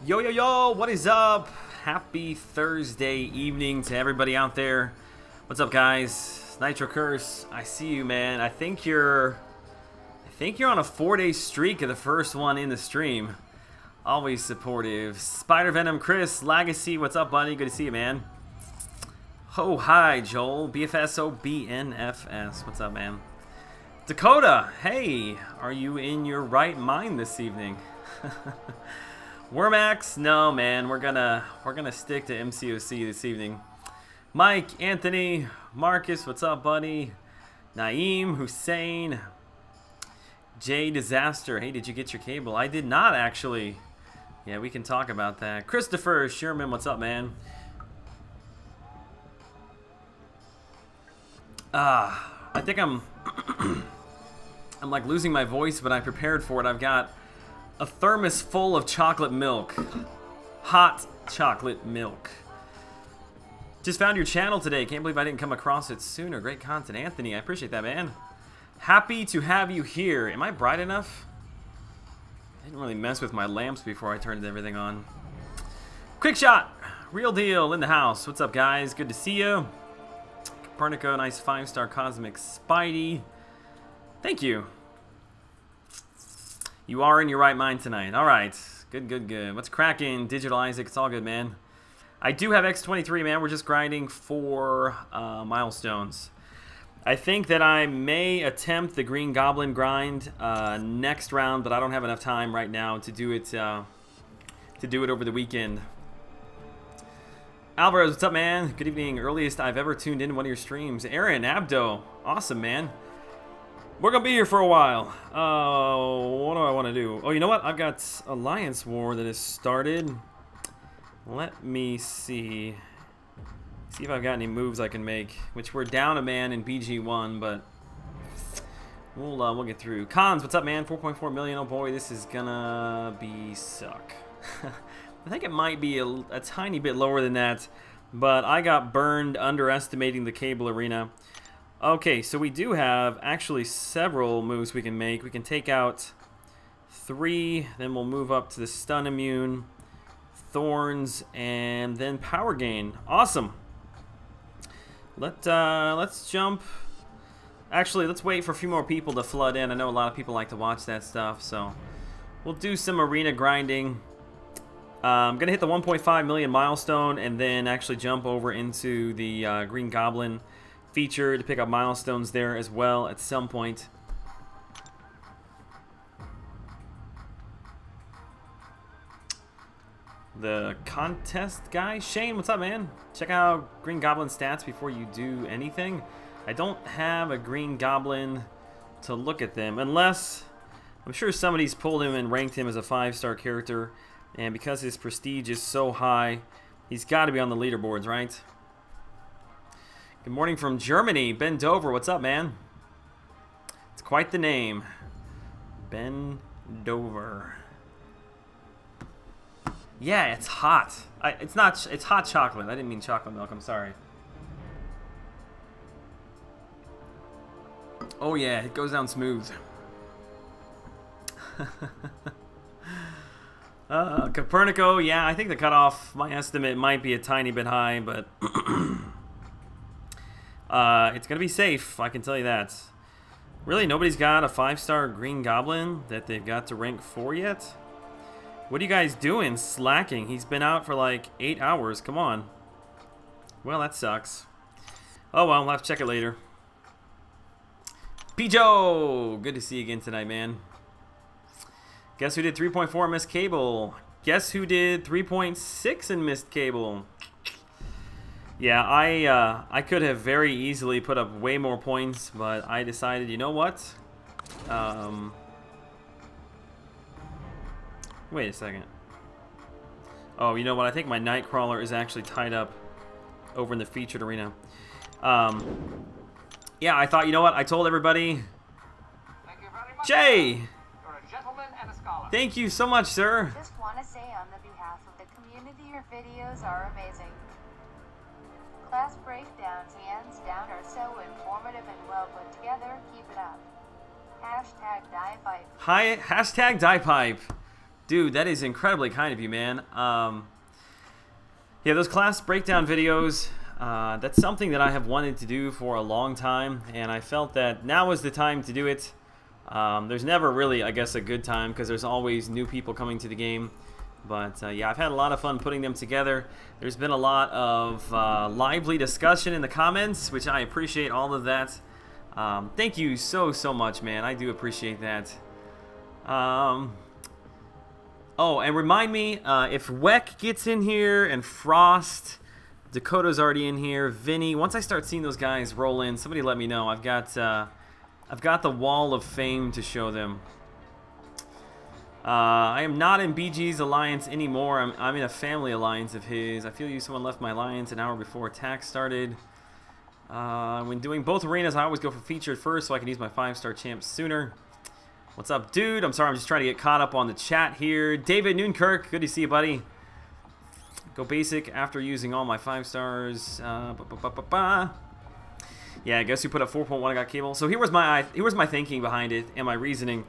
Yo, yo, yo, what is up? Happy Thursday evening to everybody out there. What's up, guys? Nitro Curse, I see you, man. I think you're on a 4-day streak of the first one in the stream. Always supportive. Spider Venom Chris, Legacy, what's up, buddy? Good to see you, man. Oh, hi, Joel. BFSO BNFS, what's up, man? Dakota, hey, are you in your right mind this evening? Wormax, no, man, we're gonna stick to MCOC this evening. Mike, Anthony, Marcus, what's up, buddy? Naeem, Hussein, Jay Disaster. Hey, did you get your cable? I did not, actually. Yeah, we can talk about that. Christopher Sherman, what's up, man? I think I'm I'm like losing my voice, but I prepared for it. I've got a thermos full of chocolate milk. Hot chocolate milk. Just found your channel today. Can't believe I didn't come across it sooner. Great content, Anthony. I appreciate that, man. Happy to have you here. Am I bright enough? I didn't really mess with my lamps before I turned everything on. Quick shot. Real deal in the house. What's up, guys? Good to see you. Copernico, nice 5-star Cosmic Spidey. Thank you. You are in your right mind tonight. All right. Good, good, good. What's cracking? Digital Isaac. It's all good, man. I do have X-23, man. We're just grinding for milestones. I think that I may attempt the Green Goblin grind next round, but I don't have enough time right now to do it over the weekend. Alvarez, what's up, man? Good evening. Earliest I've ever tuned in one of your streams. Aaron, Abdo. Awesome, man. We're going to be here for a while. What do I want to do? Oh, you know what? I've got Alliance War that has started. Let me see. See if I've got any moves I can make. Which we're down a man in BG1, but we'll get through. Cons, what's up, man? 4.4 million. Oh, boy, this is going to be suck. I think it might be a tiny bit lower than that, but I got burned underestimating the cable arena. Okay, so we do have actually several moves we can make. We can take out 3, then we'll move up to the stun immune, thorns, and then power gain. Awesome. Let's jump. Actually, let's wait for a few more people to flood in. I know a lot of people like to watch that stuff, so we'll do some arena grinding. I'm going to hit the 1.5 million milestone and then actually jump over into the Green Goblin feature to pick up milestones there as well at some point. The contest guy? Shane, what's up, man? Check out Green Goblin stats before you do anything. I don't have a Green Goblin to look at them unless I'm sure somebody's pulled him and ranked him as a 5-star character. And because his prestige is so high, he's got to be on the leaderboards, right? Good morning from Germany. Ben Dover, what's up, man? It's quite the name. Ben Dover. Yeah, it's hot. It's hot chocolate. I didn't mean chocolate milk. I'm sorry. Oh, yeah, it goes down smooth. Copernico, yeah, I think the cutoff, my estimate might be a tiny bit high, but it's going to be safe, I can tell you that. Really, nobody's got a 5-star Green Goblin that they've got to rank 4 yet? What are you guys doing? Slacking. He's been out for like 8 hours. Come on. Well, that sucks. Oh, well, we'll have to check it later. Pijo! Good to see you again tonight, man. Guess who did 3.4 missed cable? Guess who did 3.6 and missed cable? Yeah, I could have very easily put up way more points, but I decided, you know what? Wait a second. Oh, you know what? I think my Nightcrawler is actually tied up over in the featured arena. Yeah, I thought, you know what? I told everybody. Thank you very much. Jay! And a scholar. Thank you so much, sir. Just want to say on the behalf of the community, your videos are amazing. Class breakdowns, hands down, are so informative and well put together. Keep it up. Hashtag die pipe. Hi, hashtag die pipe. Dude, that is incredibly kind of you, man. Yeah, those class breakdown videos, that's something that I have wanted to do for a long time, and I felt that now was the time to do it. There's never really, I guess, a good time because there's always new people coming to the game. But yeah, I've had a lot of fun putting them together. There's been a lot of lively discussion in the comments, which I appreciate all of that. Thank you so much, man. I do appreciate that. Oh, and remind me, if Weck gets in here and Frost, Dakota's already in here, Vinny, once I start seeing those guys roll in, somebody let me know. I've got the wall of fame to show them. I am not in BG's alliance anymore. I'm in a family alliance of his. I feel you, someone left my alliance an hour before attack started. When doing both arenas, I always go for featured first so I can use my 5-star champs sooner. What's up, dude? I'm sorry, I'm just trying to get caught up on the chat here. David Noonkirk, good to see you, buddy. Go basic after using all my 5 stars. Yeah, I guess you put up 4.1. I got cable. So here was my thinking behind it and my reasoning.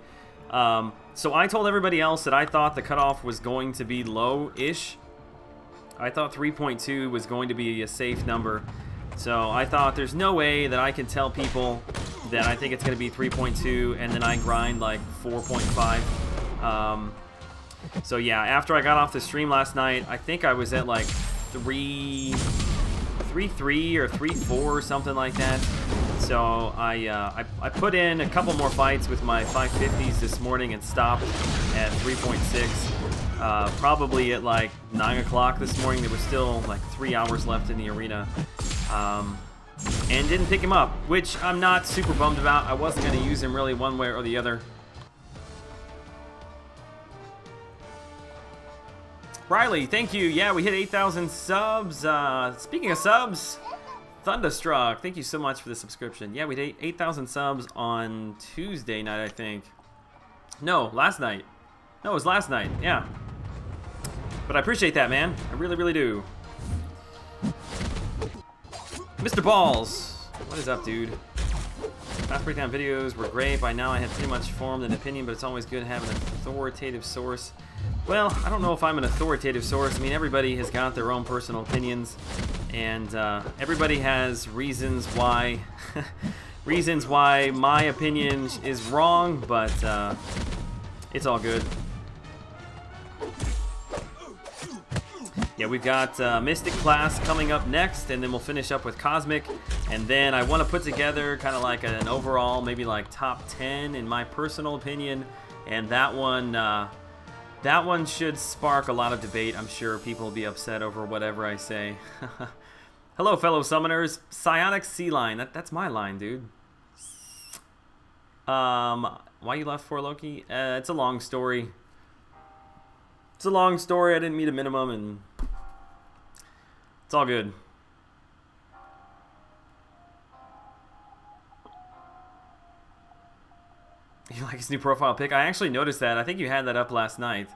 So I told everybody else that I thought the cutoff was going to be low-ish. I thought 3.2 was going to be a safe number. So I thought there's no way that I can tell people that I think it's going to be 3.2 and then I grind like 4.5. So yeah, after I got off the stream last night, I think I was at like 3.3 or 3.4 or something like that. So I put in a couple more fights with my 550s this morning and stopped at 3.6. Probably at like 9 o'clock this morning. There was still like 3 hours left in the arena. And didn't pick him up, which I'm not super bummed about. I wasn't going to use him really one way or the other. Riley, thank you. Yeah, we hit 8,000 subs. Speaking of subs, Thunderstruck, thank you so much for the subscription. Yeah, we hit 8,000 subs on Tuesday night, I think. No, last night. No, it was last night. Yeah. But I appreciate that, man. I really, really do. Mr. Balls, what is up, dude? Fast breakdown videos were great. By now I have pretty much formed an opinion, but it's always good to have an authoritative source. Well, I don't know if I'm an authoritative source. I mean, everybody has got their own personal opinions, and everybody has reasons why my opinion is wrong, but it's all good. Yeah, we've got Mystic class coming up next, and then we'll finish up with Cosmic. And then I want to put together kind of like an overall, maybe like top 10 in my personal opinion. And that one should spark a lot of debate. I'm sure people will be upset over whatever I say. Hello, fellow summoners. Psionic Sea Line. That's my line, dude. Why you left for Loki? It's a long story. It's a long story. I didn't meet a minimum, and it's all good. You like his new profile pic? I actually noticed that. I think you had that up last night.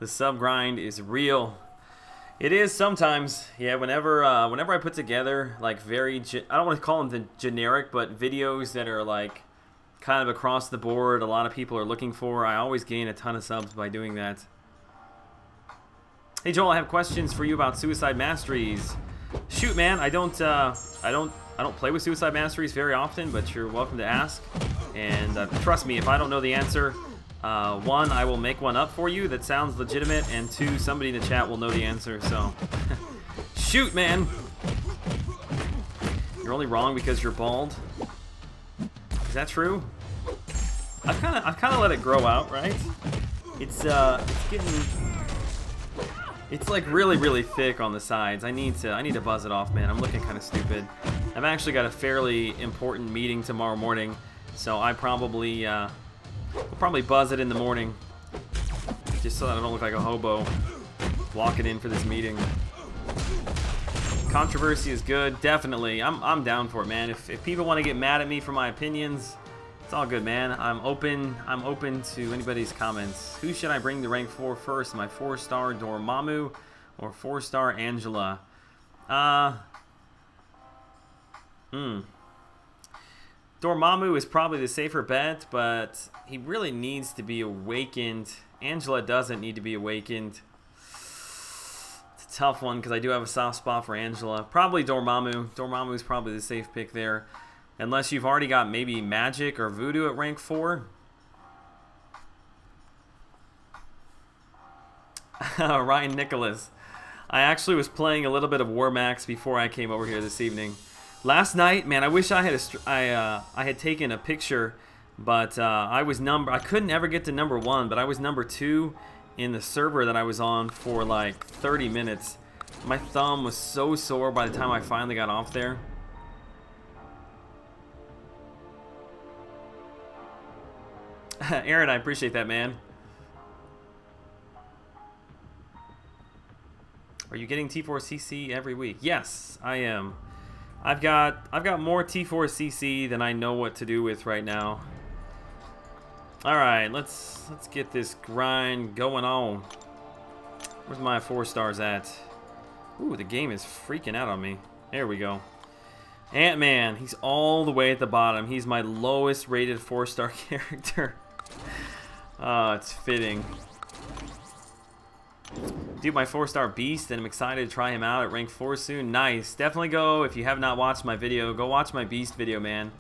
The sub grind is real. It is sometimes. Yeah, whenever I put together like I don't want to call them the generic, but videos that are like kind of across the board, a lot of people are looking for, I always gain a ton of subs by doing that. Hey Joel, I have questions for you about Suicide Masteries. Shoot, man, I don't play with Suicide Masteries very often, but you're welcome to ask. And trust me, if I don't know the answer, one, I will make one up for you that sounds legitimate, and two, somebody in the chat will know the answer. So, shoot, man. You're only wrong because you're bald. Is that true? I've kind of let it grow out, right? It's like really thick on the sides. I need to buzz it off, man. I'm looking kind of stupid. I've actually got a fairly important meeting tomorrow morning, so I probably will probably buzz it in the morning, just so that I don't look like a hobo walking in for this meeting. Controversy is good, definitely. I'm down for it, man. If people want to get mad at me for my opinions, it's all good, man. I'm open to anybody's comments. Who should I bring to rank 4 first? My 4-star Dormammu or 4-star Angela? Dormammu is probably the safer bet, but he really needs to be awakened. Angela doesn't need to be awakened. It's a tough one because I do have a soft spot for Angela. Probably Dormammu. Dormammu is probably the safe pick there. Unless you've already got maybe Magic or Voodoo at rank 4. Ryan Nicholas. I actually was playing a little bit of War Max before I came over here this evening. Last night, man, I wish I had I had taken a picture, but I couldn't ever get to number 1, but I was number 2 in the server that I was on for like 30 minutes. My thumb was so sore by the time I finally got off there. Aaron, I appreciate that, man. Are you getting T4CC every week? Yes, I am. I've got more T4CC than I know what to do with right now. All right, let's get this grind going on. Where's my 4 stars at? Ooh, the game is freaking out on me. There we go. Ant-Man, he's all the way at the bottom. He's my lowest rated 4-star character. Oh, it's fitting. Dude, my 4-star Beast, and I'm excited to try him out at rank 4 soon. Nice. Definitely go, if you have not watched my video, go watch my Beast video, man.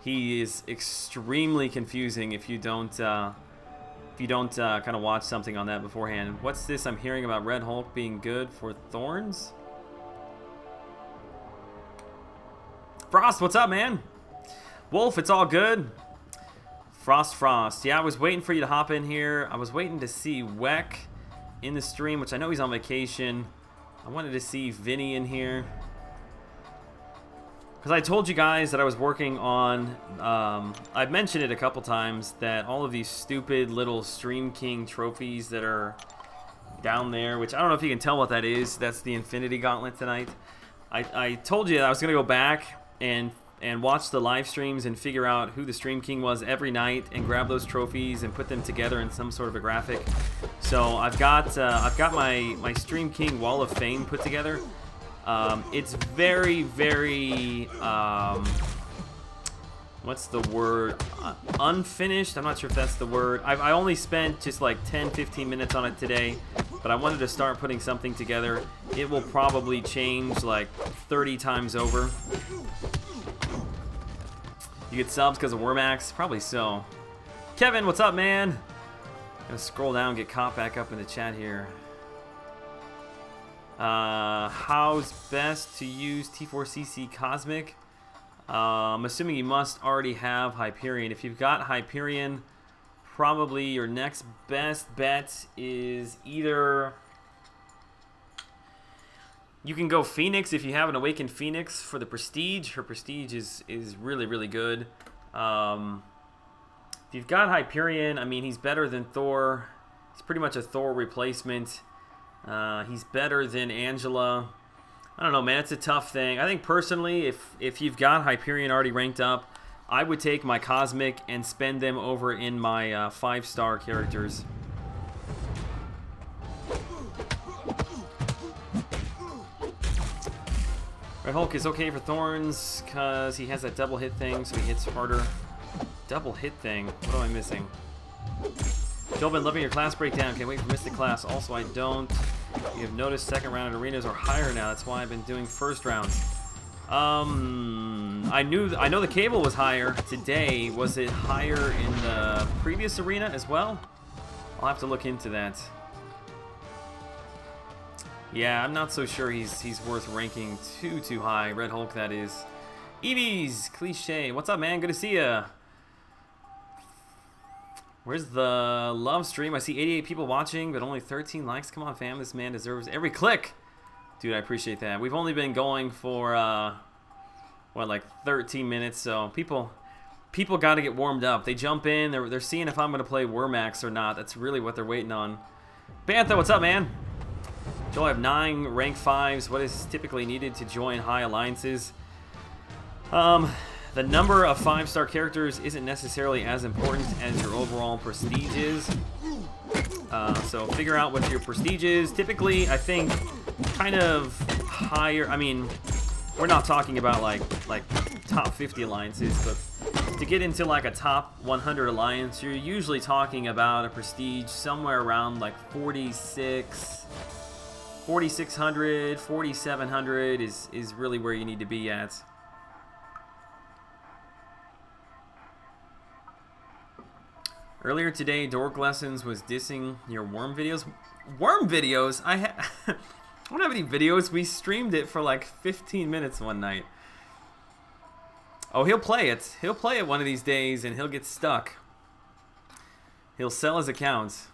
He is extremely confusing if you don't kind of watch something on that beforehand. What's this I'm hearing about Red Hulk being good for Thorns? Frost, what's up, man? Wolf, it's all good. Frost. Yeah, I was waiting for you to hop in here. I was waiting to see Weck in the stream, which I know he's on vacation. I wanted to see Vinny in here. Because I told you guys that I was working on, I've mentioned it a couple times, that all of these stupid little Stream King trophies that are down there, which I don't know if you can tell what that is. That's the Infinity Gauntlet tonight. I told you that I was going to go back and watch the live streams and figure out who the Stream King was every night and grab those trophies and put them together in some sort of a graphic. So I've got my Stream King Wall of Fame put together. It's very, very what's the word? Unfinished. I'm not sure if that's the word. I only spent just like 10-15 minutes on it today, but I wanted to start putting something together. It will probably change like 30 times over. You get subs because of Wormax? Probably so. Kevin, what's up, man? I'm gonna scroll down and get caught back up in the chat here. How's best to use T4CC Cosmic? I'm assuming you must already have Hyperion. If you've got Hyperion, probably your next best bet is either... You can go Phoenix if you have an Awakened Phoenix for the Prestige. Her Prestige is really, really good. If you've got Hyperion, I mean, he's better than Thor. He's pretty much a Thor replacement. He's better than Angela. I don't know, man. It's a tough thing. I think personally, if you've got Hyperion already ranked up, I would take my Cosmic and spend them over in my 5-star characters. Red Hulk is okay for Thorns because he has that double hit thing, so he hits harder. Double hit thing? What am I missing? Joel, been loving your class breakdown. Can't wait for Mystic class. Also, I don't. You have noticed second round in arenas are higher now. That's why I've been doing first rounds. I know the cable was higher today. Was it higher in the previous arena as well? I'll have to look into that. Yeah, I'm not so sure he's worth ranking too high. Red Hulk, that is. Eevees, cliche. What's up, man? Good to see ya. Where's the love stream? I see 88 people watching, but only 13 likes. Come on, fam. This man deserves every click. Dude, I appreciate that. We've only been going for, what, like 13 minutes, so people got to get warmed up. They jump in. They're seeing if I'm going to play Wormax or not. That's really what they're waiting on. Bantha, what's up, man? Joel, I have 9 rank 5s. What is typically needed to join high alliances? The number of 5-star characters isn't necessarily as important as your overall prestige is. So figure out what your prestige is. Typically, I think kind of higher. I mean, we're not talking about like top 50 alliances, but to get into like a top 100 alliance, you're usually talking about a prestige somewhere around like 4,600, 4,700 is really where you need to be at. Earlier today, Dork Lessons was dissing your worm videos. Worm videos? I don't have any videos. We streamed it for like 15 minutes one night. Oh, he'll play it. He'll play it one of these days and he'll get stuck. He'll sell his account.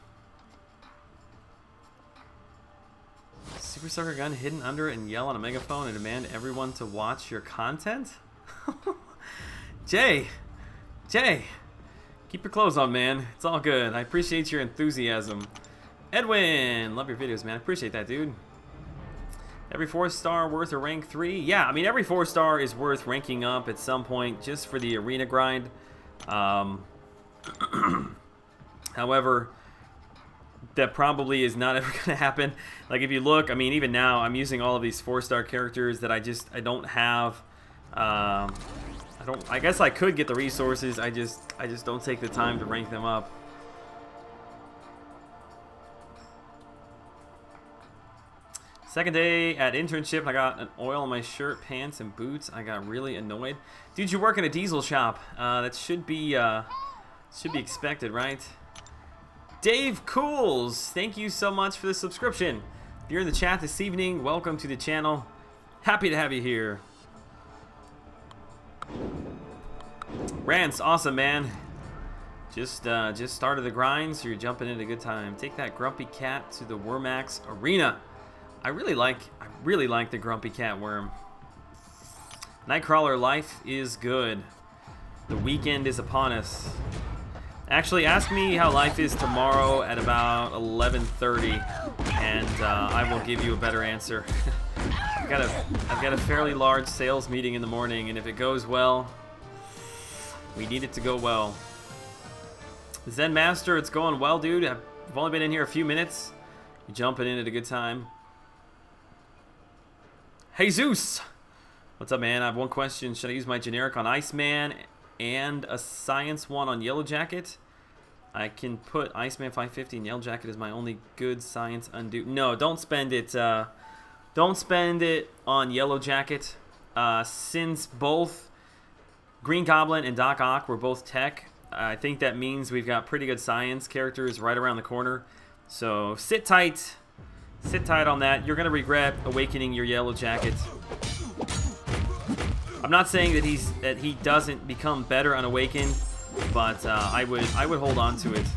Super Sucker Gun hidden under it and yell on a megaphone and demand everyone to watch your content? Jay! Keep your clothes on, man. It's all good. I appreciate your enthusiasm. Edwin! Love your videos, man. I appreciate that, dude. Every 4-star worth a rank 3? Yeah, I mean, every 4-star is worth ranking up at some point just for the arena grind. However, that probably is not ever going to happen. Like, if you look, I mean, even now, I'm using all of these 4-star characters that I don't have. I guess I could get the resources. I just don't take the time to rank them up. Second day at internship, I got an oil on my shirt, pants, and boots. I got really annoyed. Dude, you work in a diesel shop. That should be expected, right? Dave Cools, thank you so much for the subscription. If you're in the chat this evening, welcome to the channel. Happy to have you here. Rants, awesome, man. Just started the grind, so you're jumping in at a good time. Take that Grumpy Cat to the Wormax Arena. I really like the Grumpy Cat worm. Nightcrawler, life is good. The weekend is upon us. Actually, ask me how life is tomorrow at about 11:30, and I will give you a better answer. I've got a fairly large sales meeting in the morning, and if it goes well, we need it to go well. Zen Master, it's going well, dude. I've only been in here a few minutes. You're jumping in at a good time. Hey Zeus! What's up, man? I have one question. Should I use my generic on Iceman and a science one on Yellow Jacket? I can put Iceman 550 and Yellow Jacket as my only good science undo. No, don't spend it. Don't spend it on Yellow Jacket. Since both Green Goblin and Doc Ock were both tech, I think that means we've got pretty good science characters right around the corner. So sit tight. Sit tight on that. You're going to regret awakening your Yellow Jacket. I'm not saying that he doesn't become better unawakened, but I would hold on to it.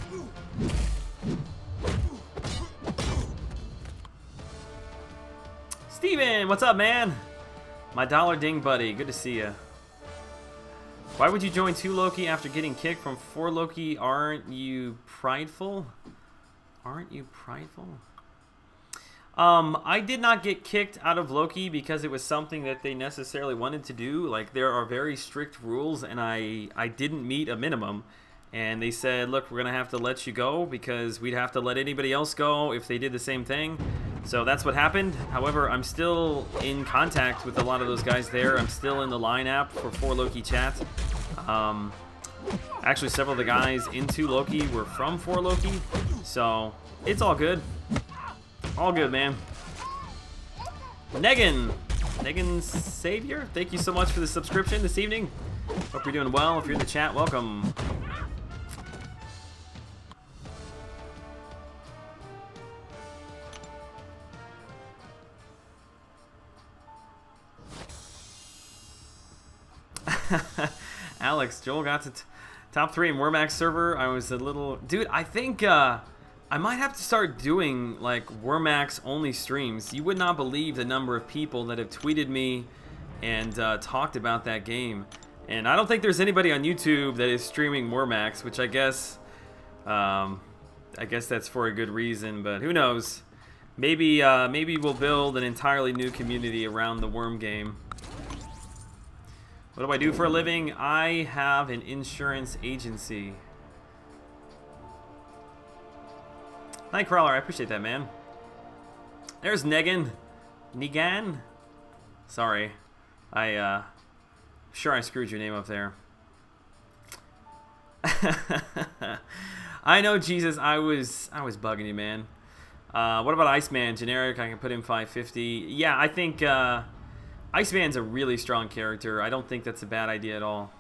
Steven, what's up, man? My dollar ding buddy, good to see you. Why would you join 2 Loki after getting kicked from 4 Loki? Aren't you prideful? Aren't you prideful? I did not get kicked out of Loki because it was something that they necessarily wanted to do. Like, there are very strict rules, and I didn't meet a minimum. And they said, look, we're going to have to let you go because we'd have to let anybody else go if they did the same thing. So that's what happened. However, I'm still in contact with a lot of those guys there. I'm still in the Line app for 4 Loki chat. Actually, several of the guys into Loki were from 4 Loki. So it's all good. All good, man. Negan Savior, thank you so much for the subscription this evening. Hope you're doing well. If you're in the chat, welcome. Alex, Joel got to top 3 in Wormax server. I was a little... Dude, I think... I might have to start doing like Wormax only streams. You would not believe the number of people that have tweeted me and talked about that game. And I don't think there's anybody on YouTube that is streaming Wormax, which I guess that's for a good reason. But who knows? Maybe we'll build an entirely new community around the Worm game. What do I do for a living? I have an insurance agency. Nightcrawler, I appreciate that, man. There's Negan. Negan? Sorry. Sure I screwed your name up there. I know, Jesus. I was bugging you, man. What about Iceman? Generic. I can put him 550. Yeah, I think Iceman's a really strong character. I don't think that's a bad idea at all.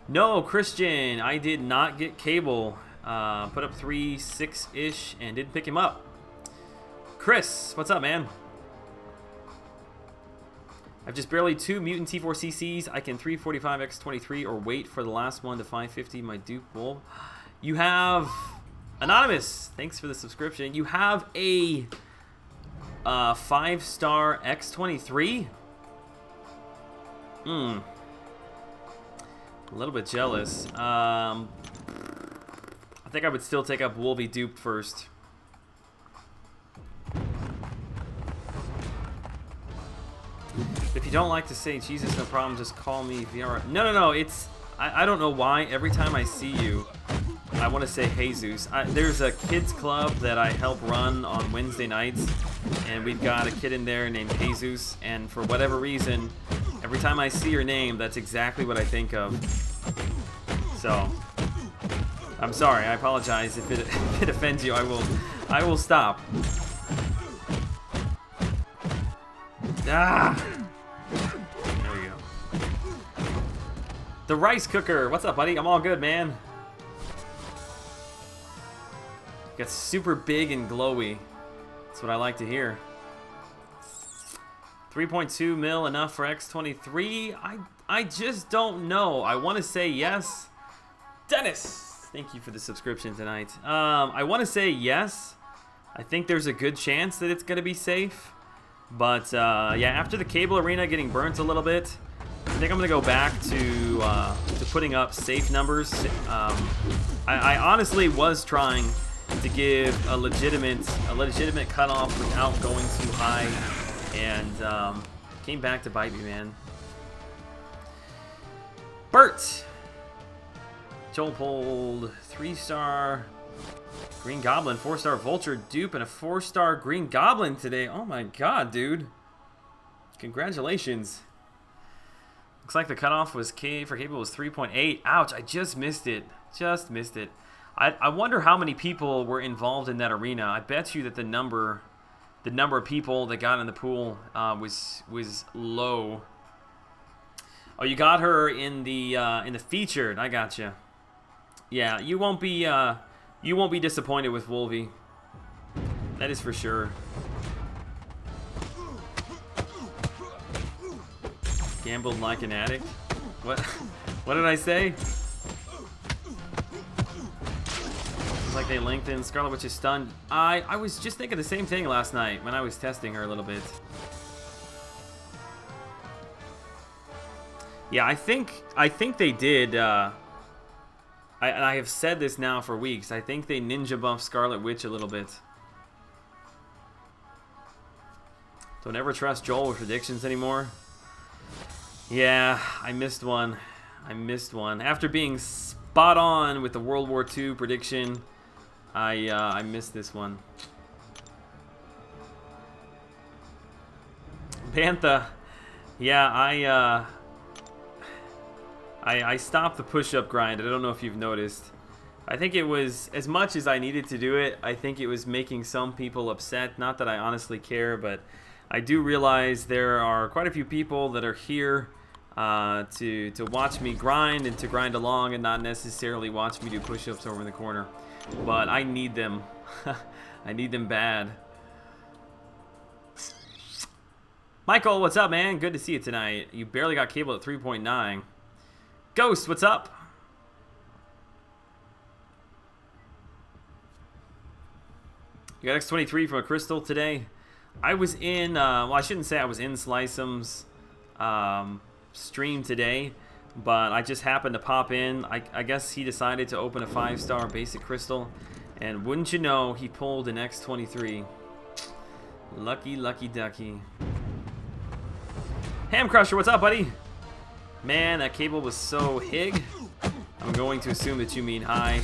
No, Christian. I did not get Cable. Put up 3.6-ish and didn't pick him up. Chris, what's up, man? I've just barely 2 mutant T4CCs. I can 345 X-23 or wait for the last one to 550 my Duke Bull. You have Anonymous. Thanks for the subscription. You have a 5-star X-23. A little bit jealous. I think I would still take up Wolvie Duped first. If you don't like to say Jesus, no problem, just call me VR. No, it's... I don't know why. Every time I see you, I want to say Jesus. There's a kids club that I help run on Wednesday nights, and we've got a kid in there named Jesus, and for whatever reason, every time I see your name, that's exactly what I think of. So, I'm sorry. I apologize if it offends you. I will stop. Ah! There we go. The rice cooker. What's up, buddy? I'm all good, man. Got super big and glowy. That's what I like to hear. 3.2 mil enough for X-23? I just don't know. I want to say yes. Dennis, thank you for the subscription tonight. I want to say yes. I think there's a good chance that it's going to be safe. But, yeah, after the Cable Arena getting burnt a little bit, I think I'm going to go back to putting up safe numbers. I honestly was trying to give a legitimate cutoff without going too high, and came back to bite me, man. Bert! Joel pulled 3-star... Green Goblin, 4-star Vulture dupe, and a 4-star Green Goblin today. Oh my god, dude. Congratulations. Looks like the cutoff was for Cable was 3.8. Ouch, I just missed it. Just missed it. I wonder how many people were involved in that arena. I bet you that the number of people that got in the pool was low. Oh, you got her in the featured. I got you. Yeah, you won't be disappointed with Wolvie. That is for sure. Gambled like an addict. What? What did I say? It's like they lengthened. Scarlet Witch is stunned. I was just thinking the same thing last night when I was testing her a little bit. Yeah, I think they did. I have said this now for weeks. I think they ninja buffed Scarlet Witch a little bit. Don't ever trust Joel with predictions anymore. Yeah, I missed one. I missed one. After being spot on with the World War II prediction, I missed this one. Bantha. Yeah, I stopped the push-up grind. I don't know if you've noticed. I think it was, as much as I needed to do it, I think it was making some people upset. Not that I honestly care, but I do realize there are quite a few people that are here to watch me grind and to grind along and not necessarily watch me do push-ups over in the corner. But I need them. I need them bad. Michael, what's up, man? Good to see you tonight. You barely got Cable at 3.9. Ghost, what's up? You got X-23 from a crystal today. I was in, well, I shouldn't say I was in Sliceum's stream today, but I just happened to pop in. I guess he decided to open a 5-star basic crystal, and wouldn't you know, he pulled an X-23. Lucky, lucky ducky. Ham Crusher, what's up, buddy? Man, that Cable was so hig. I'm going to assume that you mean high.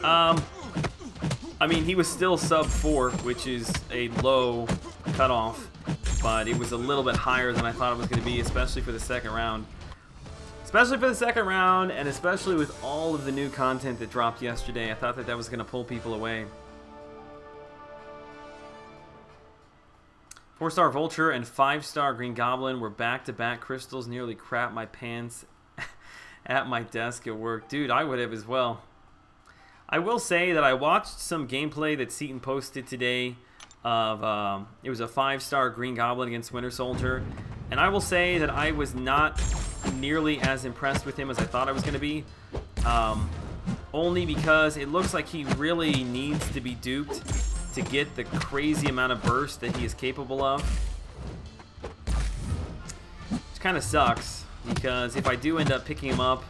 I mean, he was still sub 4, which is a low cutoff, but it was a little bit higher than I thought it was going to be, especially for the second round. Especially for the second round, and especially with all of the new content that dropped yesterday. I thought that that was going to pull people away. 4-star Vulture and 5-star Green Goblin were back-to-back crystals. Nearly crap my pants at my desk at work. Dude, I would have as well. I will say that I watched some gameplay that Seaton posted today of, it was a 5-star Green Goblin against Winter Soldier. And I will say that I was not nearly as impressed with him as I thought I was going to be. Only because it looks like he really needs to be duped to get the crazy amount of burst that he is capable of. Which kind of sucks, because if I do end up picking him up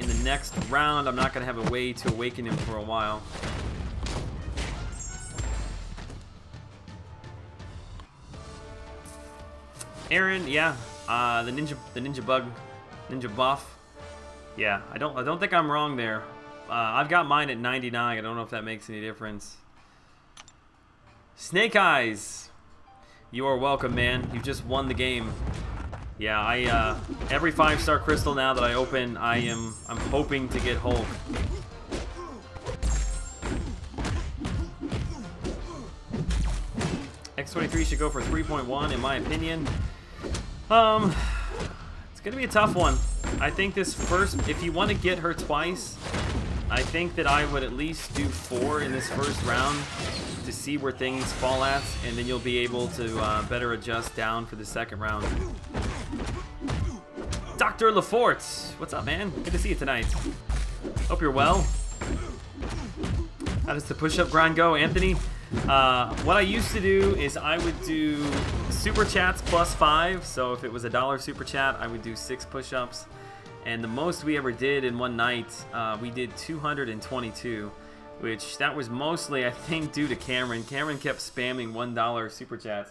in the next round, I'm not going to have a way to awaken him for a while. Aaron, yeah, the ninja buff. Yeah, I don't think I'm wrong there. I've got mine at 99. I don't know if that makes any difference. Snake Eyes, you are welcome, man. You just won the game. Yeah, every 5-star crystal now that I open, I'm hoping to get Hulk. X-23 should go for 3.1 in my opinion. It's gonna be a tough one. I think this first, if you want to get her twice, I think that I would at least do 4 in this first round to see where things fall at, and then you'll be able to better adjust down for the second round. Dr. Lafort, what's up, man? Good to see you tonight. Hope you're well. How does the push-up grind go, Anthony? What I used to do is I would do super chats plus 5. So if it was $1 super chat, I would do 6 push-ups. And the most we ever did in one night, we did 222, which that was mostly, I think, due to Cameron. Cameron kept spamming $1 super chats.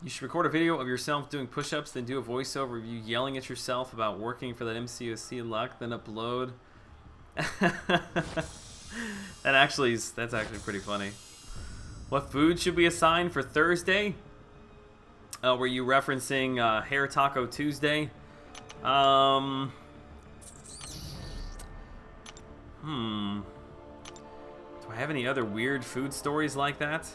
You should record a video of yourself doing push-ups, then do a voiceover of you yelling at yourself about working for that MCOC luck, then upload. That's actually pretty funny. What food should we assign for Thursday? Were you referencing Hair Taco Tuesday? Do I have any other weird food stories like that?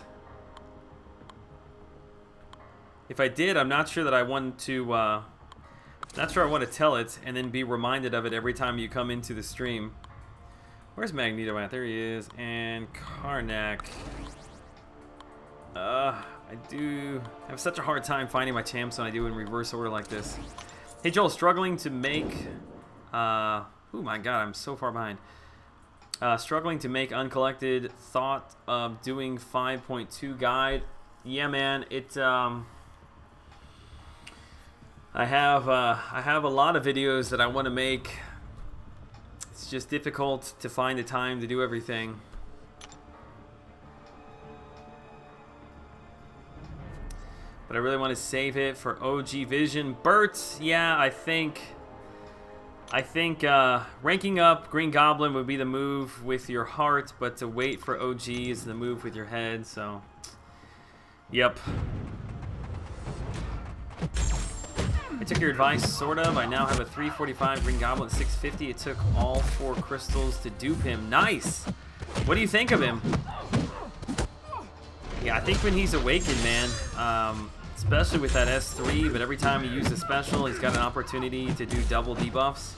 If I did, I'm not sure that I want to, not sure I want to tell it and then be reminded of it every time you come into the stream. Where's Magneto at? There he is. And Karnak. I do have such a hard time finding my champs when I do in reverse order like this. Hey Joel, struggling to make, oh my god, I'm so far behind. Struggling to make uncollected, thought of doing 5.2 guide. Yeah man, it, I have a lot of videos that I want to make. It's just difficult to find the time to do everything. But I really want to save it for OG Vision. Bert, yeah, I think ranking up Green Goblin would be the move with your heart, but to wait for OG is the move with your head, so yep. I took your advice, sort of. I now have a 345 Green Goblin at 650. It took all 4 crystals to dupe him. Nice! What do you think of him? Yeah, I think when he's awakened, man, especially with that S3, but every time you use a special, he's got an opportunity to do double debuffs.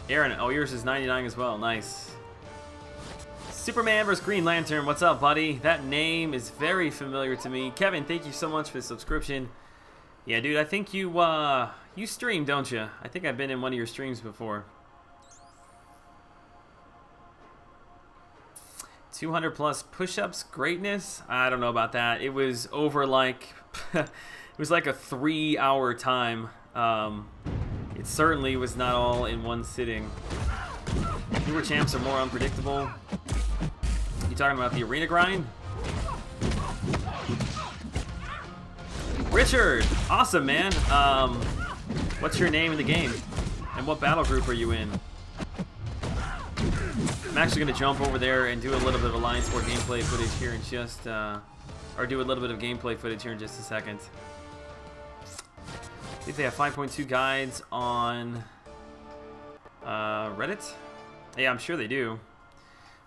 Aaron, oh, yours is 99 as well. Nice. Superman vs. Green Lantern, what's up, buddy? That name is very familiar to me. Kevin, thank you so much for the subscription. Yeah, dude, I think you stream, don't you? I think I've been in one of your streams before. 200 plus push-ups, greatness? I don't know about that. It was over like, it was like a 3-hour time. It certainly was not all in one sitting. Newer champs are more unpredictable. You talking about the arena grind? Richard, awesome, man. What's your name in the game? And what battle group are you in? I'm actually going to jump over there and do a little bit of Alliance War gameplay footage here in just, or do a little bit of gameplay footage here in just a second. I think they have 5.2 guides on Reddit. Yeah, I'm sure they do.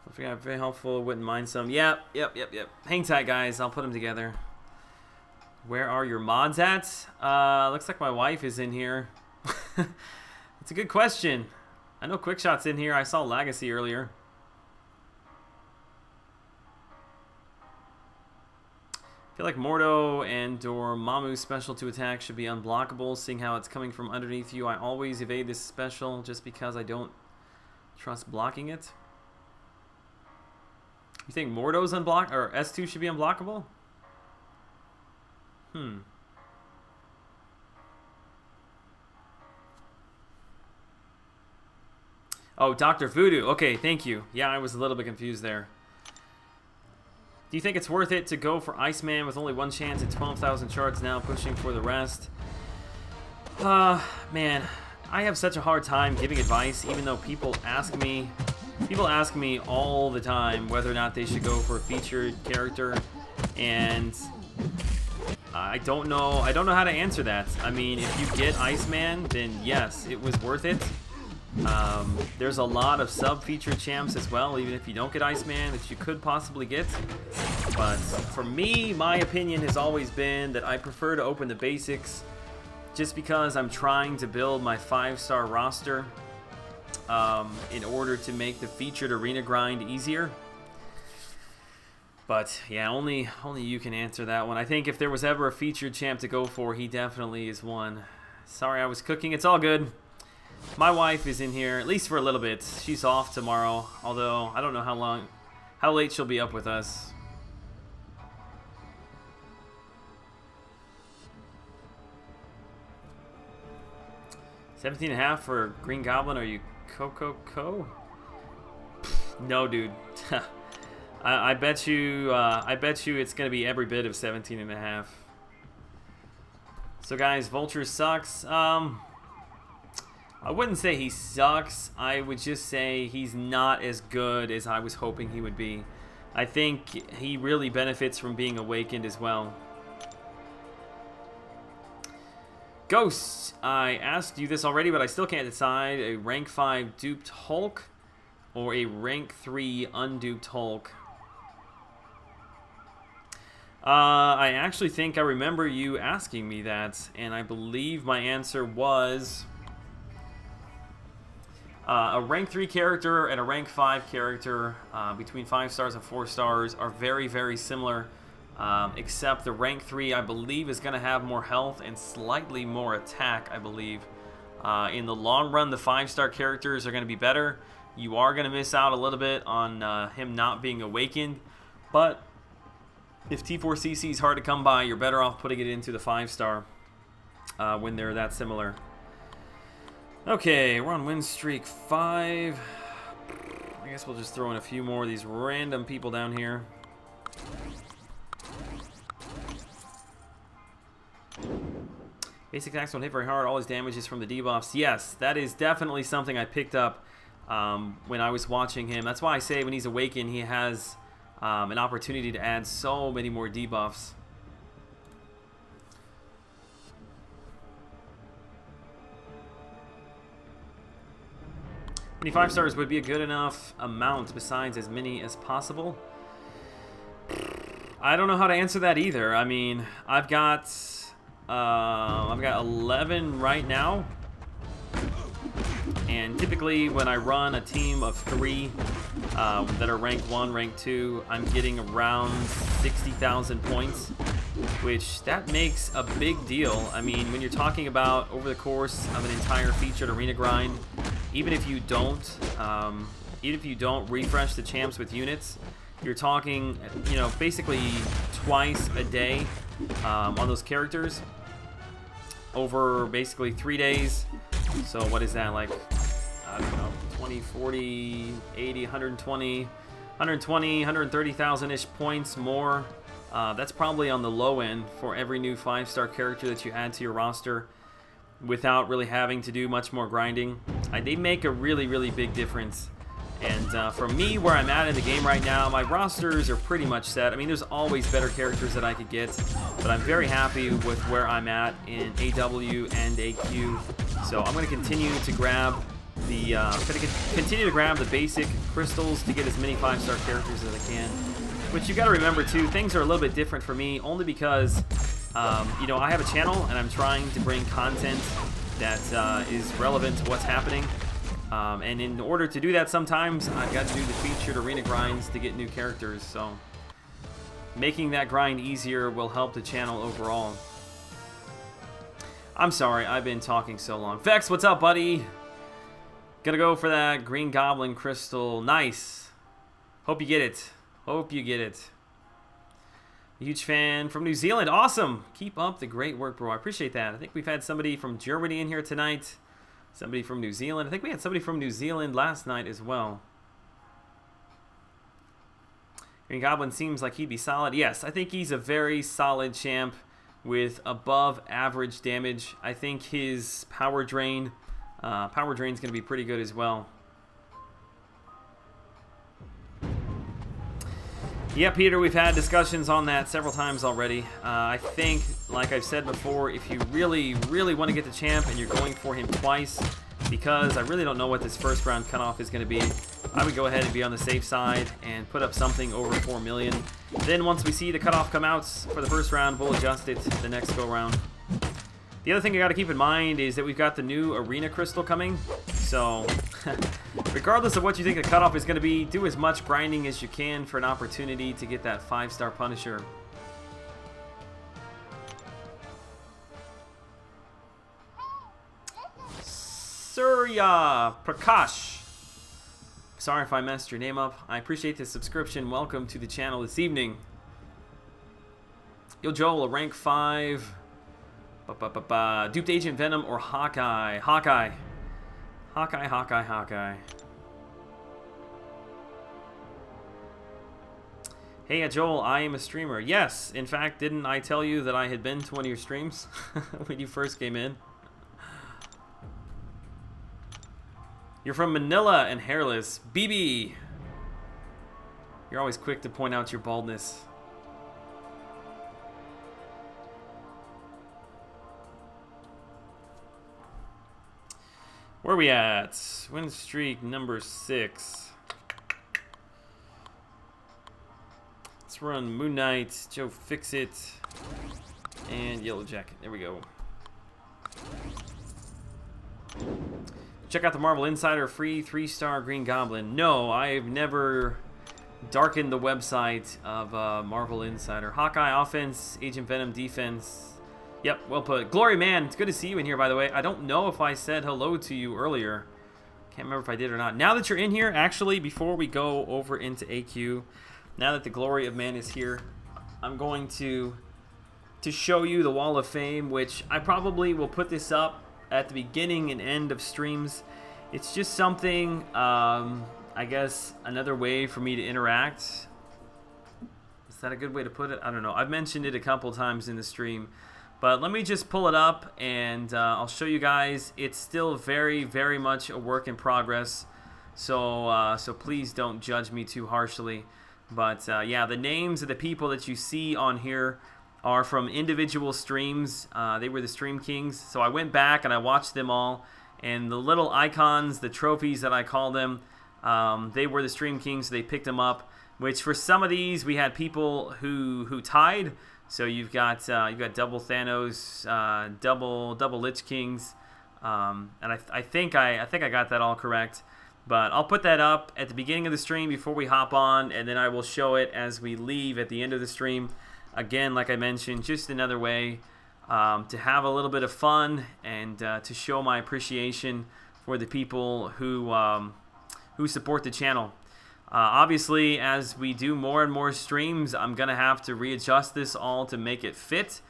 I forgot, very helpful, wouldn't mind some. Yep. Hang tight, guys. I'll put them together. Where are your mods at? Looks like my wife is in here. That's a good question. I know Quickshot's in here. I saw Legacy earlier. I feel like Mordo and Dormammu's special to attack should be unblockable, seeing how it's coming from underneath you. I always evade this special just because I don't trust blocking it. You think Mordo's unblock or S2 should be unblockable? Oh, Dr. Voodoo. Okay, thank you. Yeah, I was a little bit confused there. Do you think it's worth it to go for Iceman with only one chance at 12,000 shards now, pushing for the rest? Man, I have such a hard time giving advice, even though people ask me all the time whether or not they should go for a featured character, and I don't know how to answer that. I mean, if you get Iceman, then yes, it was worth it. There's a lot of sub-featured champs as well, even if you don't get Iceman, that you could possibly get. But for me, my opinion has always been that I prefer to open the basics just because I'm trying to build my 5-star roster in order to make the featured arena grind easier. But yeah, only you can answer that one. I think if there was ever a featured champ to go for, he definitely is one. Sorry I was cooking, it's all good. My wife is in here, at least for a little bit. She's off tomorrow, although I don't know how late she'll be up with us. $17.5 for Green Goblin. Are you Co? No, dude. I bet you it's gonna be every bit of 17.5. So guys, Vulture sucks. I wouldn't say he sucks. I would just say he's not as good as I was hoping he would be. I think he really benefits from being awakened as well. Ghost, I asked you this already, but I still can't decide. A rank 5 duped Hulk or a rank 3 unduped Hulk? I actually think I remember you asking me that, and I believe my answer was a rank 3 character and a rank 5 character between 5 stars and 4 stars are very, very similar, except the rank 3, I believe, is going to have more health and slightly more attack, I believe. In the long run, the 5-star characters are going to be better. You are going to miss out a little bit on him not being awakened, but if T4CC is hard to come by, you're better off putting it into the 5-star when they're that similar. Okay, we're on win streak 5. I guess we'll just throw in a few more of these random people down here. Basic attacks don't hit very hard. All his damage is from the debuffs. Yes, that is definitely something I picked up when I was watching him. That's why I say when he's awakened, he has an opportunity to add so many more debuffs. How many 5 stars would be a good enough amount besides as many as possible? I don't know how to answer that either. I mean, I've got 11 right now, and typically when I run a team of 3 that are rank 1, rank 2, I'm getting around 60,000 points, which that makes a big deal. I mean, when you're talking about over the course of an entire featured arena grind, even if you don't refresh the champs with units, you're talking, you know, basically twice a day on those characters over basically 3 days. So what is that, like, I don't know, 20, 40, 80, 120, 130,000-ish points more. That's probably on the low end for every new 5-star character that you add to your roster. without really having to do much more grinding. They make a really, really big difference. And for me, where I'm at in the game right now, my rosters are pretty much set. I mean, there's always better characters that I could get, but I'm very happy with where I'm at in AW and AQ. So I'm going to continue to grab the basic crystals to get as many 5-star characters as I can. Which you got to remember too, things are a little bit different for me, only because you know, I have a channel and I'm trying to bring content that is relevant to what's happening. And in order to do that, sometimes I've got to do the featured arena grinds to get new characters, so making that grind easier will help the channel overall. I'm sorry, I've been talking so long. Vex, what's up, buddy? Gonna go for that green goblin crystal. Nice. Hope you get it. Hope you get it. Huge fan from New Zealand. Awesome. Keep up the great work, bro. I appreciate that. I think we've had somebody from Germany in here tonight. Somebody from New Zealand. I think we had somebody from New Zealand last night as well. Green Goblin seems like he'd be solid. Yes, I think he's a very solid champ with above average damage. I think his power drain's going to be pretty good as well. Yeah, Peter, we've had discussions on that several times already. I think, like I've said before, if you really, really want to get the champ and you're going for him twice, because I really don't know what this first round cutoff is going to be, I would go ahead and be on the safe side and put up something over 4 million. Then once we see the cutoff come out for the first round, we'll adjust it the next go round. The other thing you got to keep in mind is that we've got the new arena crystal coming, so regardless of what you think the cutoff is going to be, do as much grinding as you can for an opportunity to get that 5-star Punisher. Surya Prakash. Sorry if I messed your name up. I appreciate the subscription. Welcome to the channel this evening. Yo, Joel, a rank 5. Duped Agent Venom or Hawkeye? Hawkeye. Hawkeye, Hawkeye, Hawkeye. Hey, Joel, I am a streamer. Yes, in fact, didn't I tell you that I had been to one of your streams when you first came in? You're from Manila and hairless. BB! You're always quick to point out your baldness. Where are we at? Win streak number 6. Let's run Moon Knight, Joe Fix-It, and Yellow Jacket. There we go. Check out the Marvel Insider free 3-star Green Goblin. No, I've never darkened the website of Marvel Insider. Hawkeye offense, Agent Venom defense. Yep, well put. Glory, man, it's good to see you in here, by the way. I don't know if I said hello to you earlier. Can't remember if I did or not. Now that you're in here, actually, before we go over into AQ, now that the Glory of Man is here, I'm going to show you the Wall of Fame, which I probably will put this up at the beginning and end of streams. It's just something, I guess, another way for me to interact. Is that a good way to put it? I don't know. I've mentioned it a couple times in the stream. But let me just pull it up and I'll show you guys. It's still very, very much a work in progress. So, so please don't judge me too harshly. But yeah, the names of the people that you see on here are from individual streams. They were the Stream Kings. So I went back and I watched them all. And the little icons, the trophies that I call them, they were the Stream Kings. So they picked them up. Which for some of these, we had people who tied. So you've got double Thanos, double Lich Kings, and I think I got that all correct. But I'll put that up at the beginning of the stream before we hop on, and then I will show it as we leave at the end of the stream. Again, like I mentioned, just another way to have a little bit of fun and to show my appreciation for the people who support the channel. Obviously, as we do more and more streams, I'm going to have to readjust this all to make it fit.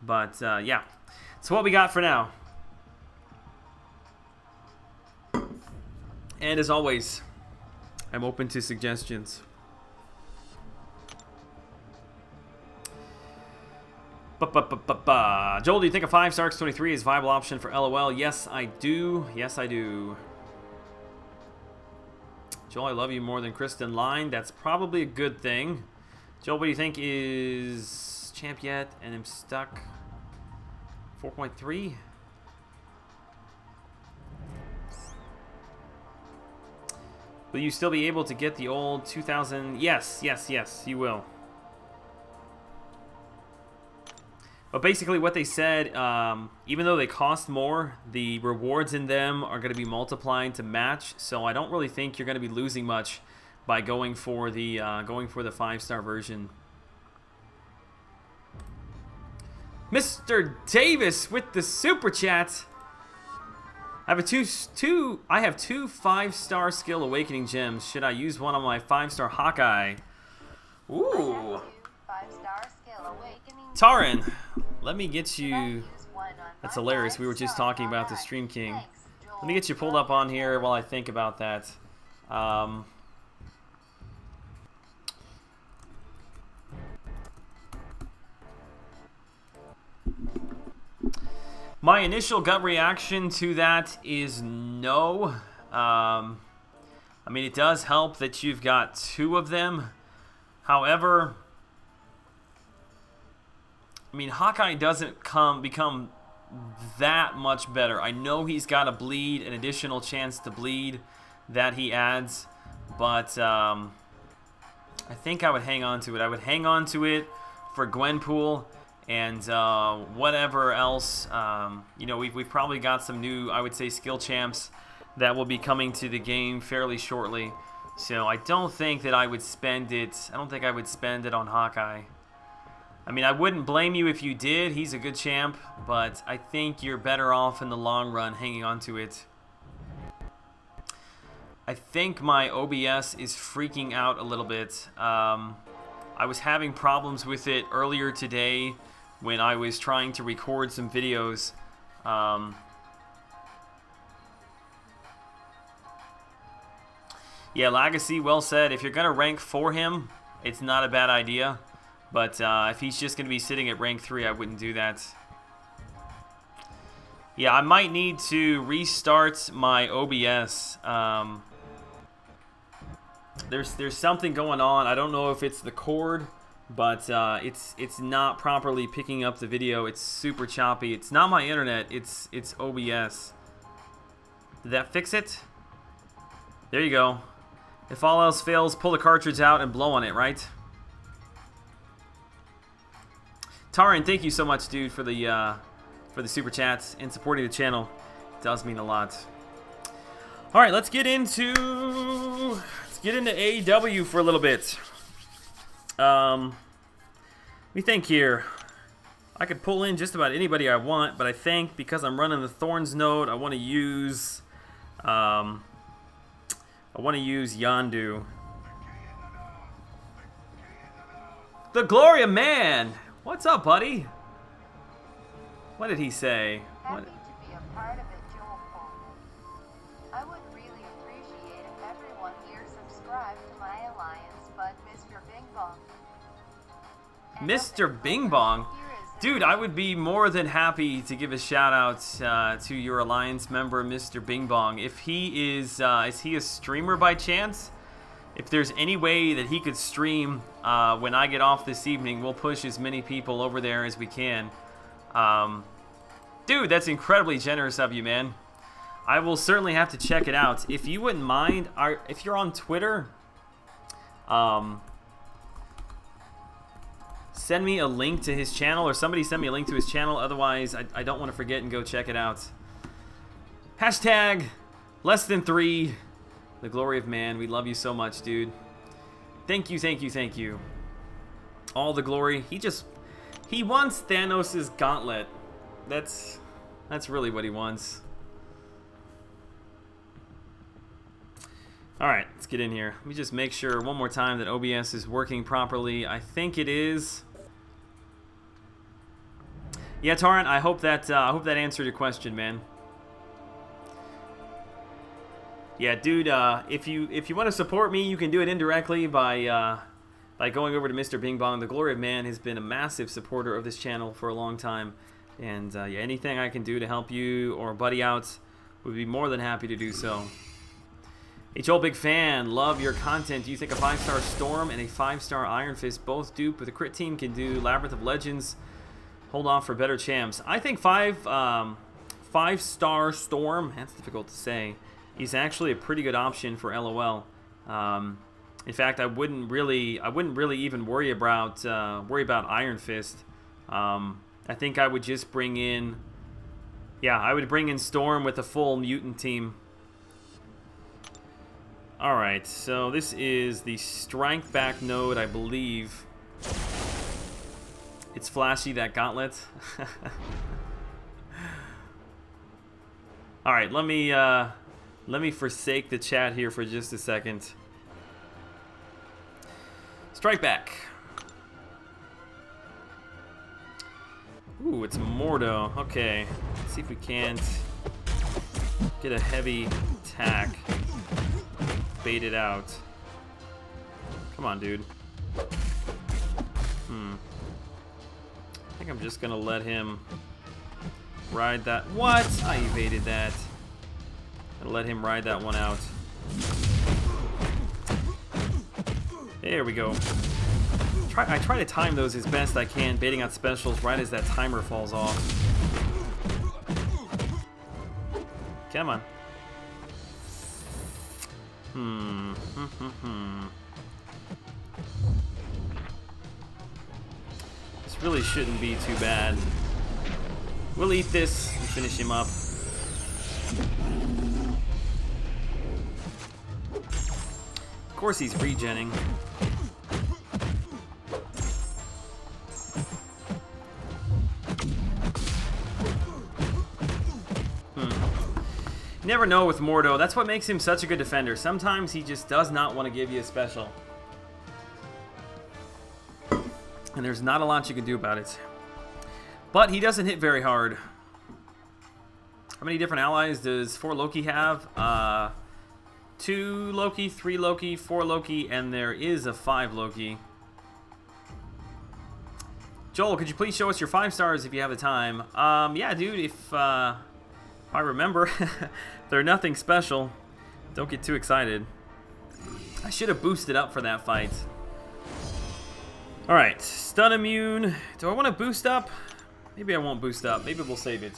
But, yeah. So what we got for now. And as always, I'm open to suggestions. Joel, do you think a 5-star X-23 is a viable option for LOL? Yes, I do. Yes, I do. Joel, I love you more than Kristen Line. That's probably a good thing. Joel, what do you think is champ yet? And I'm stuck. 4.3. Will you still be able to get the old 2000? Yes, yes, yes, you will. But basically what they said, even though they cost more, the rewards in them are going to be multiplied to match. So I don't really think you're going to be losing much by going for the 5-star version. Mr. Davis with the super chat. I have two 5-star skill awakening gems. Should I use one on my 5-star Hawkeye? Ooh. 5-star skill awakening. Taran, let me get you. That's hilarious. We were just talking about the Stream King. Let me get you pulled up on here while I think about that. My initial gut reaction to that is no. I mean, it does help that you've got 2 of them. However, I mean, Hawkeye doesn't become that much better. I know he's got a bleed, an additional chance to bleed that he adds, but I think I would hang on to it. I would hang on to it for Gwenpool. And whatever else, you know, we've probably got some new, I would say, skill champs that will be coming to the game fairly shortly. So I don't think that I would spend it. I don't think I would spend it on Hawkeye. I mean, I wouldn't blame you if you did. He's a good champ, but I think you're better off in the long run hanging on to it. I think my OBS is freaking out a little bit. I was having problems with it earlier today when I was trying to record some videos. Yeah, Legacy, well said. If you're going to rank for him, it's not a bad idea. But if he's just going to be sitting at rank 3, I wouldn't do that. Yeah, I might need to restart my OBS. There's something going on. I don't know if it's the cord, but it's not properly picking up the video. It's super choppy. It's not my internet. It's OBS. Did that fix it? There you go. If all else fails, pull the cartridge out and blow on it, right? Taran, thank you so much, dude, for the super chats and supporting the channel. It does mean a lot. All right, let's get into AEW for a little bit. Let me think here. I could pull in just about anybody I want, but I think because I'm running the Thorns node, I want to use Yondu. The Gloria Man. What's up, buddy? What did he say? Happy to be a part of it, Joel. I would really appreciate if everyone here subscribed to my alliance, but Mr. Bing Bong. Mr. Bing Bong? Dude, I would be more than happy to give a shout out to your alliance member, Mr. Bing Bong. If he is he a streamer by chance? If there's any way that he could stream when I get off this evening, we'll push as many people over there as we can. Dude, that's incredibly generous of you, man. I will certainly have to check it out. If you wouldn't mind, if you're on Twitter, send me a link to his channel, or somebody send me a link to his channel. Otherwise, I don't want to forget and go check it out. Hashtag less than 3. The glory of man. We love you so much, dude. Thank you, thank you, thank you. All the glory. He wants Thanos' gauntlet. That's really what he wants. Alright, let's get in here. Let me just make sure one more time that OBS is working properly. I think it is. Yeah, Torrent, I hope that answered your question, man. Yeah, dude, if you want to support me, you can do it indirectly by by going over to Mr. Bing Bong. The Glory of Man has been a massive supporter of this channel for a long time. And yeah, anything I can do to help you or buddy out, would be more than happy to do so. H.O. Big fan, love your content. Do you think a 5-star Storm and a 5-star Iron Fist both dupe with a crit team can do Labyrinth of Legends? Hold off for better champs. I think 5-star Storm, that's difficult to say, is actually a pretty good option for LOL. In fact, I wouldn't really even worry about Iron Fist. I think I would just bring in, yeah, I would bring in Storm with a full mutant team. All right, so this is the strength back node, I believe. It's flashy, that gauntlet. All right, let me forsake the chat here for just a second. Strike back. Ooh, it's Mordo. Okay, let's see if we can't get a heavy attack. Bait it out. Come on, dude. I think I'm just gonna let him ride that. What? I evaded that. Gonna let him ride that one out. There we go. I try to time those as best I can, baiting out specials right as that timer falls off. Come on. This really shouldn't be too bad. We'll eat this and finish him up. Of course he's regenning. You never know with Mordo. That's what makes him such a good defender. Sometimes he just does not want to give you a special. And there's not a lot you can do about it. But he doesn't hit very hard. How many different allies does 4 Loki have? 2 Loki, 3 Loki, 4 Loki, and there is a 5 Loki. Joel, could you please show us your 5 stars if you have the time? Yeah, dude, if I remember. They're nothing special. Don't get too excited. I should have boosted up for that fight. Alright, stun immune. Do I want to boost up? Maybe I won't boost up. Maybe we'll save it.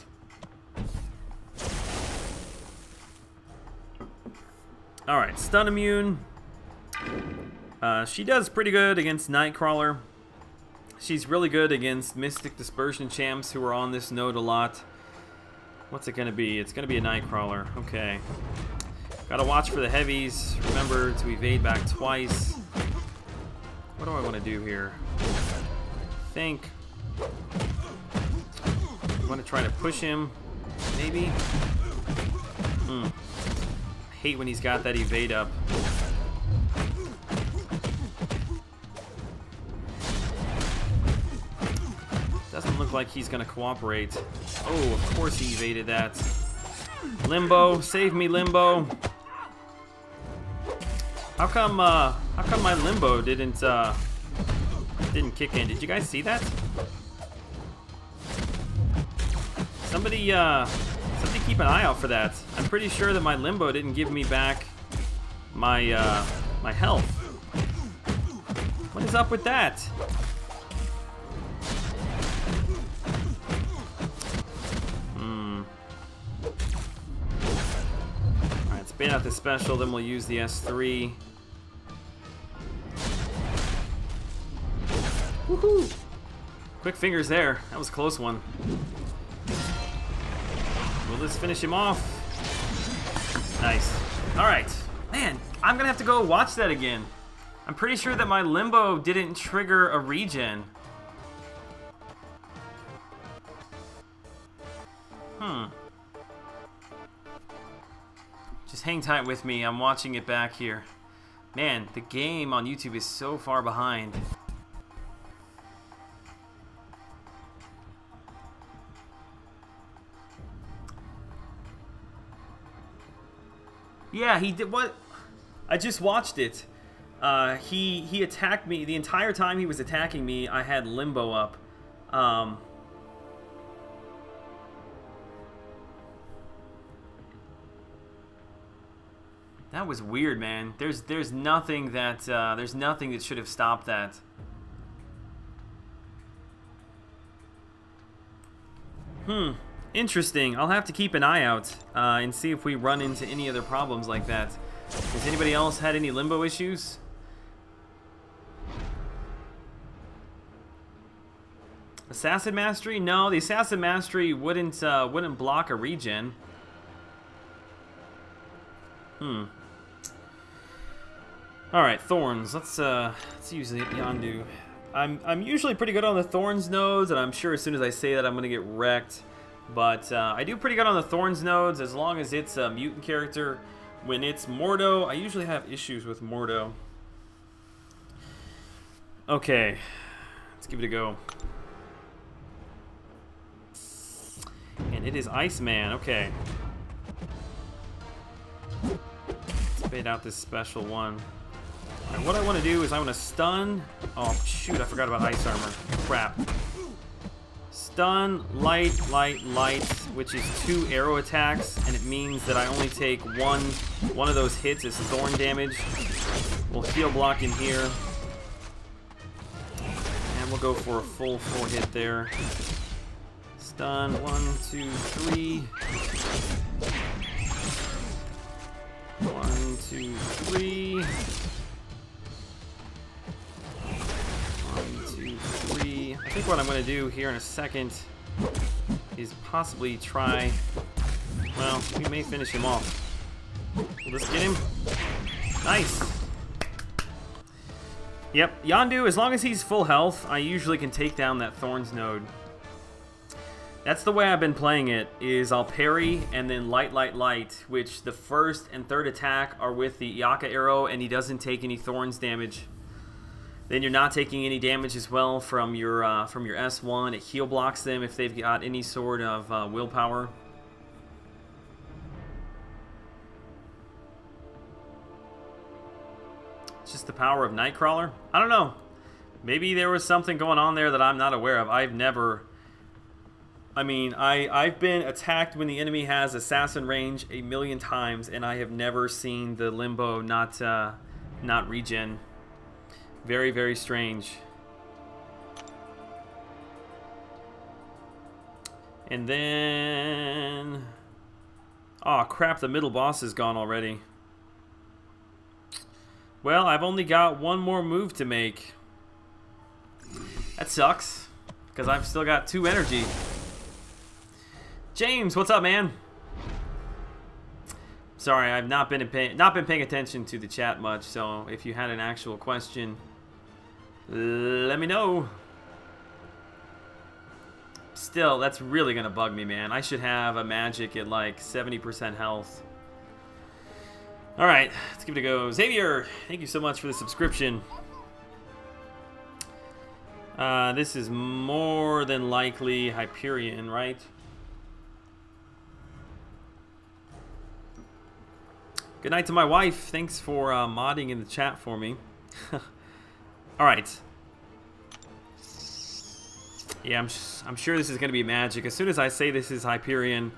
Alright, stun immune. She does pretty good against Nightcrawler. She's really good against Mystic Dispersion champs who are on this node a lot. What's it going to be? It's going to be a Nightcrawler. Okay. Gotta watch for the heavies. Remember to evade back twice. What do I want to do here? I think I want to try to push him. Maybe? I hate when he's got that evade up. Doesn't look like he's gonna cooperate. Oh, of course he evaded that. Limbo, save me, Limbo. How come my Limbo didn't kick in? Did you guys see that? Somebody keep an eye out for that. I'm pretty sure that my Limbo didn't give me back my my health. What is up with that? Bait out the special, then we'll use the S3. Woohoo! Quick fingers there. That was a close one. Will this finish him off? Nice. Alright. Man, I'm gonna have to go watch that again. I'm pretty sure that my Limbo didn't trigger a regen. Just hang tight with me. I'm watching it back here. Man, the game on YouTube is so far behind. Yeah, he did what? I just watched it. He attacked me the entire time he was attacking me. I had limbo up. That was weird, man. There's nothing that should have stopped that. Interesting. I'll have to keep an eye out and see if we run into any other problems like that. Has anybody else had any limbo issues? Assassin Mastery? No, the Assassin Mastery wouldn't block a regen. Alright, Thorns. Let's use the Yondu. I'm usually pretty good on the Thorns nodes, and I'm sure as soon as I say that I'm gonna get wrecked. But I do pretty good on the Thorns nodes as long as it's a mutant character. When it's Mordo, I usually have issues with Mordo. Okay, let's give it a go. And it is Iceman, okay. Let's bait out this special one. Alright, what I want to do is I want to stun... Oh, shoot, I forgot about Ice Armor. Crap. Stun, light, light, light, which is 2 arrow attacks, and it means that I only take one of those hits as thorn damage. We'll heal block in here. And we'll go for a full 4 hit there. Stun, 1, 2, 3. 1, 2, 3. 1, 2, 3. I think what I'm going to do here in a second is possibly try... Well, we may finish him off. We'll just get him. Nice. Yep, Yondu, as long as he's full health, I usually can take down that Thorns node. That's the way I've been playing it, is I'll parry and then light, light, light, which the first and third attack are with the Iaka arrow, and he doesn't take any Thorns damage. Then you're not taking any damage as well from your S1. It heal blocks them if they've got any sort of willpower. It's just the power of Nightcrawler. I don't know. Maybe there was something going on there that I'm not aware of. I've never... I mean, I've been attacked when the enemy has assassin range 1,000,000 times, and I have never seen the limbo not regen. Very, very strange. And then... Oh, crap, the middle boss is gone already. Well, I've only got one more move to make. That sucks, because I've still got 2 energy. James, what's up, man? Sorry, I've not been paying attention to the chat much, so if you had an actual question, let me know. Still, that's really gonna bug me, man. I should have a magic at like 70% health. Alright, let's give it a go. Xavier, thank you so much for the subscription. This is more than likely Hyperion, right? Good night to my wife. Thanks for modding in the chat for me. Alright. Yeah, I'm sure this is going to be magic. As soon as I say this is Hyperion,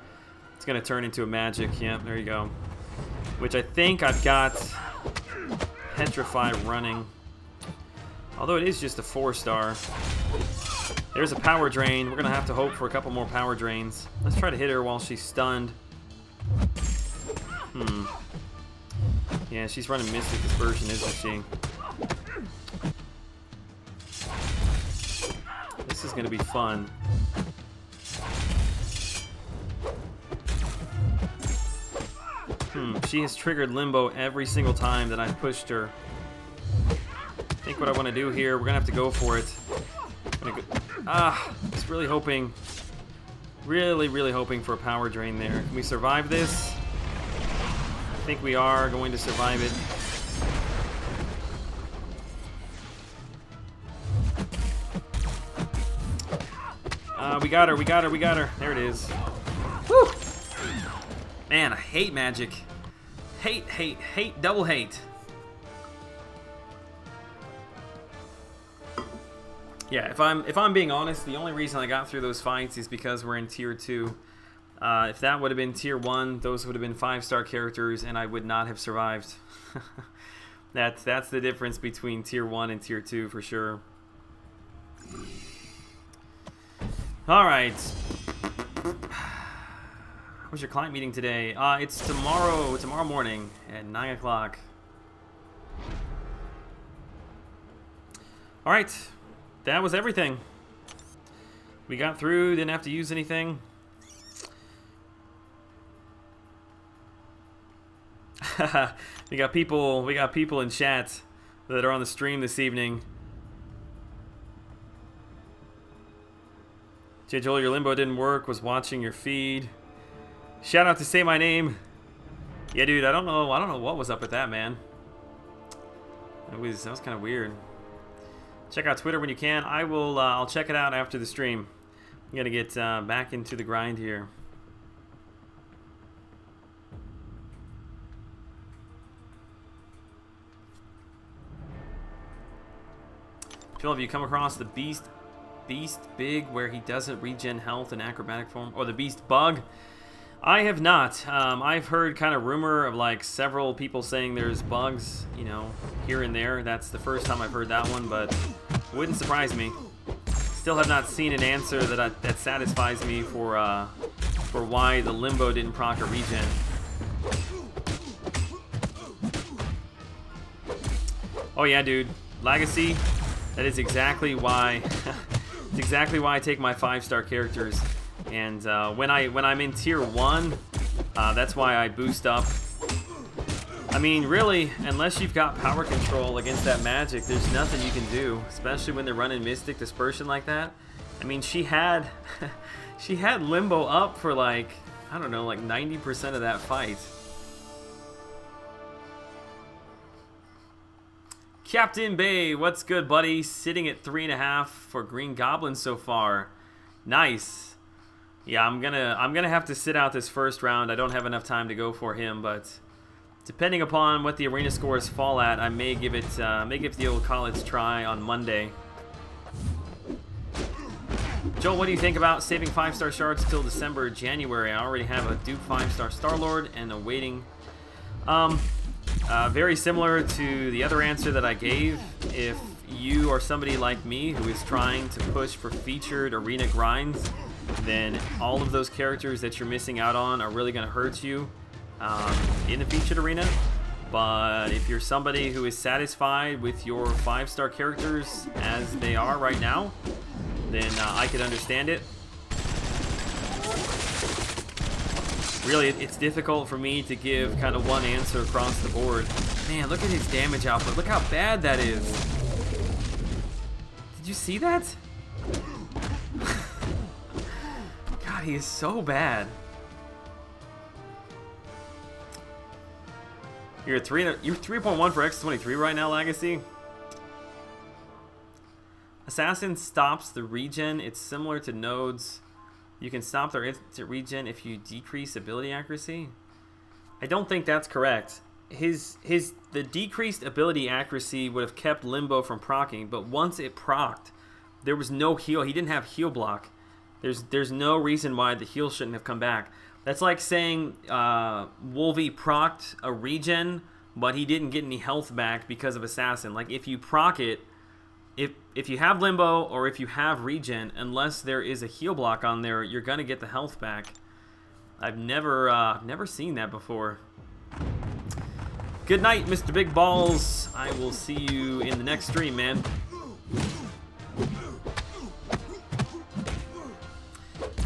it's going to turn into a magic. Yeah, there you go. Which I think I've got Petrify running. Although it is just a 4-star. There's a power drain. We're going to have to hope for a couple more power drains. Let's try to hit her while she's stunned. Yeah, she's running Mystic Dispersion, isn't she? This is going to be fun. She has triggered Limbo every single time that I've pushed her. I think what I want to do here, we're going to have to go for it. Just really hoping, really hoping for a power drain there. Can we survive this? I think we are going to survive it. We got her, we got her, we got her. There it is. Woo! Man, I hate magic. Hate, double hate. Yeah, if I'm being honest, the only reason I got through those fights is because we're in tier 2. If that would have been tier 1, those would have been 5-star characters, and I would not have survived. That's the difference between tier 1 and tier 2 for sure. All right. What's your client meeting today? It's tomorrow morning at 9 o'clock. All right, that was everything. We got through, didn't have to use anything. we got people in chat that are on the stream this evening. J. Joel, your limbo didn't work, was watching your feed. Shout out to Say My Name. Yeah, dude, I don't know what was up with that, man. That was kind of weird. Check out Twitter when you can. I'll check it out after the stream. I'm gonna get back into the grind here. Phil, have you come across the Beast Big where he doesn't regen health in acrobatic form, or the Beast Bug? I have not. I've heard kind of rumor of like several people saying there's bugs, you know, here and there. That's the first time I've heard that one, but wouldn't surprise me. Still have not seen an answer that satisfies me for why the Limbo didn't proc a regen. Oh yeah, dude, Legacy. That is exactly why. It's exactly why I take my 5-star characters. And when I'm in tier 1, that's why I boost up. I mean, really, unless you've got power control against that magic, there's nothing you can do, especially when they're running Mystic Dispersion like that. I mean, she had she had Limbo up for like, I don't know, like 90% of that fight. Captain Bay, what's good, buddy? Sitting at 3.5 for Green Goblin so far. Nice. Yeah, I'm gonna have to sit out this first round. I don't have enough time to go for him, but depending upon what the arena scores fall at, I may give it the old college try on Monday. Joel, what do you think about saving 5-star shards till December or January? I already have a Duke 5-star Star-Lord and a waiting. Very similar to the other answer that I gave. If you are somebody like me who is trying to push for featured arena grinds, then all of those characters that you're missing out on are really going to hurt you in the featured arena. But if you're somebody who is satisfied with your 5-star characters as they are right now, then I could understand it. Really, it's difficult for me to give kind of one answer across the board. Man, look at his damage output. Look how bad that is. Did you see that? God, he is so bad. You're 3.1 for X-23 right now, Legacy. Assassin stops the regen. It's similar to nodes. You can stop their instant regen if you decrease ability accuracy. I don't think that's correct. The decreased ability accuracy would have kept Limbo from procking, but once it procced, there was no heal. He didn't have heal block. There's no reason why the heal shouldn't have come back. That's like saying Wolvie procced a regen, but he didn't get any health back because of Assassin. Like if you proc it, if you have Limbo or if you have regen, unless there is a heal block on there, you're gonna get the health back. I've never seen that before. Good night, Mr. Big Balls. I will see you in the next stream, man.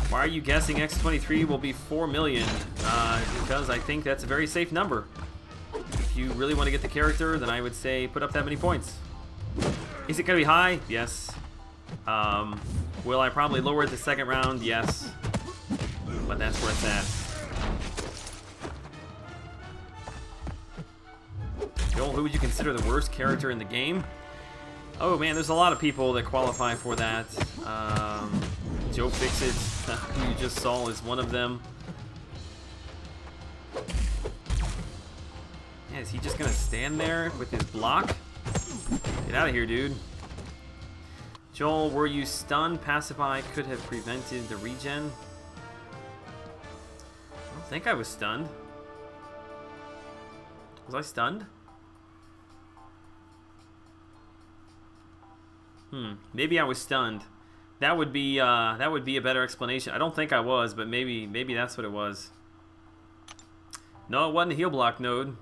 Why are you guessing X-23 will be 4 million? Because I think that's a very safe number. If you really want to get the character, then I would say put up that many points. Is it going to be high? Yes. Will I probably lower it the second round? Yes. But that's where it's at. Joel, who would you consider the worst character in the game? Oh man, there's a lot of people that qualify for that. Joe Fixit, who you just saw, is one of them. Yeah, is he just going to stand there with his block? Get out of here, dude. Joel, were you stunned? Pacify could have prevented the regen. I don't think I was stunned. Was I stunned? Maybe I was stunned. That would be a better explanation. I don't think I was, but maybe that's what it was. No, it wasn't a heal block node.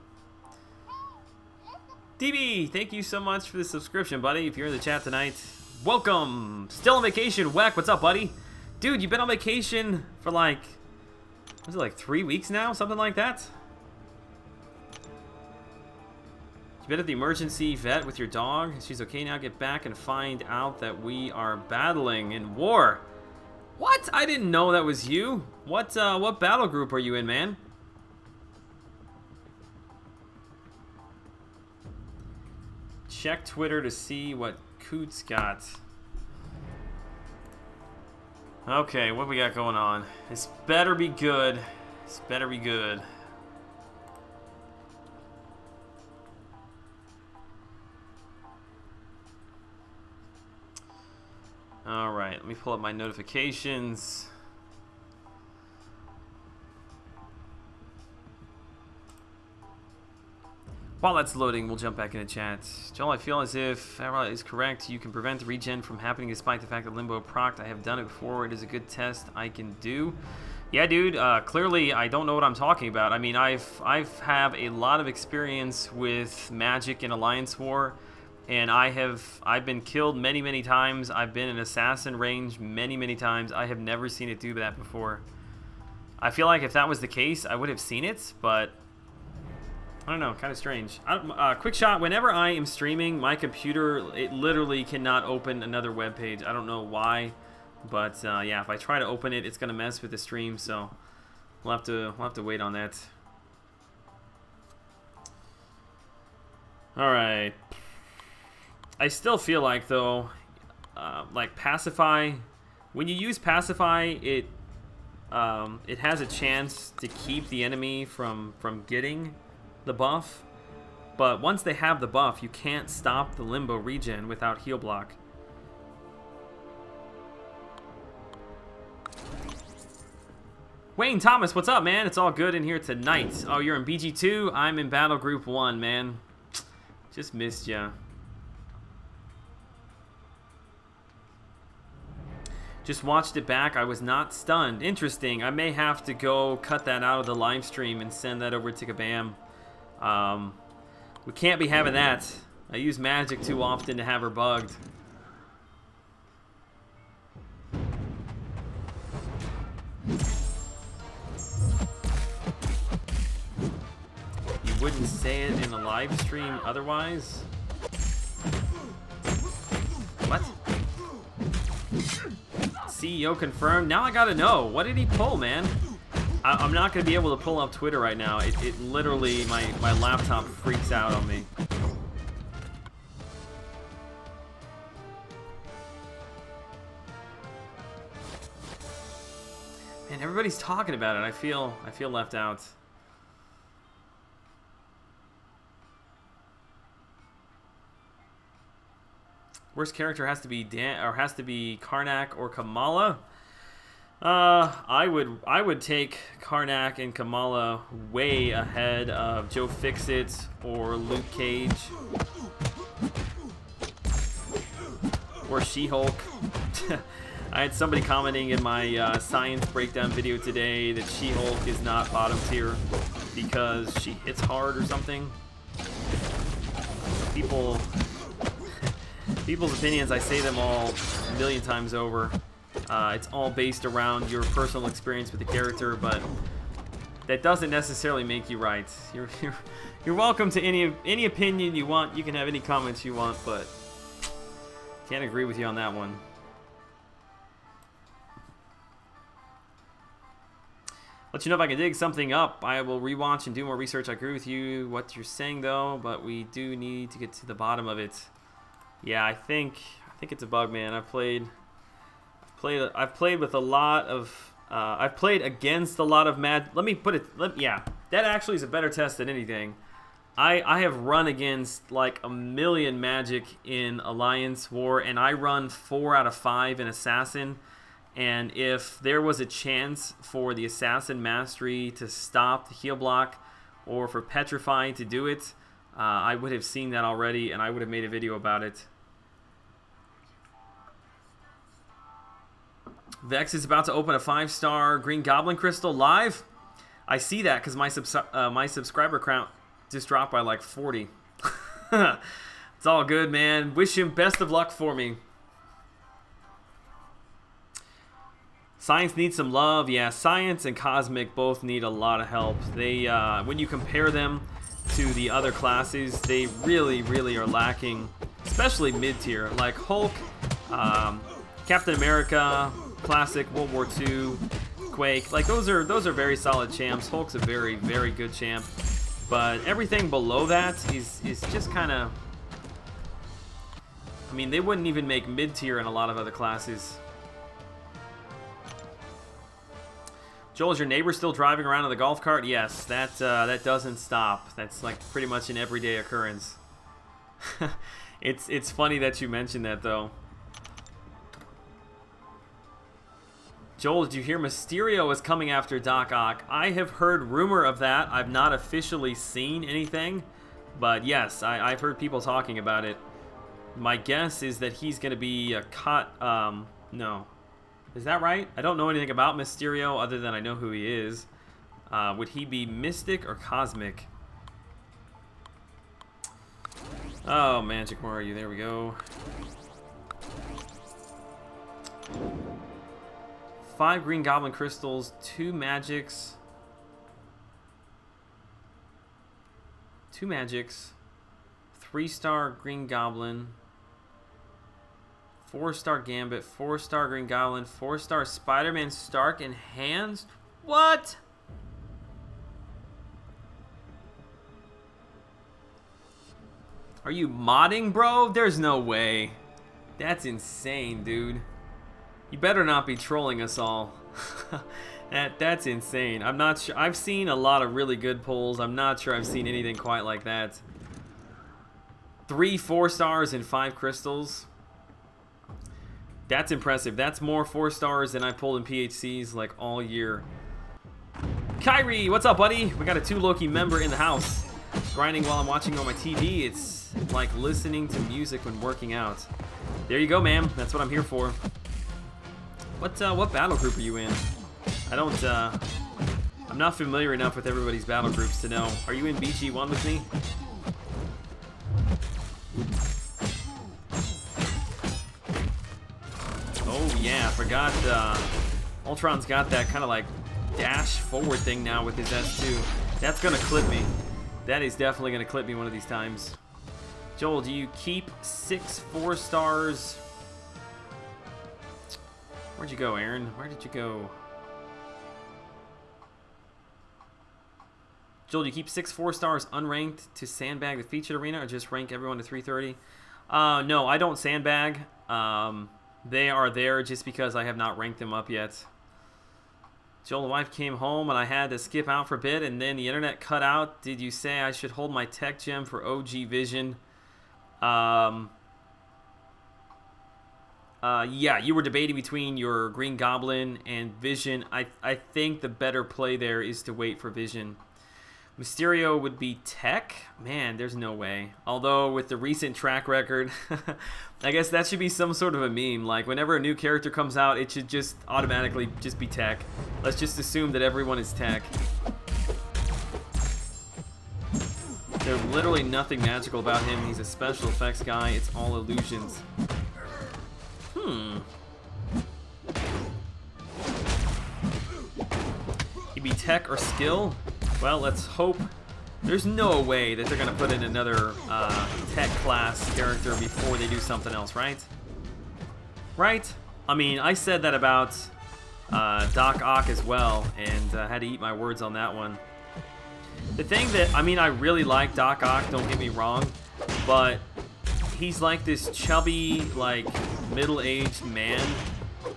DB, thank you so much for the subscription, buddy. If you're in the chat tonight, welcome. Still on vacation, Weck. What's up, buddy? Dude, you've been on vacation for like, was it like 3 weeks now? Something like that? You've been at the emergency vet with your dog. She's okay now. Get back and find out that we are battling in war. What? I didn't know that was you. What battle group are you in, man? Check Twitter to see what Coots got. Okay, what we got going on? This better be good. This better be good. Alright, let me pull up my notifications. While that's loading, we'll jump back into chat. Joel, I feel as if Paaaaarrrttyyyyy is correct. You can prevent the regen from happening despite the fact that Limbo procced. I have done it before. It is a good test I can do. Yeah, dude, clearly I don't know what I'm talking about. I mean, I've have a lot of experience with Magic and Alliance War, and I've been killed many times. I've been in assassin range many times. I have never seen it do that before. I feel like if that was the case, I would have seen it, but I don't know, kind of strange. Quick shot, whenever I am streaming, my computer, it literally cannot open another web page. I don't know why, but yeah, if I try to open it, it's gonna mess with the stream, so we'll have to wait on that. All right. I still feel like, though, like Pacify, when you use Pacify, it has a chance to keep the enemy from getting the buff, but once they have the buff, you can't stop the Limbo regen without heal block. Wayne Thomas, what's up, man? It's all good in here tonight. Oh, you're in BG2? I'm in Battle Group 1, man. Just missed ya. Just watched it back. I was not stunned. Interesting. I may have to go cut that out of the live stream and send that over to Kabam. We can't be having that. I use magic too often to have her bugged. You wouldn't say it in a live stream otherwise? What? CEO confirmed. Now I gotta know. What did he pull, man? I'm not going to be able to pull up Twitter right now. It literally, my laptop freaks out on me. Man, everybody's talking about it. I feel left out. Worst character has to be Karnak or Kamala. I would take Karnak and Kamala way ahead of Joe Fixit or Luke Cage or She-Hulk. I had somebody commenting in my science breakdown video today that She-Hulk is not bottom tier because she hits hard or something. People's opinions, I say them all a million times over. It's all based around your personal experience with the character, but that doesn't necessarily make you right. You're welcome to any opinion you want. You can have any comments you want, but can't agree with you on that one. Let you know if I can dig something up. I will rewatch and do more research. I agree with you what you're saying though, but we do need to get to the bottom of it. Yeah, I think it's a bug, man. I've played with a lot of I've played against a lot of let me put it, yeah, that actually is a better test than anything. I have run against like a million magic in Alliance War, and I run 4 out of 5 in Assassin. And if there was a chance for the Assassin Mastery to stop the heal block, or for Petrify to do it, I would have seen that already, and I would have made a video about it. Vex is about to open a 5-star Green Goblin Crystal live. I see that because my subscriber count just dropped by like 40. It's all good, man. Wish him best of luck for me. Science needs some love. Yeah, Science and Cosmic both need a lot of help. They, when you compare them to the other classes, they really, really are lacking, especially mid-tier. Like Hulk, Captain America, Classic, World War II, Quake. Like those are very solid champs. Hulk's a very, very good champ. But everything below that is just kind of... I mean, they wouldn't even make mid-tier in a lot of other classes. Joel, is your neighbor still driving around in the golf cart? Yes, that doesn't stop. That's like pretty much an everyday occurrence. It's funny that you mentioned that, though. Joel, did you hear Mysterio is coming after Doc Ock? I have heard rumor of that. I've not officially seen anything, but yes, I've heard people talking about it. My guess is that he's going to be a cut. No. Is that right? I don't know anything about Mysterio other than I know who he is. Would he be Mystic or Cosmic? Oh, Magic Mario, there we go. 5 Green Goblin Crystals, 2 Magics. 2 Magics. 3-star Green Goblin. 4-star Gambit, 4-star Green Goblin, 4-star Spider-Man Stark in hands? What? Are you modding, bro? There's no way. That's insane, dude. You better not be trolling us all. That's insane. I'm not sure. I've seen a lot of really good pulls. I'm not sure I've seen anything quite like that. 3 4-stars and 5 crystals. That's impressive. That's more 4-stars than I pulled in PHCs like all year. Kyrie, what's up, buddy? We got a 2 Loki member in the house. Grinding while I'm watching on my TV. It's like listening to music when working out. There you go, ma'am. That's what I'm here for. What battle group are you in? I'm not familiar enough with everybody's battle groups to know. Are you in BG1 with me? Oh yeah, I forgot Ultron's got that kind of like dash forward thing now with his S2. That's gonna clip me. That is definitely gonna clip me one of these times. Joel, do you keep 6 4-stars? Where'd you go, Aaron? Where did you go? Joel, do you keep 6 4-stars unranked to sandbag the featured arena, or just rank everyone to 330? No, I don't sandbag. They are there just because I have not ranked them up yet. Joel, the wife came home and I had to skip out for a bit, and then the internet cut out. Did you say I should hold my tech gem for OG Vision? Yeah, you were debating between your Green Goblin and Vision. I think the better play there is to wait for Vision. Mysterio would be tech? Man, there's no way. Although, with the recent track record, I guess that should be some sort of a meme. Like, whenever a new character comes out, it should just automatically just be tech. Let's just assume that everyone is tech. There's literally nothing magical about him. He's a special effects guy. It's all illusions. He'd be tech or skill? Well, let's hope. There's no way that they're going to put in another tech class character before they do something else, right? Right? I mean, I said that about Doc Ock as well, and had to eat my words on that one. The thing that, I mean, I really like Doc Ock, don't get me wrong, but he's like this chubby, like, middle-aged man,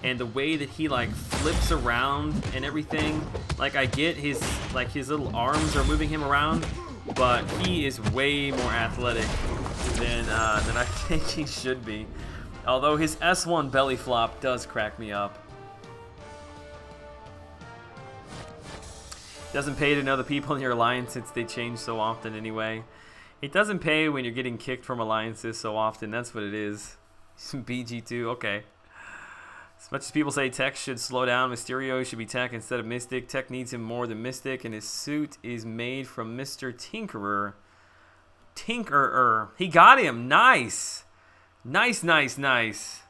and the way that he like flips around and everything, like I get his little arms are moving him around, but he is way more athletic than I think he should be. Although his S1 belly flop does crack me up. Doesn't pay to know the people in your alliance since they change so often anyway. It doesn't pay when you're getting kicked from alliances so often. That's what it is. BG2, okay. As much as people say Tech should slow down, Mysterio should be Tech instead of Mystic. Tech needs him more than Mystic, and his suit is made from Mr. Tinkerer. Tinkerer. He got him. Nice. Nice, nice, nice.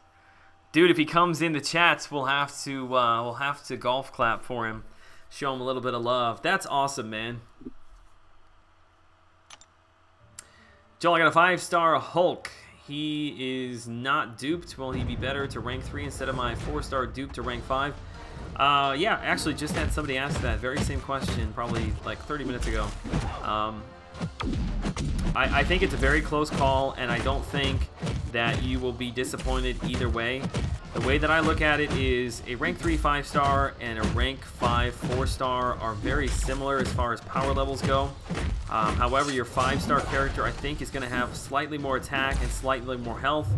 Dude, if he comes in the chats, we'll have to golf clap for him. Show him a little bit of love. That's awesome, man. Joel, I got a 5-star Hulk. He is not duped. Will he be better to rank 3 instead of my 4-star dupe to rank 5? Yeah, actually just had somebody ask that very same question probably like 30 minutes ago. I think it's a very close call, and I don't think that you will be disappointed either way. The way that I look at it is a rank 3 5-star and a rank 5 4-star are very similar as far as power levels go. However, your 5-star character I think is going to have slightly more attack and slightly more health,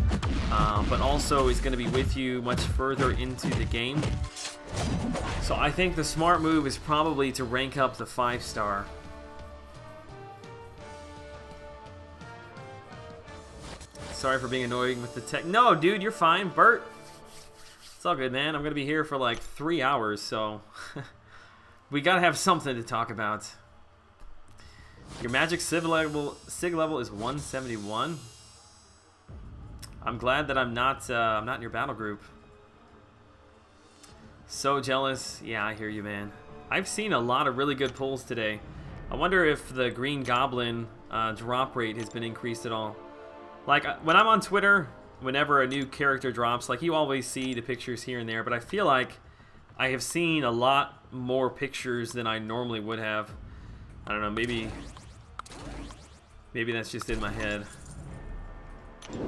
but also is going to be with you much further into the game. So I think the smart move is probably to rank up the 5-star. Sorry for being annoying with the tech. No, dude, you're fine. Bert, it's all good, man. I'm going to be here for like 3 hours, so we got to have something to talk about. Your magic sig level is 171. I'm glad that I'm not in your battle group. So jealous. Yeah, I hear you, man. I've seen a lot of really good pulls today. I wonder if the Green Goblin drop rate has been increased at all. Like, when I'm on Twitter, whenever a new character drops, like, you always see the pictures here and there, but I feel like I have seen a lot more pictures than I normally would have. I don't know, maybe that's just in my head. Do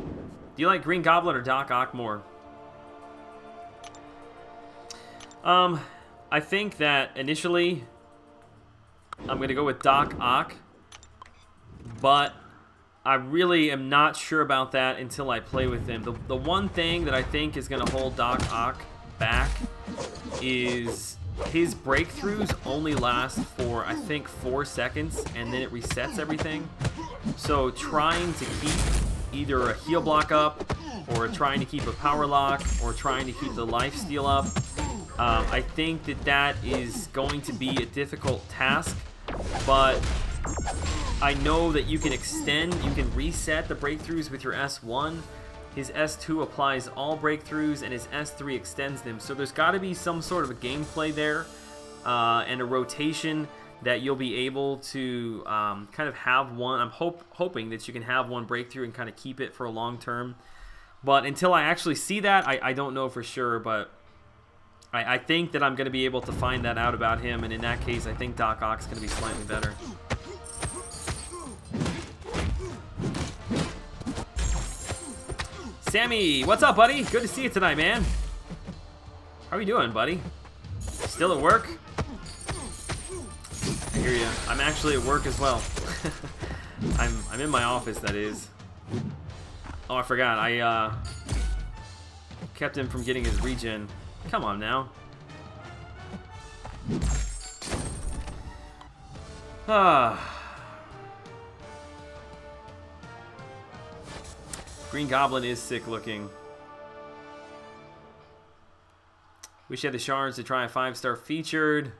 you like Green Goblin or Doc Ock more? I think that initially I'm going to go with Doc Ock, but I really am not sure about that until I play with him. The one thing that I think is going to hold Doc Ock back is his breakthroughs only last for, I think, 4 seconds, and then it resets everything. So trying to keep either a heal block up, or trying to keep a power lock, or trying to keep the life steal up, I think that is going to be a difficult task, but I know that you can extend, you can reset the breakthroughs with your S1. His S2 applies all breakthroughs, and his S3 extends them. So there's got to be some sort of a gameplay there, and a rotation that you'll be able to kind of have one. I'm hoping that you can have one breakthrough and kind of keep it for a long term. But until I actually see that, I don't know for sure, but I think that I'm going to be able to find that out about him, and in that case, I think Doc Ock's going to be slightly better. Sammy, what's up, buddy? Good to see you tonight, man. How are you doing, buddy? Still at work? I hear you. I'm actually at work as well. I'm in my office, that is. Oh, I forgot. I kept him from getting his regen. Come on now. Green Goblin is sick looking. Wish you had the shards to try a 5-star featured.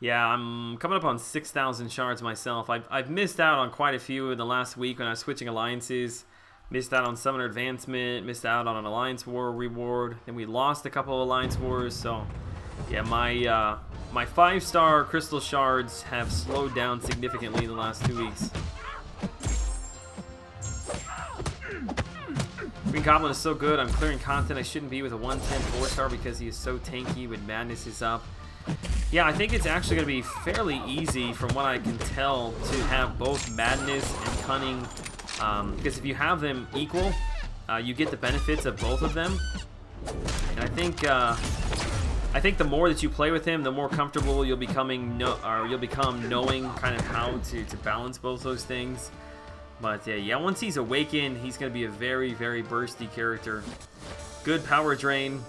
Yeah, I'm coming up on 6,000 shards myself. I've missed out on quite a few in the last week when I was switching alliances. Missed out on Summoner Advancement, missed out on an Alliance War reward. Then we lost a couple of Alliance Wars, so yeah, my 5-star crystal shards have slowed down significantly in the last 2 weeks. Green Goblin is so good. I'm clearing content I shouldn't be with a 110 4-star because he is so tanky when Madness is up. Yeah, I think it's actually going to be fairly easy from what I can tell to have both Madness and Cunning, because if you have them equal, you get the benefits of both of them. And I think I think the more that you play with him, the more comfortable you'll become knowing kind of how to balance both those things. But yeah, once he's awakened, he's going to be a very, very bursty character. Good power drain.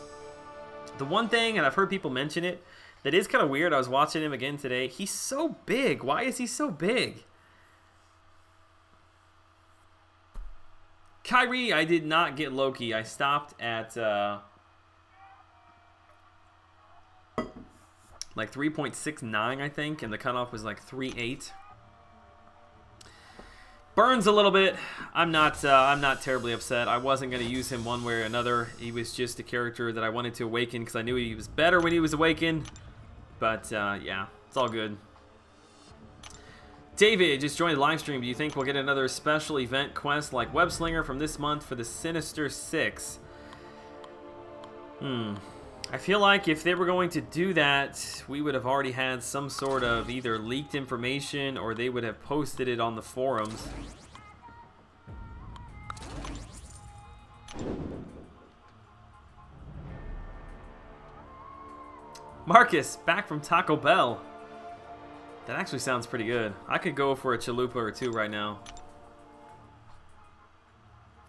The one thing, and I've heard people mention it, that is kind of weird, I was watching him again today. He's so big. Why is he so big? Kyrie, I did not get Loki. I stopped at like 3.69, I think, and the cutoff was like 3.8. Burns a little bit. I'm not terribly upset. I wasn't going to use him one way or another. He was just a character that I wanted to awaken because I knew he was better when he was awakened. But yeah, it's all good. David just joined the live stream. Do you think we'll get another special event quest like Web Slinger from this month for the Sinister Six? I feel like if they were going to do that, we would have already had some sort of either leaked information or they would have posted it on the forums. Marcus, back from Taco Bell. That actually sounds pretty good. I could go for a chalupa or two right now.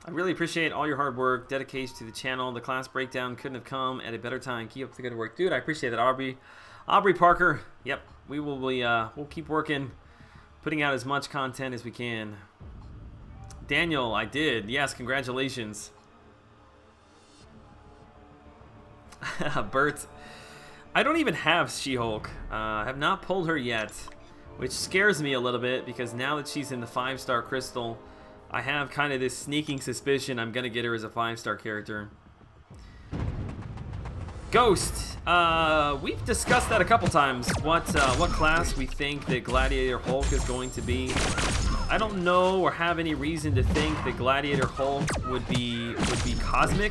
I really appreciate all your hard work, dedication to the channel. The class breakdown couldn't have come at a better time. Keep up the good work. Dude, I appreciate that, Aubrey. Aubrey Parker. Yep, we'll keep working, putting out as much content as we can. Daniel, I did. Yes, congratulations. Bert. I don't even have She-Hulk. I have not pulled her yet, which scares me a little bit because now that she's in the 5-star crystal, I have kind of this sneaking suspicion I'm going to get her as a 5-star character. Ghost. We've discussed that a couple times. What class we think that Gladiator Hulk is going to be. I don't know or have any reason to think that Gladiator Hulk would be cosmic.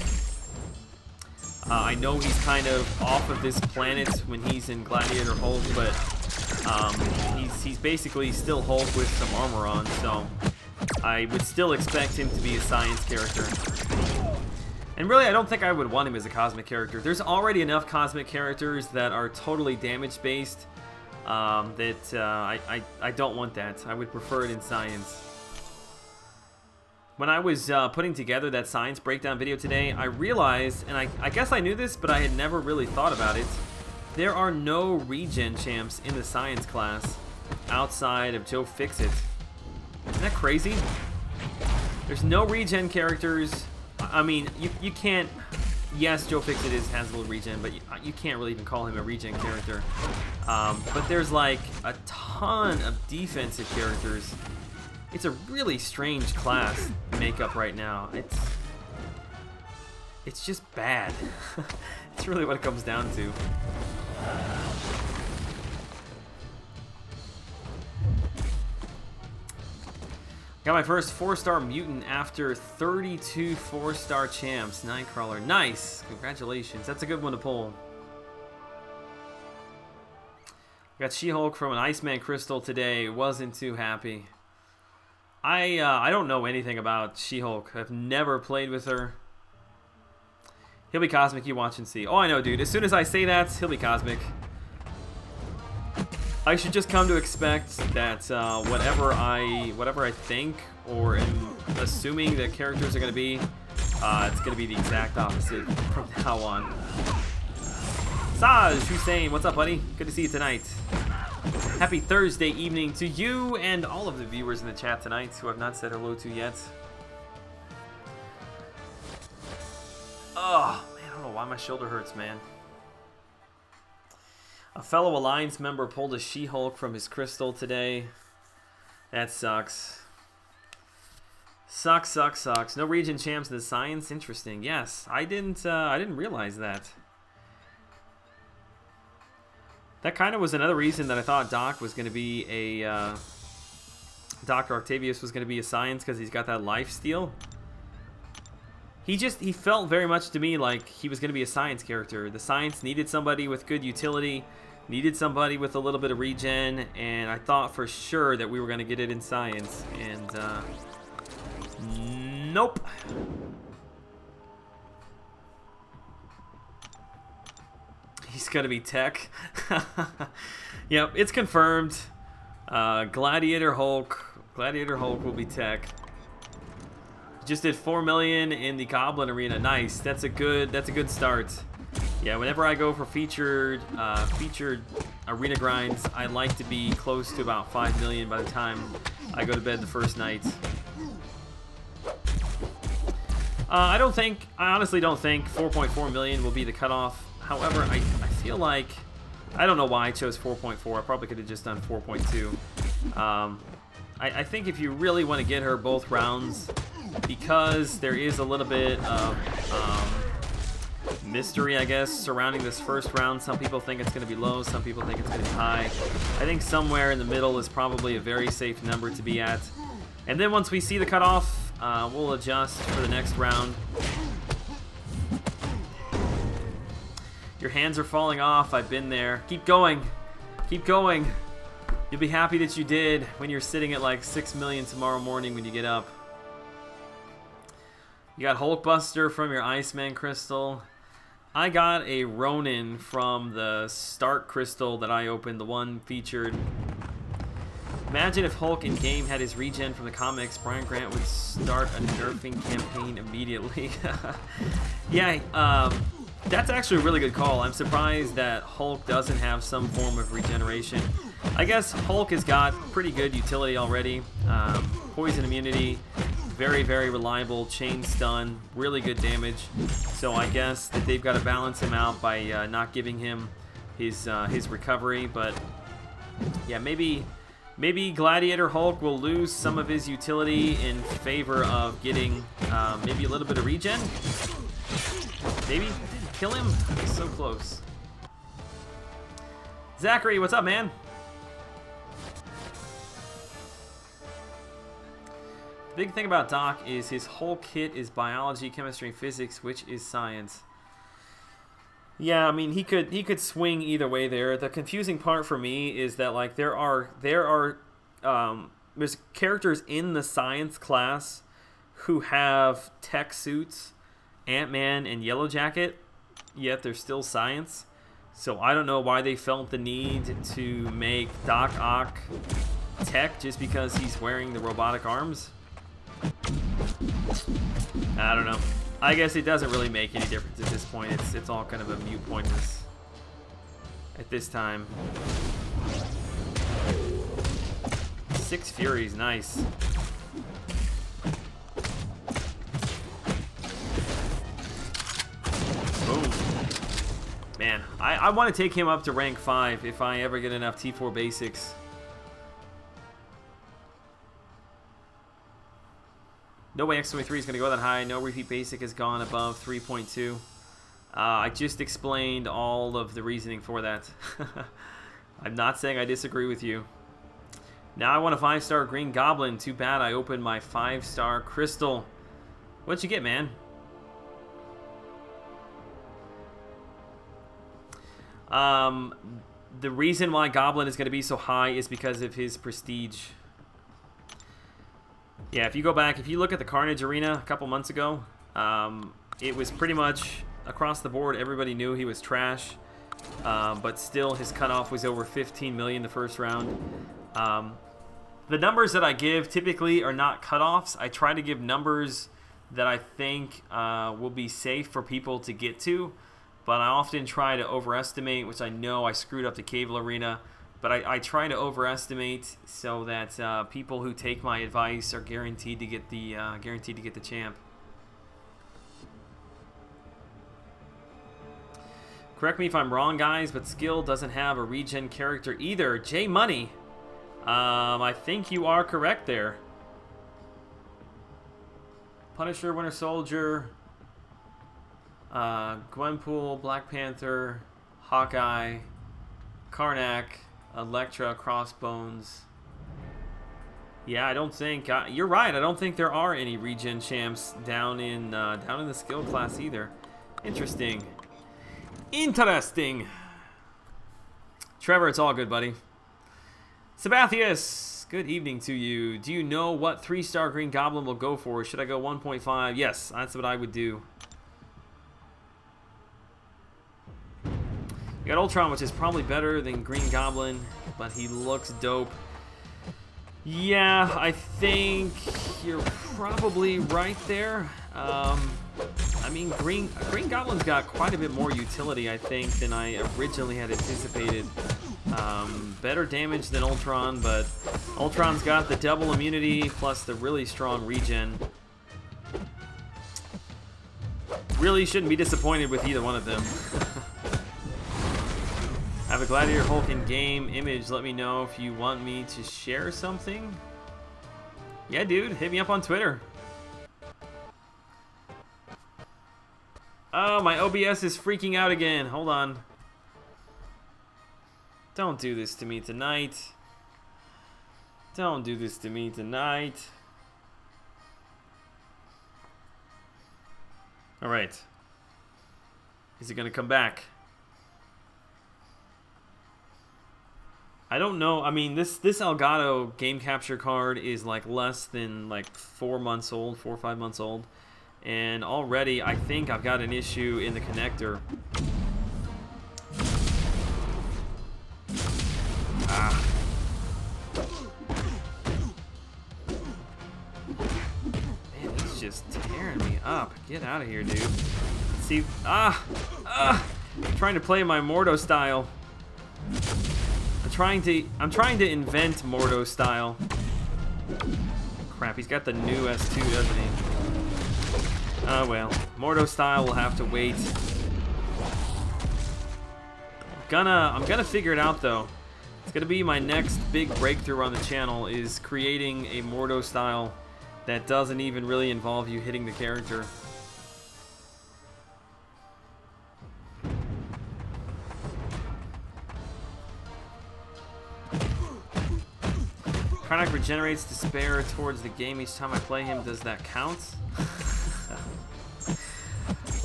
I know he's kind of off of this planet when he's in Gladiator Hulk, but he's basically still Hulk with some armor on, so I would still expect him to be a science character. And really, I don't think I would want him as a cosmic character. There's already enough cosmic characters that are totally damage-based that I don't want that. I would prefer it in science. When I was putting together that science breakdown video today, I realized, and I guess I knew this, but I had never really thought about it, there are no regen champs in the science class outside of Joe Fixit. Isn't that crazy? There's no regen characters. I mean, you can't... Yes, Joe Fixit has a little regen, but you can't really even call him a regen character. But there's like a ton of defensive characters. It's a really strange class makeup right now. It's just bad. It's really what it comes down to. Got my first 4-star mutant after 32 4-star champs. Nightcrawler. Nice. Congratulations. That's a good one to pull. Got She-Hulk from an Iceman crystal today. Wasn't too happy. I don't know anything about She-Hulk. I've never played with her. He'll be cosmic, you watch and see. Oh, I know, dude. As soon as I say that, he'll be cosmic. I should just come to expect that whatever I think or am assuming that characters are going to be, it's going to be the exact opposite from now on. Saj Hussein, what's up, buddy? Good to see you tonight. Happy Thursday evening to you and all of the viewers in the chat tonight who I've not said hello to yet. Oh, man, I don't know why my shoulder hurts, man. A fellow Alliance member pulled a She-Hulk from his crystal today. That sucks. Sucks. No region champs in the science. Interesting. Yes, I didn't realize that. That kind of was another reason that I thought Doc was going to be a... Dr. Octavius was going to be a science because he's got that life steal. He felt very much to me like he was going to be a science character. The science needed somebody with good utility, needed somebody with a little bit of regen, and I thought for sure that we were going to get it in science. And, nope. He's gonna be tech. Yep, it's confirmed. Gladiator Hulk will be tech. Just did 4 million in the Goblin Arena. Nice. That's a good start. Yeah, whenever I go for featured arena grinds, I like to be close to about 5 million by the time I go to bed the first night. I honestly don't think 4.4 million will be the cutoff. However, I feel like, I don't know why I chose 4.4. I probably could have just done 4.2. I think if you really want to get her both rounds, because there is a little bit of mystery, I guess, surrounding this first round. Some people think it's going to be low, some people think it's going to be high. I think somewhere in the middle is probably a very safe number to be at. And then once we see the cutoff, we'll adjust for the next round. Your hands are falling off. I've been there. Keep going. Keep going. You'll be happy that you did when you're sitting at like 6 million tomorrow morning when you get up. You got Hulkbuster from your Iceman crystal. I got a Ronin from the Stark crystal that I opened, the one featured. Imagine if Hulk in game had his regen from the comics. Brian Grant would start a nerfing campaign immediately. Yeah, that's actually a really good call. I'm surprised that Hulk doesn't have some form of regeneration. I guess Hulk has got pretty good utility already. Poison immunity, very, very reliable. Chain stun, really good damage. So I guess that they've got to balance him out by not giving him his recovery. But yeah, maybe Gladiator Hulk will lose some of his utility in favor of getting maybe a little bit of regen. Maybe. Kill him? So close. Zachary, what's up, man? The big thing about Doc is his whole kit is biology, chemistry, and physics, which is science. Yeah, I mean, he could swing either way there. The confusing part for me is that like there's characters in the science class who have tech suits, Ant-Man and Yellow Jacket, yet they're still science. So I don't know why they felt the need to make Doc Ock tech just because he's wearing the robotic arms. I don't know. I guess it doesn't really make any difference at this point. It's all kind of a moot point at this time. 6 Furies, nice. Boom. Man, I want to take him up to rank 5 if I ever get enough T4 basics. No way X-23 is going to go that high. No repeat basic has gone above 3.2. I just explained all of the reasoning for that. I'm not saying I disagree with you. Now I want a 5-star Green Goblin. Too bad I opened my 5-star Crystal. What'd you get, man? The reason why Goblin is going to be so high is because of his prestige. Yeah, if you go back, if you look at the Carnage Arena a couple months ago, it was pretty much across the board. Everybody knew he was trash, but still his cutoff was over 15 million the first round. The numbers that I give typically are not cutoffs. I try to give numbers that I think will be safe for people to get to, but I often try to overestimate, which I know I screwed up the Cable Arena. But I try to overestimate so that people who take my advice are guaranteed to get the champ. Correct me if I'm wrong, guys, but Skill doesn't have a regen character either. J Money, I think you are correct there. Punisher, Winter Soldier, Gwenpool, Black Panther, Hawkeye, Karnak, Elektra, Crossbones. Yeah, I don't think you're right. I don't think there are any regen champs down in the skill class either. Interesting. Interesting. Trevor, it's all good, buddy. Sabathius, good evening to you. Do you know what 3-star Green Goblin will go for? Should I go 1.5? Yes, that's what I would do. We got Ultron, which is probably better than Green Goblin, but he looks dope. Yeah, I think you're probably right there. I mean, Green Goblin's got quite a bit more utility, I think, than I originally had anticipated. Better damage than Ultron, but Ultron's got the double immunity plus the really strong regen. Really shouldn't be disappointed with either one of them. I have a Gladiator Hulk in game image. Let me know if you want me to share something. Yeah, dude, hit me up on Twitter. Oh, my OBS is freaking out again. Hold on. Don't do this to me tonight. Don't do this to me tonight. All right. Is it gonna come back? I don't know. I mean, this Elgato game capture card is like less than like 4 months old, 4 or 5 months old, and already I think I've got an issue in the connector. Ah. Man, he's just tearing me up. Get out of here, dude. Let's see. I'm trying to play my Mordo style. I'm trying to invent Mordo style. Crap, he's got the new S2, doesn't he? Oh well, Mordo style will have to wait. I'm gonna figure it out though. It's gonna be my next big breakthrough on the channel, is creating a Mordo style that doesn't even really involve you hitting the character. Karnak regenerates despair towards the game each time I play him. Does that count?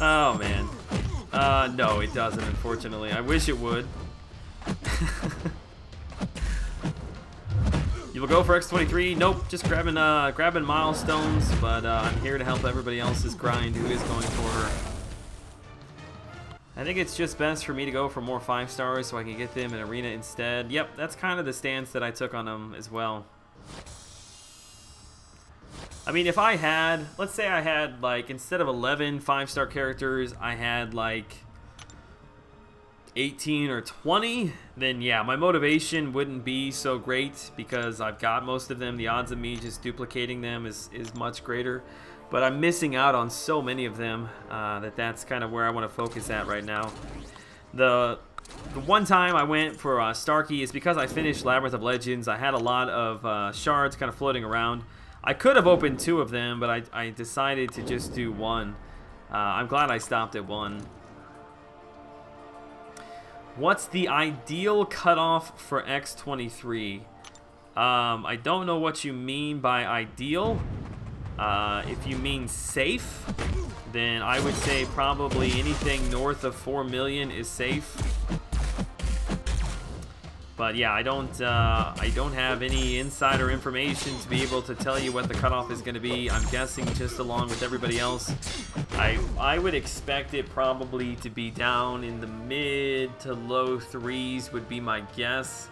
Oh man. No, it doesn't, unfortunately. I wish it would. You will go for X-23? Nope, just grabbing milestones, but I'm here to help everybody else's grind who is going for her. I think it's just best for me to go for more 5 stars so I can get them in arena instead. Yep, that's kind of the stance that I took on them as well. I mean, if I had, let's say I had, like, instead of 11 5-star characters, I had, like, 18 or 20, then yeah, my motivation wouldn't be so great because I've got most of them. The odds of me just duplicating them is much greater. But I'm missing out on so many of them that's kind of where I want to focus at right now. The one time I went for Starkey is because I finished Labyrinth of Legends. I had a lot of shards kind of floating around. I could have opened 2 of them, but I decided to just do 1. I'm glad I stopped at 1. What's the ideal cutoff for X-23? I don't know what you mean by ideal. If you mean safe, then I would say probably anything north of 4 million is safe. But yeah, I don't have any insider information to be able to tell you what the cutoff is going to be. I'm guessing just along with everybody else. I would expect it probably to be down in the mid to low 3s would be my guess.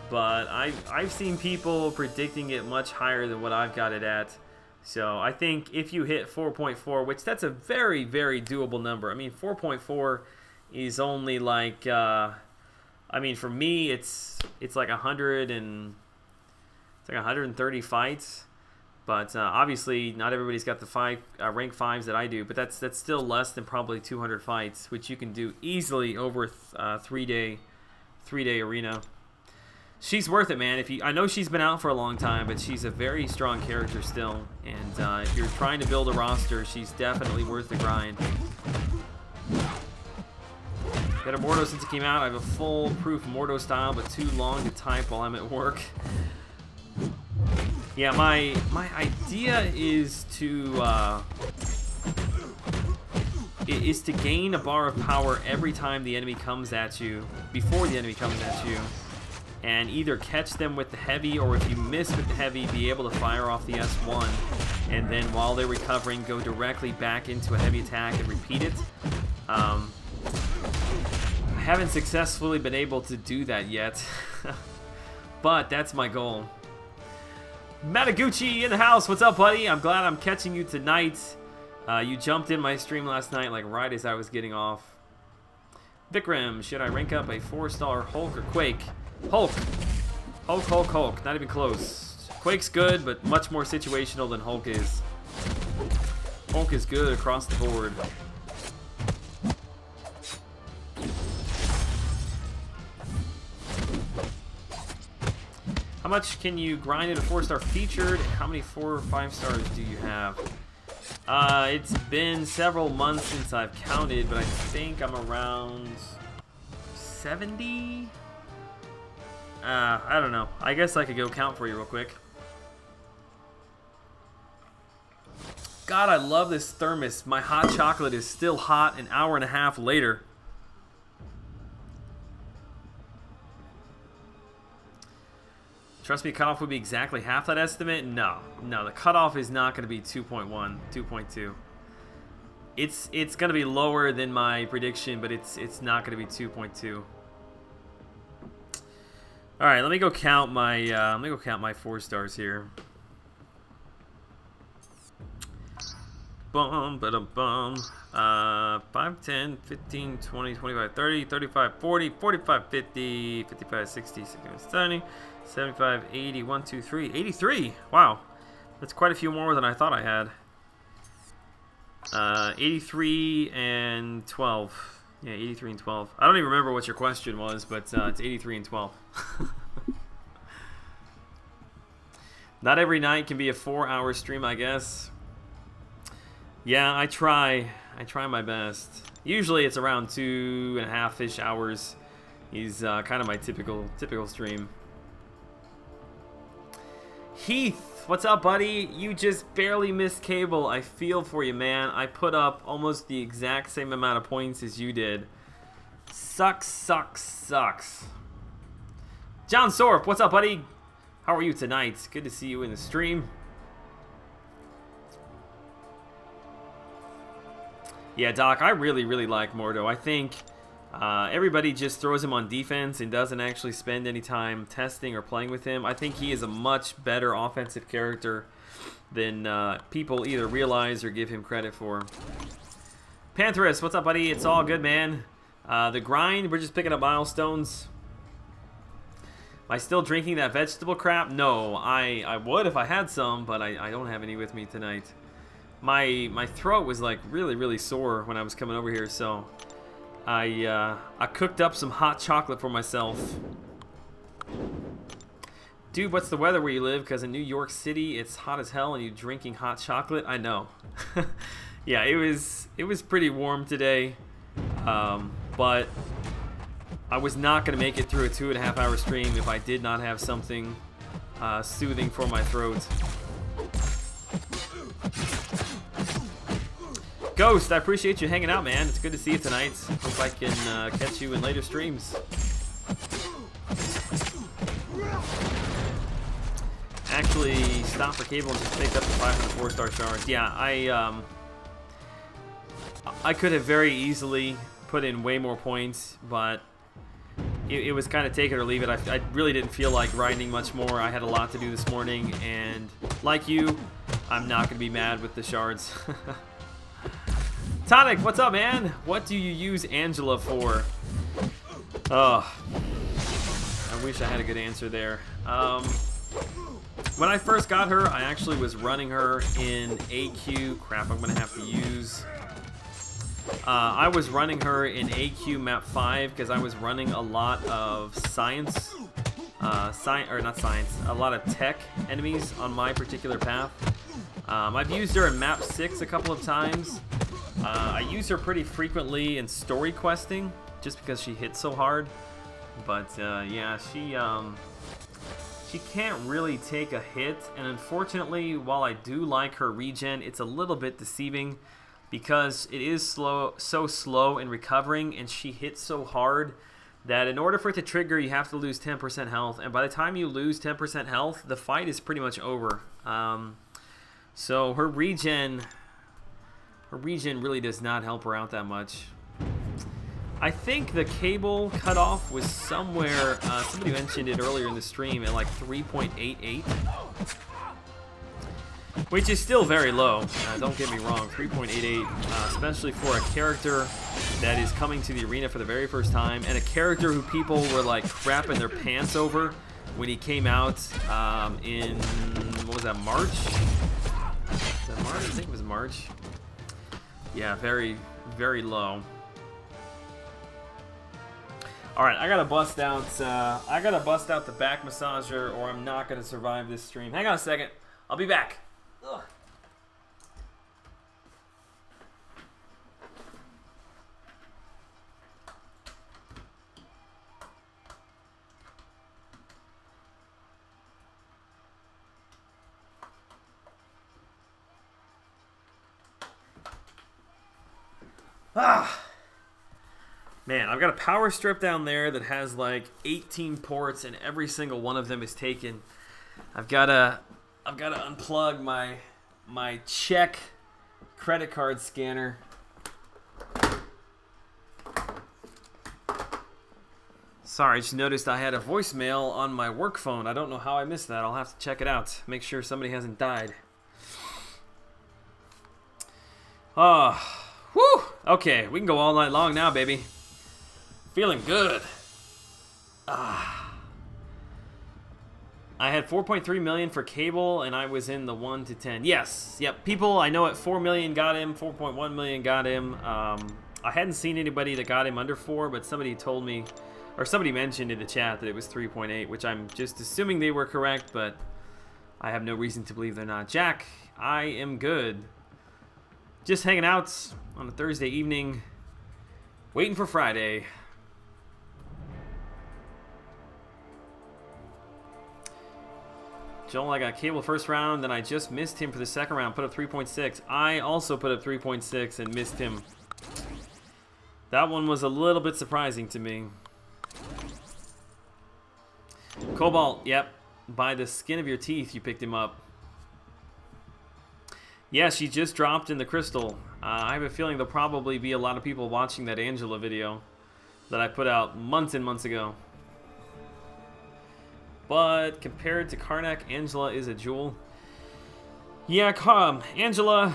But I've seen people predicting it much higher than what I've got it at. So I think if you hit 4.4, which that's a very, very doable number. I mean, 4.4 is only like, I mean, for me, it's like 130 fights. But obviously, not everybody's got the rank 5s that I do. But that's still less than probably 200 fights, which you can do easily over a 3-day arena. She's worth it, man. I know she's been out for a long time, but she's a very strong character still. And if you're trying to build a roster, she's definitely worth the grind. Got a Mordo since it came out. I have a full-proof Mordo style, but too long to type while I'm at work. Yeah, my idea is to gain a bar of power every time the enemy comes at you, before the enemy comes at you, and either catch them with the heavy, or if you miss with the heavy, be able to fire off the S1, and then while they're recovering, go directly back into a heavy attack and repeat it. haven't successfully been able to do that yet. But that's my goal. Mataguchi in the house. What's up, buddy? I'm glad I'm catching you tonight. You jumped in my stream last night, like right as I was getting off. Vikram, should I rank up a 4-star Hulk or Quake? Hulk. Hulk, Hulk, Hulk. Not even close. Quake's good, but much more situational than Hulk is. Hulk is good across the board. How much can you grind in a 4-star featured? How many 4 or 5 stars do you have? It's been several months since I've counted, but I think I'm around 70? I don't know. I guess I could go count for you real quick. God, I love this thermos. My hot chocolate is still hot an hour and a half later. Trust me, cutoff would be exactly half that estimate? No. No, the cutoff is not going to be 2.1, 2.2. It's going to be lower than my prediction, but it's not going to be 2.2. All right, let me go count my 4 stars here. Bum, ba-dum, bum. 5, 10, 15, 20, 25, 30, 35, 40, 45, 50, 55, 60, 60, 70, 75, 80, 1, 2, 3, 83. Wow. That's quite a few more than I thought I had. 83 and 12. Yeah, 83 and 12. I don't even remember what your question was, but it's 83 and 12. Not every night can be a 4-hour stream, I guess. Yeah, I try my best. Usually it's around 2.5-ish hours. He's kind of my typical stream. Heath, what's up, buddy? You just barely missed cable. I feel for you, man. I put up almost the exact same amount of points as you did. Sucks, sucks, sucks. John Sorp, what's up, buddy? How are you tonight? Good to see you in the stream. Yeah, Doc, I really, really like Mordo. I think everybody just throws him on defense and doesn't actually spend any time testing or playing with him. I think he is a much better offensive character than people either realize or give him credit for. Pantherus, what's up, buddy? It's all good, man. The grind, we're just picking up milestones. Am I still drinking that vegetable crap? No, I would if I had some, but I don't have any with me tonight. My throat was like really sore when I was coming over here, so I cooked up some hot chocolate for myself. Dude, what's the weather where you live? Because in New York City it's hot as hell and you drinking hot chocolate. I know. Yeah, it was pretty warm today, but I was not gonna make it through a 2.5-hour stream if I did not have something soothing for my throat. Ghost, I appreciate you hanging out, man. It's good to see you tonight. Hope I can catch you in later streams. Actually, stopped for cable and just picked up the 5 4-star shards. Yeah, I could have very easily put in way more points, but it was kind of take it or leave it. I really didn't feel like grinding much more. I had a lot to do this morning, and like you, I'm not going to be mad with the shards. Tonic, what's up, man? What do you use Angela for? Oh, I wish I had a good answer there. When I first got her, I actually was running her in AQ. Crap, I'm going to have to use... I was running her in AQ map 5 because I was running a lot of science, a lot of tech enemies on my particular path. I've used her in map 6 a couple of times. I use her pretty frequently in story questing just because she hits so hard. But yeah, she can't really take a hit, and unfortunately, while I do like her regen, it's a little bit deceiving because it is so slow in recovering, and she hits so hard that in order for it to trigger, you have to lose 10% health, and by the time you lose 10% health, the fight is pretty much over. So her regen really does not help her out that much. I think the cable cutoff was somewhere, somebody mentioned it earlier in the stream, at like 3.88. Which is still very low, don't get me wrong, 3.88, especially for a character that is coming to the arena for the very first time, and a character who people were like crapping their pants over when he came out in, what was that, March? Was that March? I think it was March. Yeah, very, very low. All right, I gotta bust out the back massager, or I'm not gonna survive this stream. Hang on a second, I'll be back. Ugh. Man, I've got a power strip down there that has like 18 ports, and every single one of them is taken. I've got to unplug my check credit card scanner. Sorry, I just noticed I had a voicemail on my work phone. I don't know how I missed that. I'll have to check it out. Make sure somebody hasn't died. Whew. Okay, we can go all night long now, baby. Feeling good. I had 4.3 million for cable, and I was in the 1 to 10. Yes, yep. People I know at 4 million got him, 4.1 million got him. I hadn't seen anybody that got him under 4, but somebody told me, or somebody mentioned in the chat that it was 3.8, which I'm just assuming they were correct, but I have no reason to believe they're not. Jack, I am good. Just hanging out on a Thursday evening, waiting for Friday. Joel, I got cable first round, then I just missed him for the second round, put up 3.6. I also put up 3.6 and missed him. That one was a little bit surprising to me. Cobalt, yep. By the skin of your teeth, you picked him up. Yeah, she just dropped in the crystal. I have a feeling there'll probably be a lot of people watching that Angela video that I put out months and months ago. But compared to Karnak, Angela is a jewel. Yeah, Angela,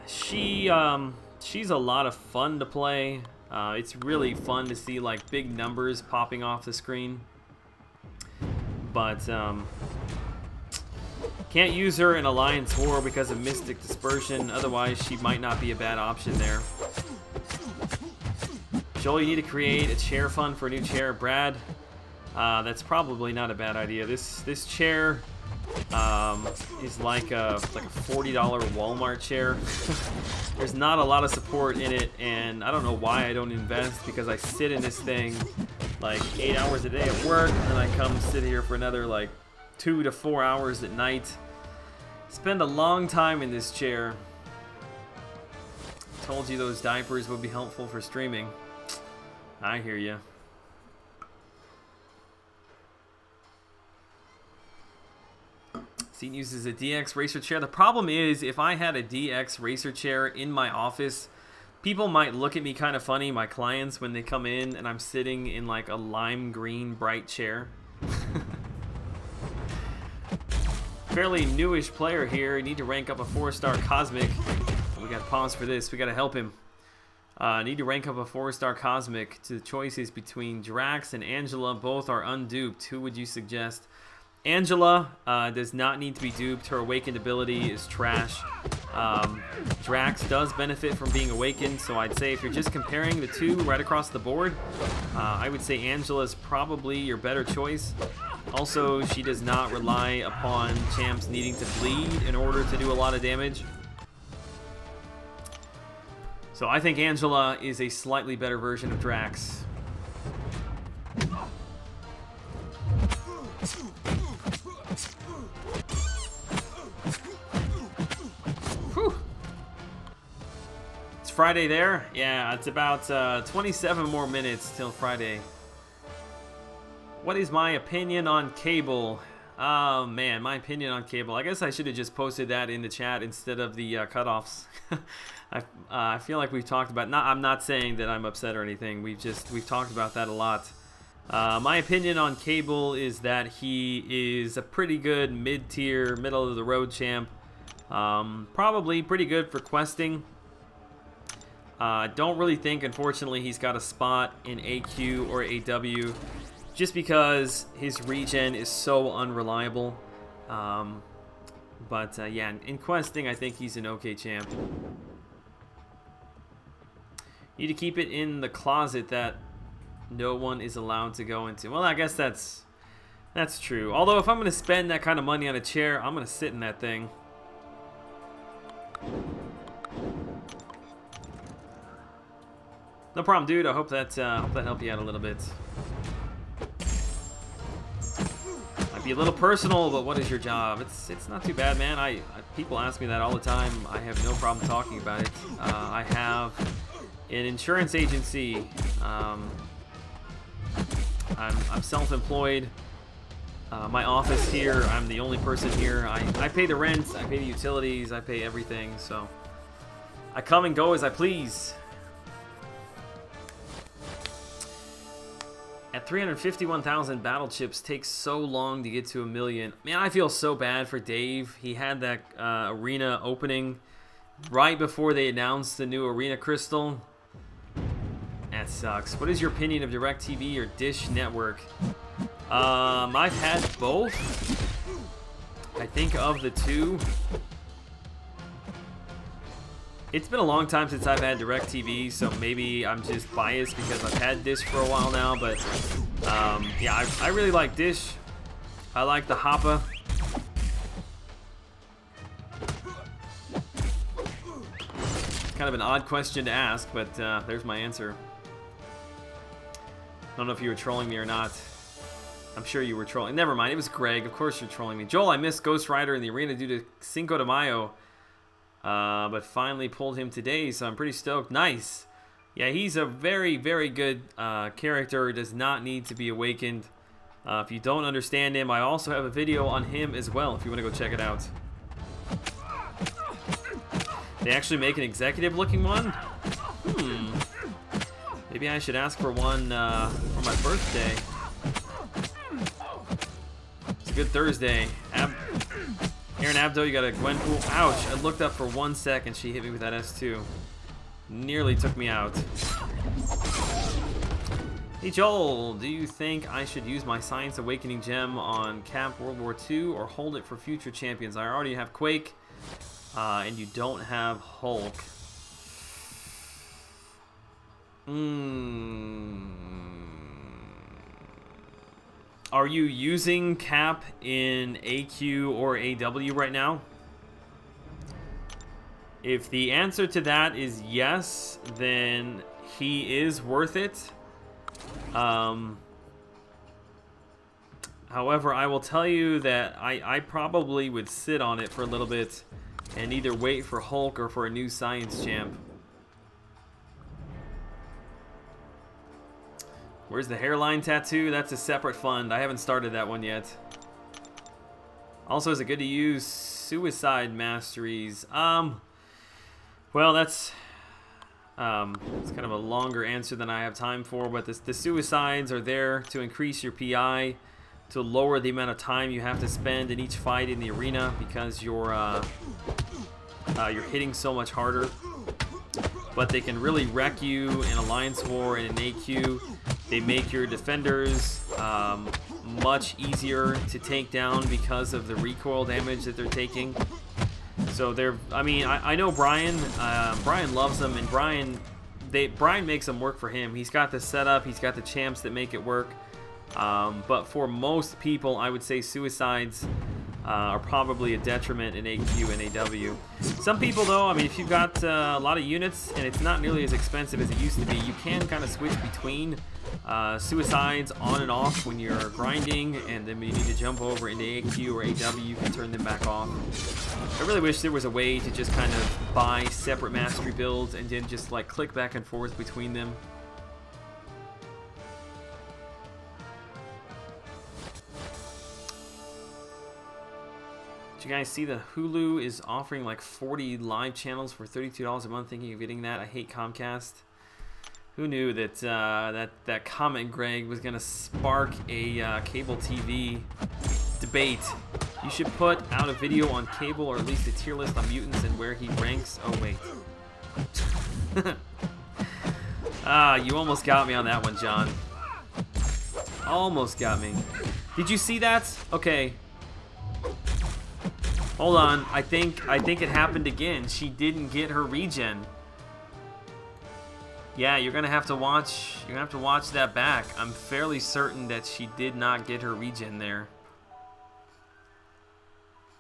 she's a lot of fun to play. It's really fun to see like big numbers popping off the screen. But can't use her in Alliance War because of Mystic Dispersion. Otherwise, she might not be a bad option there. Joel, you need to create a chair fund for a new chair. Brad, that's probably not a bad idea. This chair is like a $40 Walmart chair. There's not a lot of support in it, and I don't know why I don't invest, because I sit in this thing like 8 hours a day at work, and then I come sit here for another like 2 to 4 hours at night. Spend a long time in this chair. Told you those diapers would be helpful for streaming. I hear you. Seat uses a DX racer chair. The problem is, if I had a DX racer chair in my office, people might look at me kind of funny, my clients, when they come in and I'm sitting in like a lime green bright chair. Fairly newish player here. Need to rank up a 4-star Cosmic. We got to pause for this. We got to help him. Need to rank up a 4-star Cosmic. The choices between Drax and Angela. Both are unduped. Who would you suggest? Angela does not need to be duped. Her awakened ability is trash. Drax does benefit from being awakened, so I'd say if you're just comparing the two right across the board, I would say Angela's probably your better choice. Also, she does not rely upon champs needing to bleed in order to do a lot of damage. So I think Angela is a slightly better version of Drax. Whew. It's Friday there? Yeah, it's about 27 more minutes till Friday. What is my opinion on cable? Oh man, my opinion on Cable. I guess I should have just posted that in the chat instead of the cutoffs. I feel like we've talked about. I'm not saying that I'm upset or anything. We've talked about that a lot. My opinion on Cable is that he is a pretty good mid-tier, middle-of-the-road champ. Probably pretty good for questing. Don't really think, unfortunately, he's got a spot in AQ or AW, just because his regen is so unreliable. Yeah, in questing, I think he's an okay champ. Need to keep it in the closet that no one is allowed to go into. Well, I guess that's true. Although, if I'm going to spend that kind of money on a chair, I'm going to sit in that thing. No problem, dude. I hope that helped you out a little bit. Might be a little personal, but what is your job? It's not too bad, man. People ask me that all the time. I have no problem talking about it. I have an insurance agency. I'm self-employed. My office here. I'm the only person here. I pay the rent. I pay the utilities. I pay everything. So I come and go as I please. At 351,000 battle chips takes so long to get to 1 million. Man, I feel so bad for Dave. He had that arena opening right before they announced the new arena crystal. That sucks. What is your opinion of DirecTV or Dish Network? I've had both. I think of the two, it's been a long time since I've had DirecTV, so maybe I'm just biased because I've had Dish for a while now, but yeah, I really like Dish. I like the Hoppa. It's kind of an odd question to ask, but there's my answer. I don't know if you were trolling me or not. I'm sure you were trolling. Never mind, it was Greg. Of course you're trolling me. Joel, I missed Ghost Rider in the arena due to Cinco de Mayo. But finally pulled him today, so I'm pretty stoked. Nice. Yeah, he's a very, very good character. Does not need to be awakened. If you don't understand him, I also have a video on him as well, if you want to go check it out. They actually make an executive-looking one? Maybe I should ask for one for my birthday. It's a good Thursday. Aaron Abdo, you got a Gwenpool. Ouch, I looked up for 1 second. She hit me with that S2. Nearly took me out. Hey Joel, do you think I should use my Science Awakening gem on Cap World War II or hold it for future champions? I already have Quake, and you don't have Hulk. Are you using Cap in AQ or AW right now? If the answer to that is yes, then he is worth it. However, I will tell you that I probably would sit on it for a little bit and either wait for Hulk or for a new Science champ. Where's the hairline tattoo? That's a separate fund. I haven't started that one yet. Also, is it good to use suicide masteries? Well, that's it's kind of a longer answer than I have time for, but the suicides are there to increase your PI, to lower the amount of time you have to spend in each fight in the arena because you're hitting so much harder. But they can really wreck you in Alliance War and in AQ. They make your defenders much easier to take down because of the recoil damage that they're taking. So I mean, I know Brian. Brian loves them, and Brian makes them work for him. He's got the setup. He's got the champs that make it work. But for most people, I would say suicides are probably a detriment in AQ and AW. Some people, though, I mean, if you've got a lot of units and it's not nearly as expensive as it used to be, you can kind of switch between suicides on and off when you're grinding, and then when you need to jump over into AQ or AW, you can turn them back off. I really wish there was a way to just kind of buy separate mastery builds and then just like click back and forth between them. Did you guys see the Hulu is offering like 40 live channels for $32 a month? Thinking of getting that. I hate Comcast. Who knew that that comment, Greg, was gonna spark a cable TV debate? You should put out a video on cable, or at least a tier list on mutants and where he ranks. Oh wait. You almost got me on that one, John. Almost got me. Did you see that? Okay. Hold on. I think it happened again. She didn't get her regen. Yeah, you're gonna have to watch. You're gonna have to watch that back. I'm fairly certain that she did not get her regen there.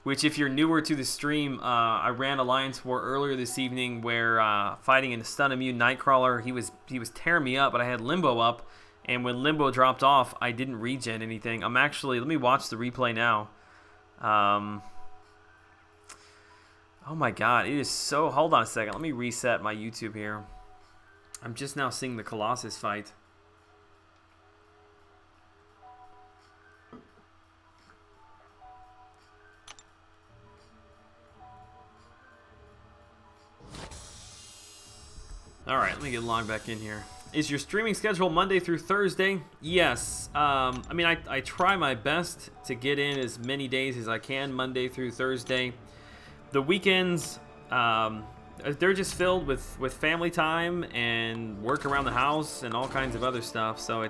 Which, if you're newer to the stream, I ran Alliance War earlier this evening, where fighting in a stun immune Nightcrawler, he was tearing me up, but I had Limbo up, and when Limbo dropped off, I didn't regen anything. I'm actually, let me watch the replay now. Oh my god, it is so... Hold on a second, let me reset my YouTube here. I'm just now seeing the Colossus fight. Alright, let me get logged back in here. Is your streaming schedule Monday through Thursday? Yes. I mean, I try my best to get in as many days as I can, Monday through Thursday. The weekends, they're just filled with family time and work around the house and all kinds of other stuff. So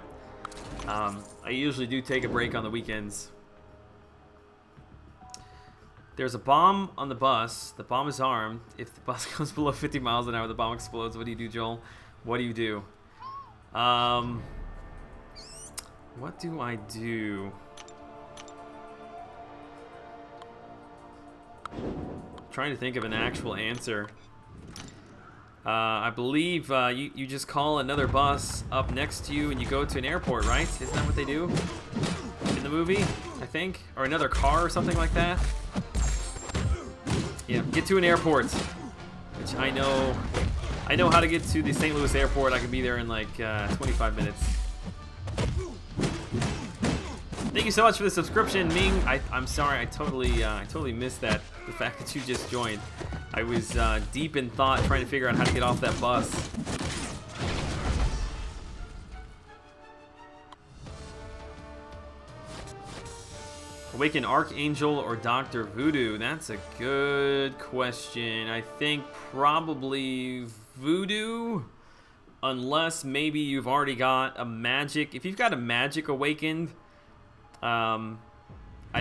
I usually do take a break on the weekends. There's a bomb on the bus. The bomb is armed. If the bus goes below 50 miles an hour, the bomb explodes. What do you do, Joel? What do you do? What do I do? Trying to think of an actual answer. I believe you just call another bus up next to you and you go to an airport, right? Isn't that what they do in the movie, I think? Or another car or something like that? Yeah, get to an airport, which I know how to get to the St. Louis airport. I can be there in like 25 minutes. Thank you so much for the subscription, Ming. I'm sorry, I totally missed that. The fact that you just joined. I was deep in thought trying to figure out how to get off that bus. Awaken Archangel or Dr. Voodoo? That's a good question. I think probably Voodoo, unless maybe you've already got a magic. If you've got a magic awakened, I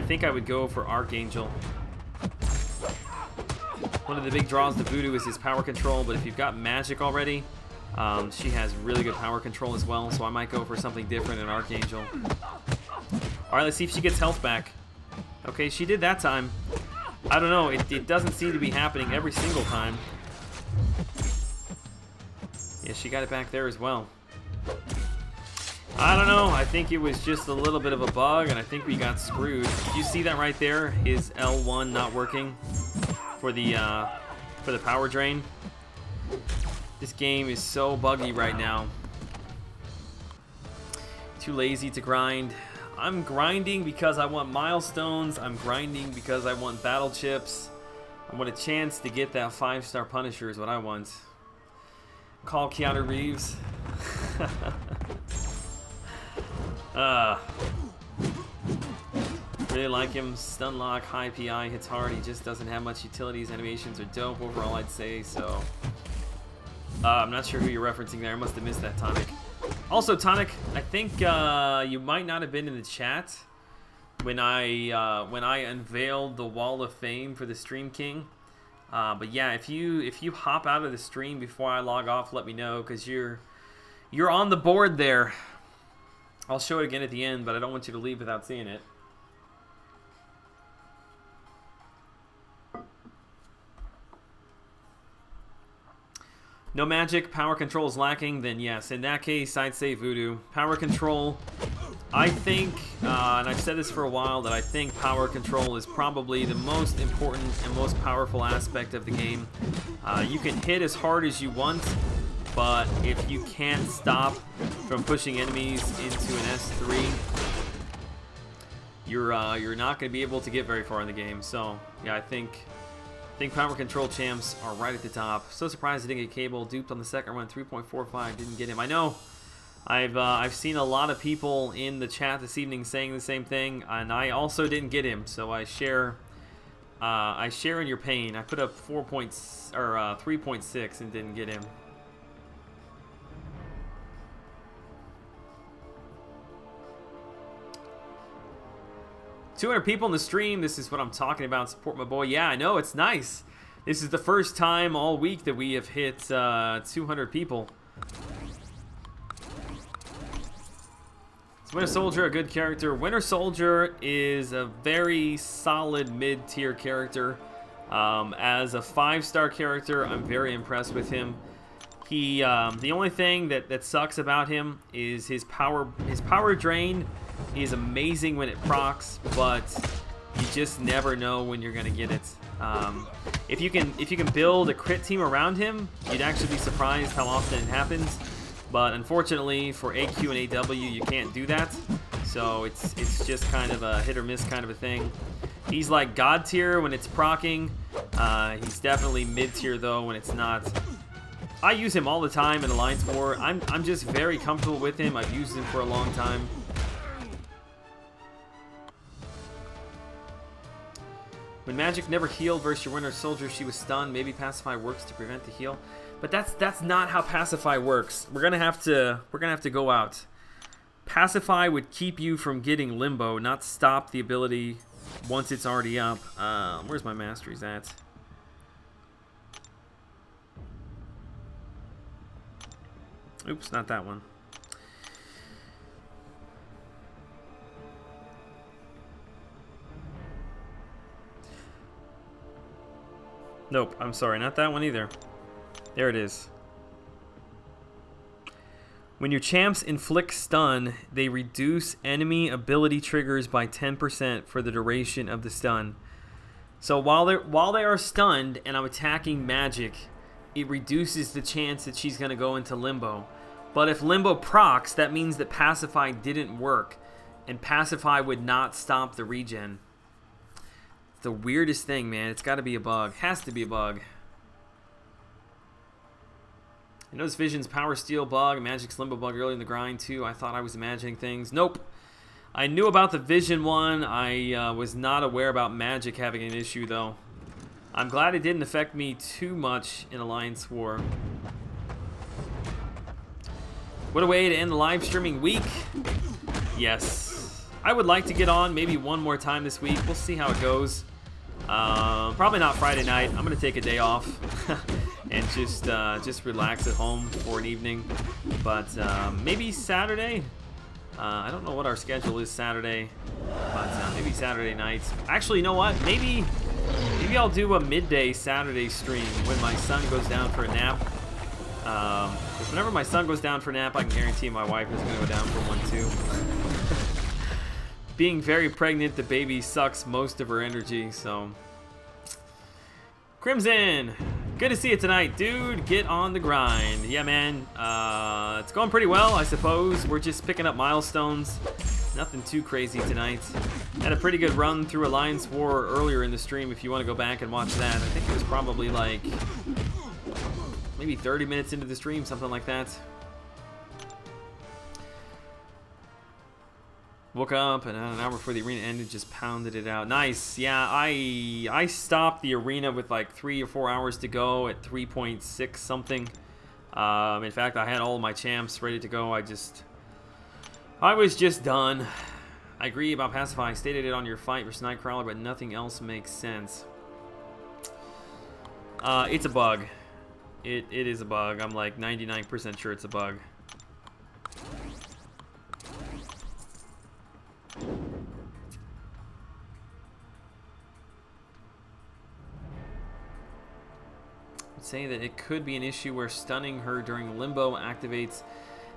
think I would go for Archangel. One of the big draws to Voodoo is his power control, but if you've got magic already, she has really good power control as well, so I might go for something different in Archangel. Alright, let's see if she gets health back. Okay, she did that time. I don't know, it doesn't seem to be happening every single time. Yeah, she got it back there as well. I don't know, I think it was just a little bit of a bug, and I think we got screwed. Did you see that right there? His L1 not working for the power drain. This game is so buggy right now. Too lazy to grind. I'm grinding because I want milestones. I'm grinding because I want battle chips. I want a chance to get that 5-star Punisher is what I want. Call Keanu Reeves. Really like him. Stun lock, high PI, hits hard. He just doesn't have much utilities. Animations are dope overall, I'd say. So I'm not sure who you're referencing there. I must have missed that, Tonic. Also, Tonic, I think you might not have been in the chat when I unveiled the Wall of Fame for the Stream King. But yeah, if you hop out of the stream before I log off, let me know, because you're on the board there. I'll show it again at the end, but I don't want you to leave without seeing it. No magic, power control is lacking, then yes. In that case, I'd say Voodoo. Power control, I think, and I've said this for a while, that I think power control is probably the most important and most powerful aspect of the game. You can hit as hard as you want, but if you can't stop from pushing enemies into an S3, you're not going to be able to get very far in the game. So yeah, I think power control champs are right at the top. So surprised I didn't get Cable. Duped on the second one, 3.45. Didn't get him. I know. I've seen a lot of people in the chat this evening saying the same thing, and I also didn't get him. So I share in your pain. I put up 3.6 and didn't get him. $200 people in the stream. This is what I'm talking about. Support my boy. Yeah, I know. It's nice. This is the first time all week that we have hit 200 people. Is Winter Soldier a good character? Winter Soldier is a very solid mid-tier character. As a 5-star character, I'm very impressed with him. He, the only thing that sucks about him is his power drain. He's amazing when it procs, but you just never know when you're gonna get it. If you can build a crit team around him, you'd actually be surprised how often it happens. But unfortunately for AQ and AW, you can't do that. So it's just kind of a hit or miss kind of a thing. He's like God tier when it's proccing. He's definitely mid tier though when it's not. I use him all the time in Alliance War. I'm just very comfortable with him. I've used him for a long time. When Magic never healed versus your Winter Soldier, she was stunned. Maybe Pacify works to prevent the heal. But that's not how Pacify works. We're gonna have to go out. Pacify would keep you from getting Limbo, not stop the ability once it's already up. Where's my masteries at? Oops, not that one. Nope, I'm sorry, not that one either. There it is. When your champs inflict stun, they reduce enemy ability triggers by 10% for the duration of the stun. So while they are stunned and I'm attacking Magic, it reduces the chance that she's going to go into Limbo. But if Limbo procs, that means that Pacify didn't work, and Pacify would not stop the regen. It's the weirdest thing, man. It's got to be a bug. Has to be a bug. I noticed Vision's Power Steal bug, Magic's Limbo bug early in the grind too. I thought I was imagining things. Nope. I knew about the Vision one. I was not aware about Magic having an issue though. I'm glad it didn't affect me too much in Alliance War. What a way to end the live streaming week. Yes. I would like to get on maybe one more time this week. We'll see how it goes. Probably not Friday night. I'm going to take a day off. And just relax at home for an evening, but maybe Saturday. I don't know what our schedule is Saturday, but maybe Saturday nights. Actually, you know what? Maybe I'll do a midday Saturday stream when my son goes down for a nap. Because whenever my son goes down for a nap, I can guarantee my wife is going to go down for one too. Being very pregnant, the baby sucks most of her energy, so. Crimson, good to see you tonight, dude. Get on the grind. Yeah, man. It's going pretty well, I suppose. We're just picking up milestones. Nothing too crazy tonight. Had a pretty good run through Alliance War earlier in the stream if you want to go back and watch that. I think it was probably like maybe 30 minutes into the stream, something like that. Woke up and an hour before the arena ended, just pounded it out. Nice. Yeah, I stopped the arena with like 3 or 4 hours to go at 3.6 something. In fact, I had all of my champs ready to go. I was just done. I agree about Pacify. I stated it on your fight versus Nightcrawler, but nothing else makes sense. It's a bug. It is a bug. I'm like 99% sure it's a bug. Saying that it could be an issue where stunning her during Limbo activates.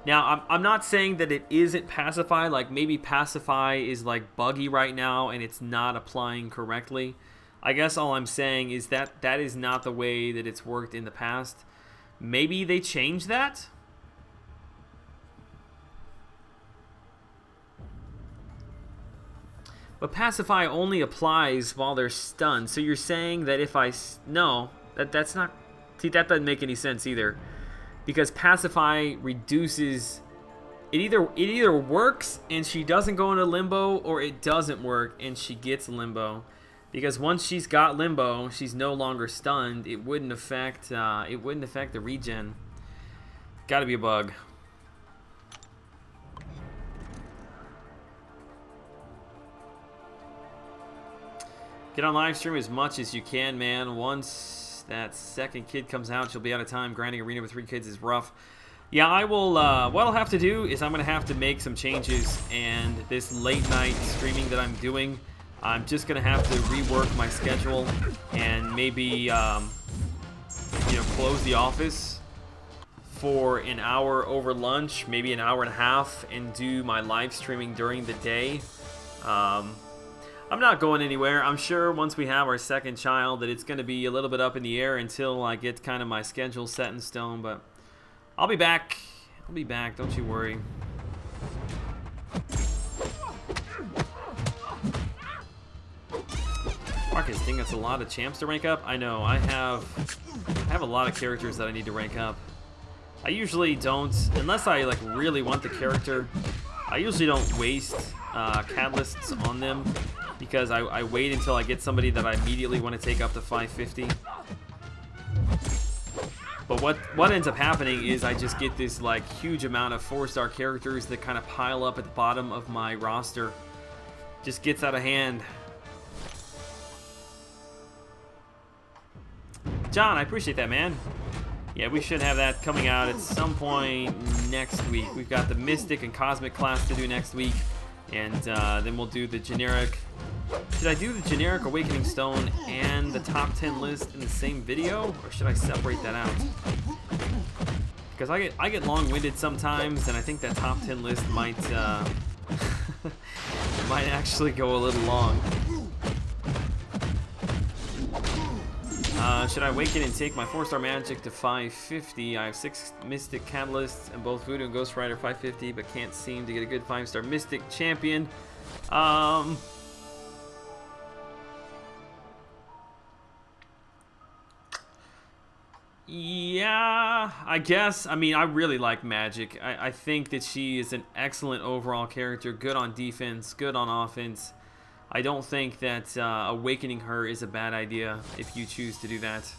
Now, I'm not saying that it isn't Pacify. Like, maybe Pacify is, like, buggy right now and it's not applying correctly. I guess all I'm saying is that that is not the way that it's worked in the past. Maybe they changed that? But Pacify only applies while they're stunned. So you're saying that if I... No, that's not... See, that doesn't make any sense either. Because Pacify reduces... It either works and she doesn't go into limbo, or it doesn't work and she gets limbo. Because once she's got limbo, she's no longer stunned. It wouldn't affect the regen. Gotta be a bug. Get on live stream as much as you can, man. Once that second kid comes out, you'll be out of time. Grinding arena with 3 kids is rough. Yeah, I will. What I'll have to do is I'm going to have to make some changes, and this late night streaming that I'm doing, I'm just going to have to rework my schedule and maybe, you know, close the office for an hour over lunch, maybe an hour and a half, and do my live streaming during the day. I'm not going anywhere. I'm sure once we have our second child that it's going to be a little bit up in the air until I get kind of my schedule set in stone, but I'll be back. I'll be back. Don't you worry. Marcus, think that's a lot of champs to rank up? I know. I have a lot of characters that I need to rank up. I usually don't, unless I like really want the character. I usually don't waste catalysts on them because I wait until I get somebody that I immediately want to take up to 550. But what ends up happening is I just get this like huge amount of 4-star characters that kind of pile up at the bottom of my roster. Just gets out of hand. John, I appreciate that, man. Yeah, we should have that coming out at some point next week. We've got the Mystic and Cosmic class to do next week, and then we'll do the generic. Should I do the generic Awakening Stone and the top 10 list in the same video, or should I separate that out? Because I get long-winded sometimes, and I think that top 10 list might might actually go a little long. Should I awaken and take my 4-star magic to 550? I have 6 Mystic Catalysts and both Voodoo and Ghost Rider 550, but can't seem to get a good 5-star Mystic champion. Yeah, I guess. I mean, I really like Magic. I think that she is an excellent overall character, good on defense, good on offense. I don't think that awakening her is a bad idea if you choose to do that.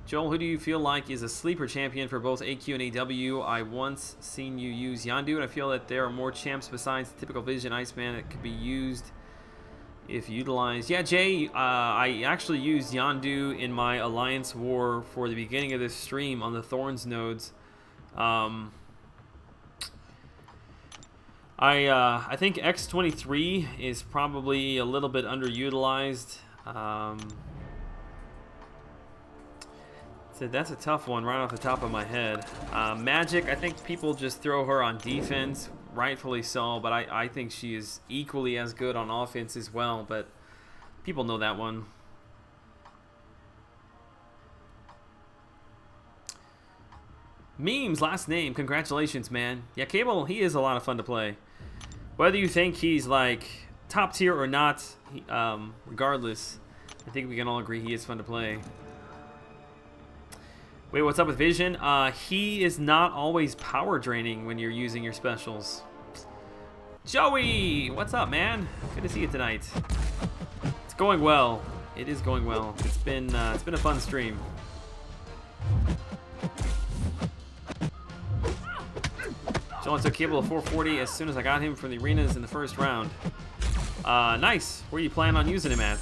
Joel, who do you feel like is a sleeper champion for both AQ and AW? I once seen you use Yondu, and I feel that there are more champs besides the typical Vision Iceman that could be used if utilized. Yeah, Jay, I actually used Yondu in my Alliance War for the beginning of this stream on the Thorns nodes. I think X-23 is probably a little bit underutilized. So that's a tough one right off the top of my head. Magic, I think people just throw her on defense, rightfully so, but I think she is equally as good on offense as well, but people know that one. Memes, last name, congratulations, man. Yeah, Cable, he is a lot of fun to play. Whether you think he's like top tier or not, regardless, I think we can all agree he is fun to play. Wait, what's up with Vision? He is not always power draining when you're using your specials. Joey, what's up, man? Good to see you tonight. It's going well. It is going well. It's been a fun stream. Joel took Cable to 440 as soon as I got him from the arenas in the first round. Nice. Where do you plan on using him at?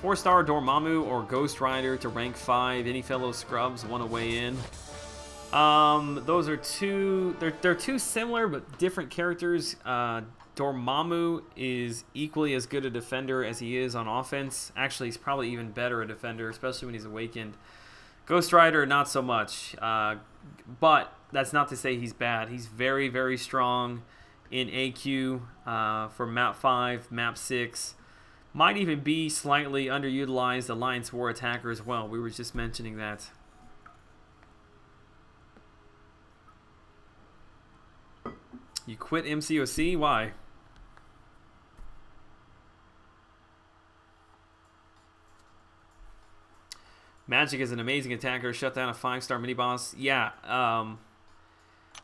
Four-star Dormammu or Ghost Rider to rank 5. Any fellow scrubs want to weigh in? Those are two. They're two similar but different characters. Dormammu is equally as good a defender as he is on offense. Actually, he's probably even better a defender, especially when he's awakened. Ghost Rider, not so much. But that's not to say he's bad. He's very, very strong in AQ for map 5, map 6. Might even be slightly underutilized Alliance War attacker as well. We were just mentioning that. You quit MCOC? Why? Magic is an amazing attacker. Shut down a 5-star mini-boss. Yeah,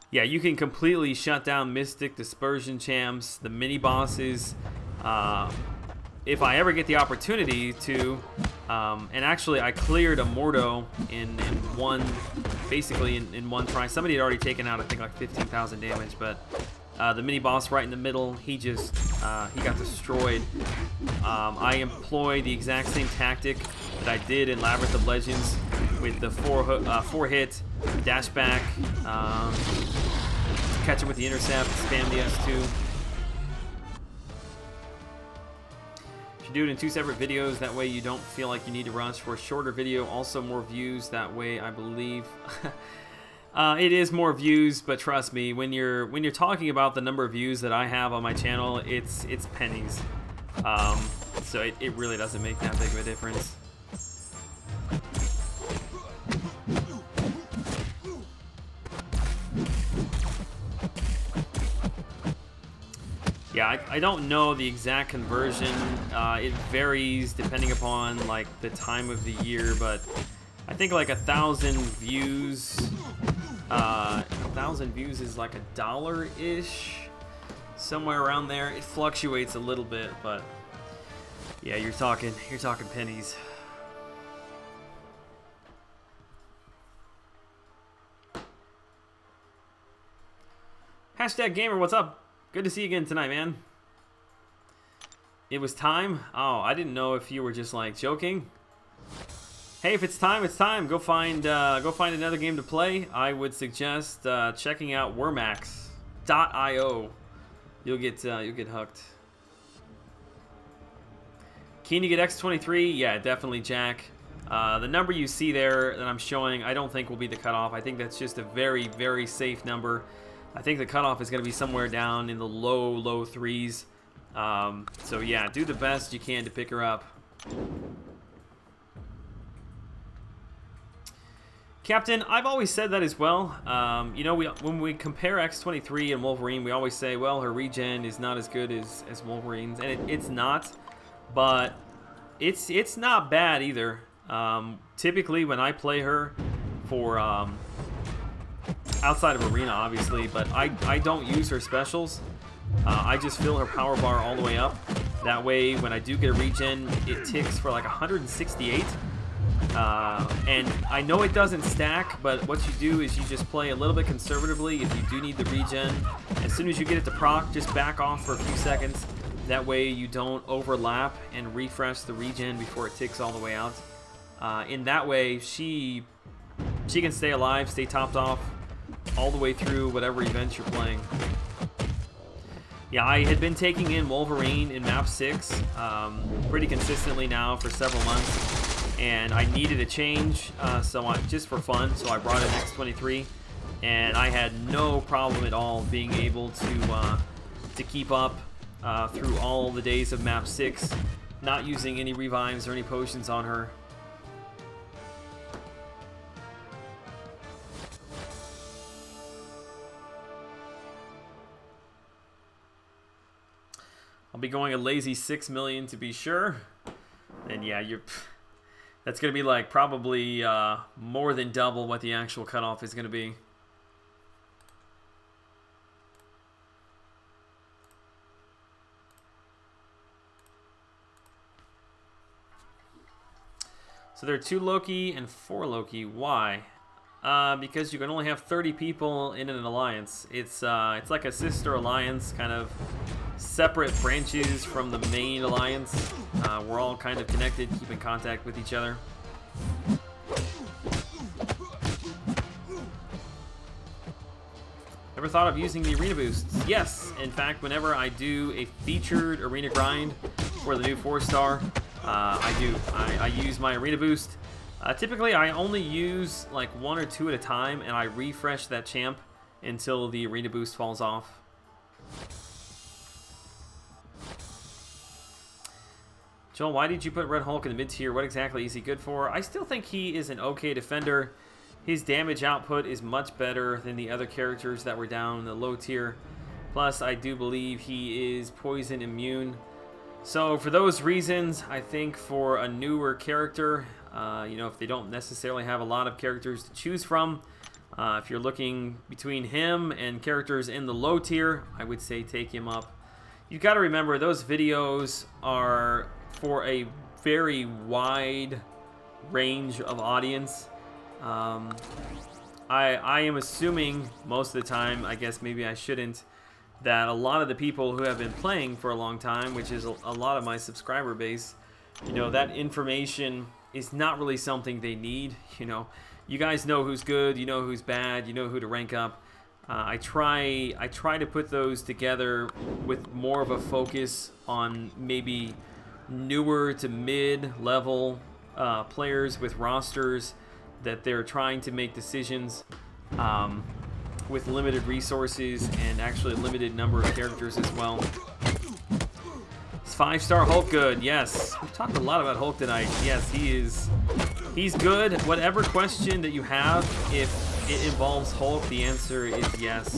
yeah, you can completely shut down Mystic, Dispersion champs, the mini-bosses. If I ever get the opportunity to, and actually I cleared a Mordo in one, basically in one try. Somebody had already taken out, I think, like 15,000 damage, but the mini boss right in the middle, he just he got destroyed. I employ the exact same tactic that I did in Labyrinth of Legends with the four hit dash back, catch him with the intercept, spam the S2. Do it in 2 separate videos, that way you don't feel like you need to rush for a shorter video. Also more views, that way I believe it is more views, but trust me, when you're talking about the number of views that I have on my channel, it's pennies. So it really doesn't make that big of a difference. Yeah, I don't know the exact conversion. It varies depending upon like the time of the year, but I think like 1,000 views. 1,000 views is like $1-ish, somewhere around there. It fluctuates a little bit, but yeah, you're talking pennies. Hashtag gamer, what's up? Good to see you again tonight, man. It was time? Oh, I didn't know if you were just like joking. Hey, if it's time, it's time. Go find another game to play. I would suggest checking out Wormax.io. You'll get hooked. Keen to get X-23? Yeah, definitely, Jack. The number you see there that I'm showing, I don't think will be the cutoff. I think that's just a very, very safe number. I think the cutoff is going to be somewhere down in the low threes. So yeah, do the best you can to pick her up. Captain, I've always said that as well. You know, when we compare X-23 and Wolverine, we always say, well, her regen is not as good as Wolverine's, and it's not, but it's not bad either. Typically, when I play her for outside of Arena, obviously, but I don't use her specials. I just fill her power bar all the way up. That way, when I do get a regen, it ticks for like 168. And I know it doesn't stack, but what you do is you just play a little bit conservatively if you do need the regen. As soon as you get it to proc, just back off for a few seconds. That way you don't overlap and refresh the regen before it ticks all the way out. In that way, she can stay alive, stay topped off all the way through whatever events you're playing. Yeah, I had been taking in Wolverine in map 6 pretty consistently now for several months, and I needed a change, just for fun, so I brought in X-23, and I had no problem at all being able to keep up through all the days of map 6, not using any revives or any potions on her. I'll be going a lazy 6 million to be sure. And yeah, that's going to be like probably more than double what the actual cutoff is going to be. So there are 2 Loki and 4 Loki. Why? Because you can only have 30 people in an alliance. It's like a sister alliance, kind of separate branches from the main alliance. We're all kind of connected, keep in contact with each other. Ever thought of using the arena boosts? Yes, in fact, whenever I do a featured arena grind for the new 4-star, I use my arena boost. Typically, I only use like 1 or 2 at a time, and I refresh that champ until the arena boost falls off. Joel, why did you put Red Hulk in the mid tier? What exactly is he good for? I still think he is an okay defender. His damage output is much better than the other characters that were down in the low tier. Plus, I do believe he is poison immune. So for those reasons, I think for a newer character, you know, if they don't necessarily have a lot of characters to choose from, if you're looking between him and characters in the low tier, I would say take him up. You've got to remember, those videos are for a very wide range of audience. I am assuming most of the time, I guess maybe I shouldn't, that a lot of the people who have been playing for a long time, which is a lot of my subscriber base, you know, that information is not really something they need. You know, you guys know who's good, you know who's bad, you know who to rank up. I try to put those together with more of a focus on maybe newer to mid-level players with rosters that they're trying to make decisions with limited resources and actually a limited number of characters as well. Is 5-star Hulk good? Yes. We've talked a lot about Hulk tonight. Yes, he's good. Whatever question that you have, if it involves Hulk, the answer is yes.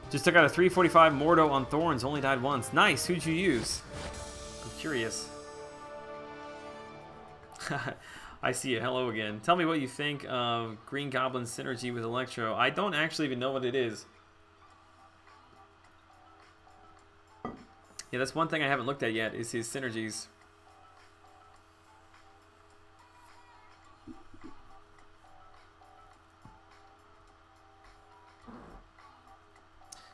Just took out a 345 Mordo on Thorns, only died once. Nice, who'd you use? I'm curious. I see you. Hello again. Tell me what you think of Green Goblin's synergy with Electro. I don't actually even know what it is. Yeah, that's one thing I haven't looked at yet, is his synergies.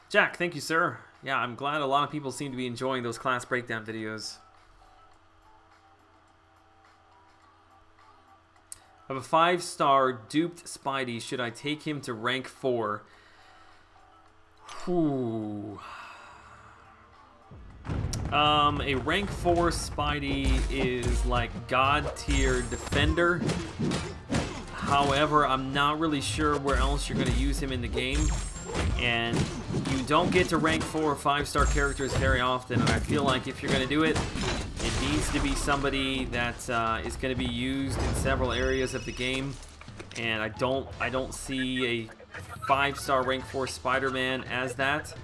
Jack, thank you, sir. Yeah, I'm glad a lot of people seem to be enjoying those class breakdown videos. I have a 5-star duped Spidey. Should I take him to rank 4? Ooh. A rank 4 Spidey is like God tier defender. However, I'm not really sure where else you're going to use him in the game. And you don't get to rank 4 or 5-star characters very often. And I feel like if you're going to do it, it needs to be somebody that is going to be used in several areas of the game. And I don't see a 5-star rank 4 Spider-Man as that.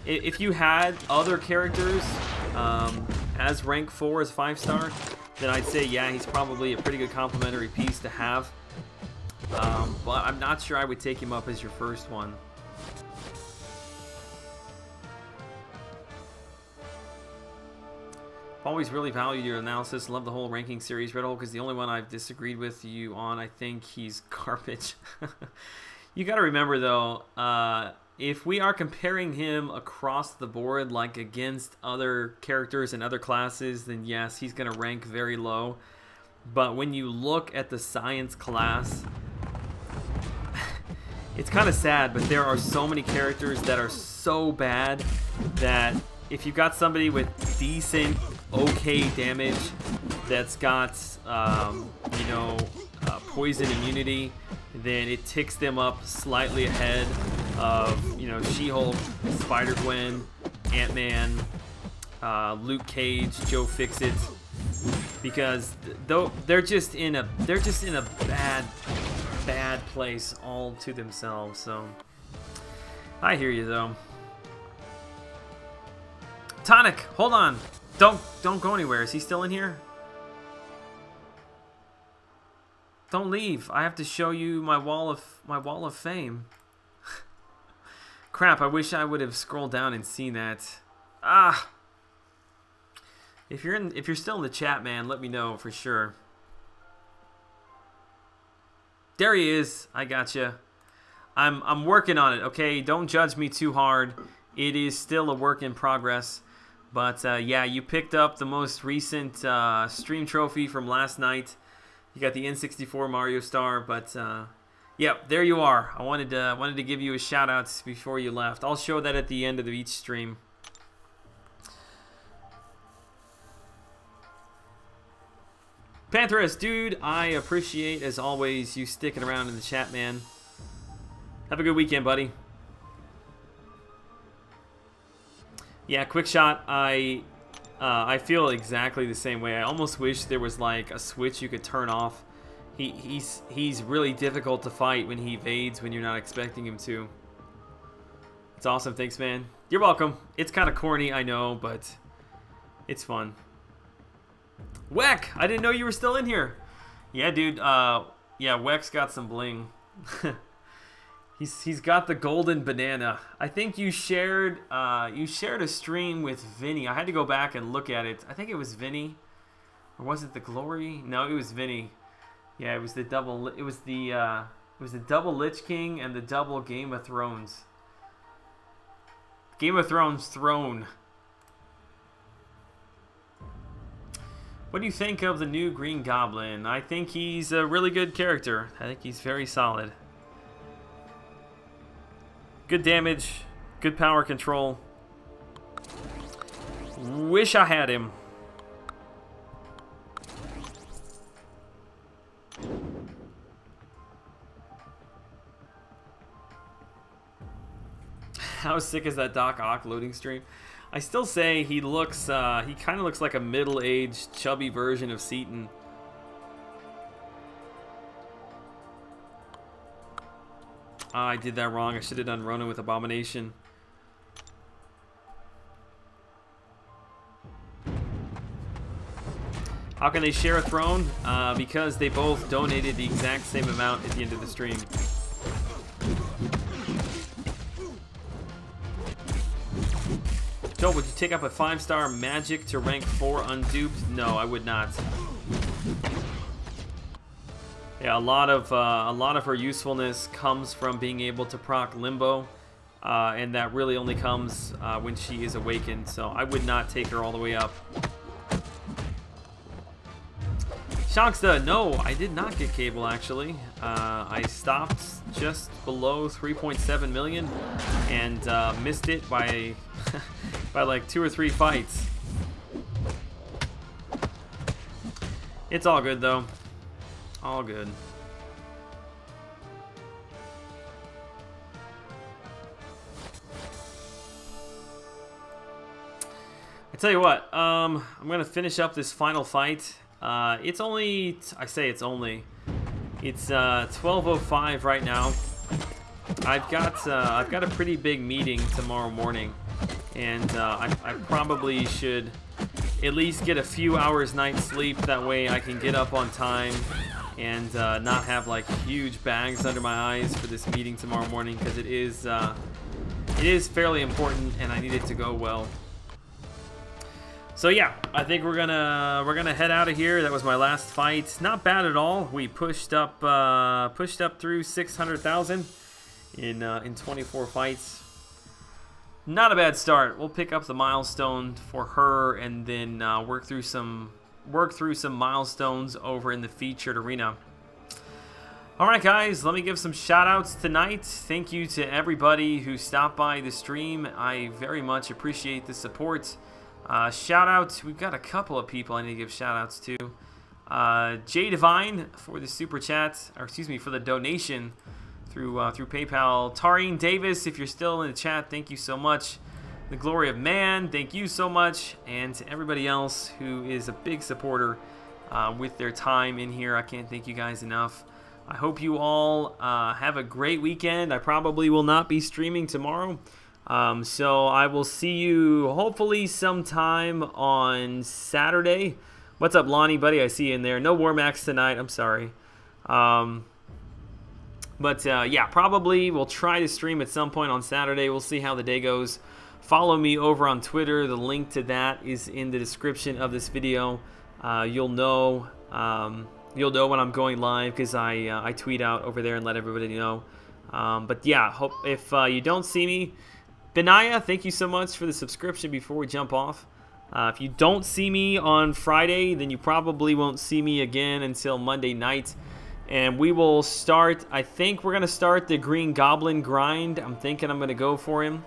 If you had other characters as rank 4 as 5-star, then I'd say, yeah, he's probably a pretty good complementary piece to have. But I'm not sure I would take him up as your first one. Always really valued your analysis. Love the whole ranking series. Red Hulk is the only one I've disagreed with you on. I think he's garbage. You got to remember, though, if we are comparing him across the board, like against other characters and other classes, then yes, he's going to rank very low. But when you look at the science class, it's kind of sad, but there are so many characters that are so bad that if you've got somebody with decent, okay damage that's got, you know, poison immunity, then it ticks them up slightly ahead of, you know, She-Hulk, Spider-Gwen, Ant-Man, Luke Cage, Joe Fixit, because they're just in a bad place all to themselves. So I hear you though. Tonic, hold on. Don't go anywhere. Is he still in here? Don't leave. I have to show you my wall of fame. Crap, I wish I would have scrolled down and seen that. Ah. If you're still in the chat, man, let me know for sure. There he is. I gotcha. I'm working on it, okay? Don't judge me too hard. It is still a work in progress. But yeah, you picked up the most recent stream trophy from last night. You got the N64 Mario Star, but yeah, there you are. I wanted to give you a shout out before you left. I'll show that at the end of each stream. Pantherus, dude, I appreciate as always you sticking around in the chat, man. Have a good weekend, buddy. Yeah, quick shot. I feel exactly the same way. I almost wish there was like a switch you could turn off. He's really difficult to fight when he evades when you're not expecting him to. It's awesome. Thanks, man. You're welcome. It's kind of corny, I know, but it's fun. Weck! I didn't know you were still in here. Yeah, dude. Yeah, Weck's got some bling. He's got the golden banana. I think you shared a stream with Vinny. I had to go back and look at it. I think it was Vinny, or was it the Glory? No, it was Vinny. Yeah, it was the double. It was the double Lich King and the double Game of Thrones. Game of Thrones throne. What do you think of the new Green Goblin? I think he's a really good character. I think he's very solid. Good damage, good power control. Wish I had him. How sick is that Doc Ock loading stream? I still say he looks, he kind of looks like a middle-aged, chubby version of Seaton. I did that wrong. I should have done Ronan with Abomination. How can they share a throne? Because they both donated the exact same amount at the end of the stream. Joe, would you take up a 5-star magic to rank 4 unduped? No, I would not. Yeah, a lot of her usefulness comes from being able to proc Limbo, and that really only comes when she is awakened. So I would not take her all the way up. Shocksta, no, I did not get cable actually. I stopped just below 3.7 million and missed it by by like 2 or 3 fights. It's all good though. All good. I tell you what, I'm gonna finish up this final fight. It's only, I say it's only, it's 12:05 right now. I've got a pretty big meeting tomorrow morning, and I probably should at least get a few hours night's sleep. That way I can get up on time and not have like huge bags under my eyes for this meeting tomorrow morning, because it is fairly important and I need it to go well. So yeah, I think we're gonna head out of here. That was my last fight. Not bad at all. We pushed up through 600,000 in 24 fights. Not a bad start. We'll pick up the milestone for her and then work through some milestones over in the featured arena. Alright guys, let me give some shout outs tonight. Thank you to everybody who stopped by the stream. I very much appreciate the support. Shout out, we've got a couple of people I need to give shout outs to. Jay Divine for the super chat, or excuse me, for the donation through PayPal. Tareen Davis, if you're still in the chat, thank you so much. The Glory of Man, thank you so much. And to everybody else who is a big supporter with their time in here, I can't thank you guys enough. I hope you all have a great weekend. I probably will not be streaming tomorrow. So I will see you hopefully sometime on Saturday. What's up, Lonnie, buddy? I see you in there. No War Max tonight. I'm sorry. But yeah, probably we'll try to stream at some point on Saturday. We'll see how the day goes. Follow me over on Twitter. The link to that is in the description of this video. You'll know when I'm going live, because I tweet out over there and let everybody know. But yeah, hope if you don't see me, Benaya, thank you so much for the subscription before we jump off. If you don't see me on Friday, then you probably won't see me again until Monday night. And we will start, I think we're going to start the Green Goblin grind. I'm thinking I'm going to go for him.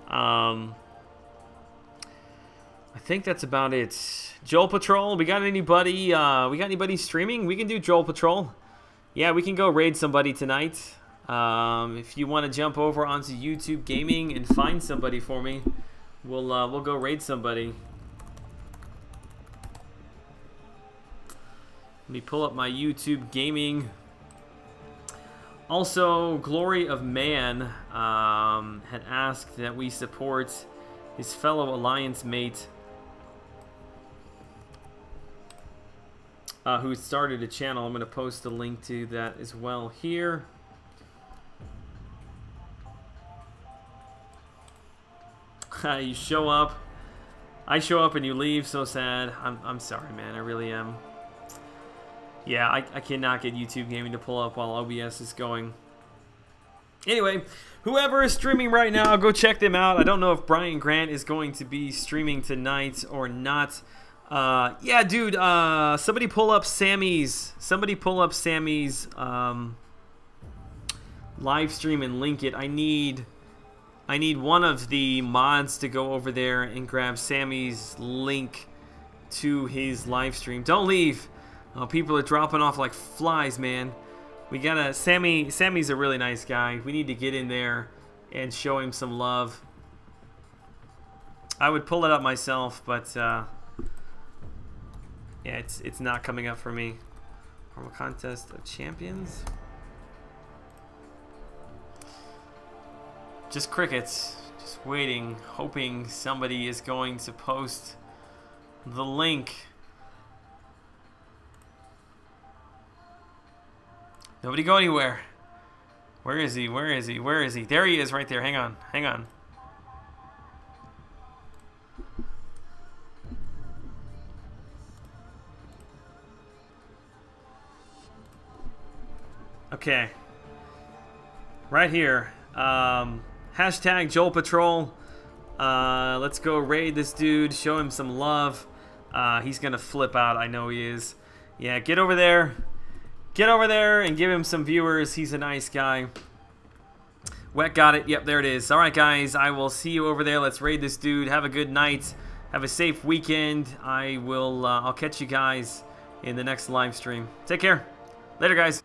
I think that's about it. Joel Patrol, we got anybody streaming? We can do Joel Patrol. Yeah, we can go raid somebody tonight. If you want to jump over onto YouTube Gaming and find somebody for me, We'll go raid somebody. Let me pull up my YouTube gaming. Also, Glory of Man had asked that we support his fellow alliance mate who started a channel. I'm going to post a link to that as well here. You show up. I show up and you leave. So sad. I'm sorry, man. I really am. Yeah, I cannot get YouTube Gaming to pull up while OBS is going. Anyway, whoever is streaming right now, go check them out. I don't know if Brian Grant is going to be streaming tonight or not. Yeah, dude, somebody pull up Sammy's. Somebody pull up Sammy's live stream and link it. I need one of the mods to go over there and grab Sammy's link to his live stream. Don't leave. Oh, people are dropping off like flies, man. We gotta... Sammy's a really nice guy. We need to get in there and show him some love. I would pull it up myself, but yeah, it's not coming up for me. Normal contest of champions. Just crickets. Just waiting, hoping somebody is going to post the link. Nobody go anywhere. Where is he? Where is he? Where is he? There he is right there. Hang on. Hang on. Okay. Right here. Hashtag Joel Patrol. Let's go raid this dude. Show him some love. He's going to flip out. I know he is. Yeah, get over there. Get over there and give him some viewers. He's a nice guy. Wet got it. Yep, there it is. All right, guys. I will see you over there. Let's raid this dude. Have a good night. Have a safe weekend. I'll catch you guys in the next live stream. Take care. Later, guys.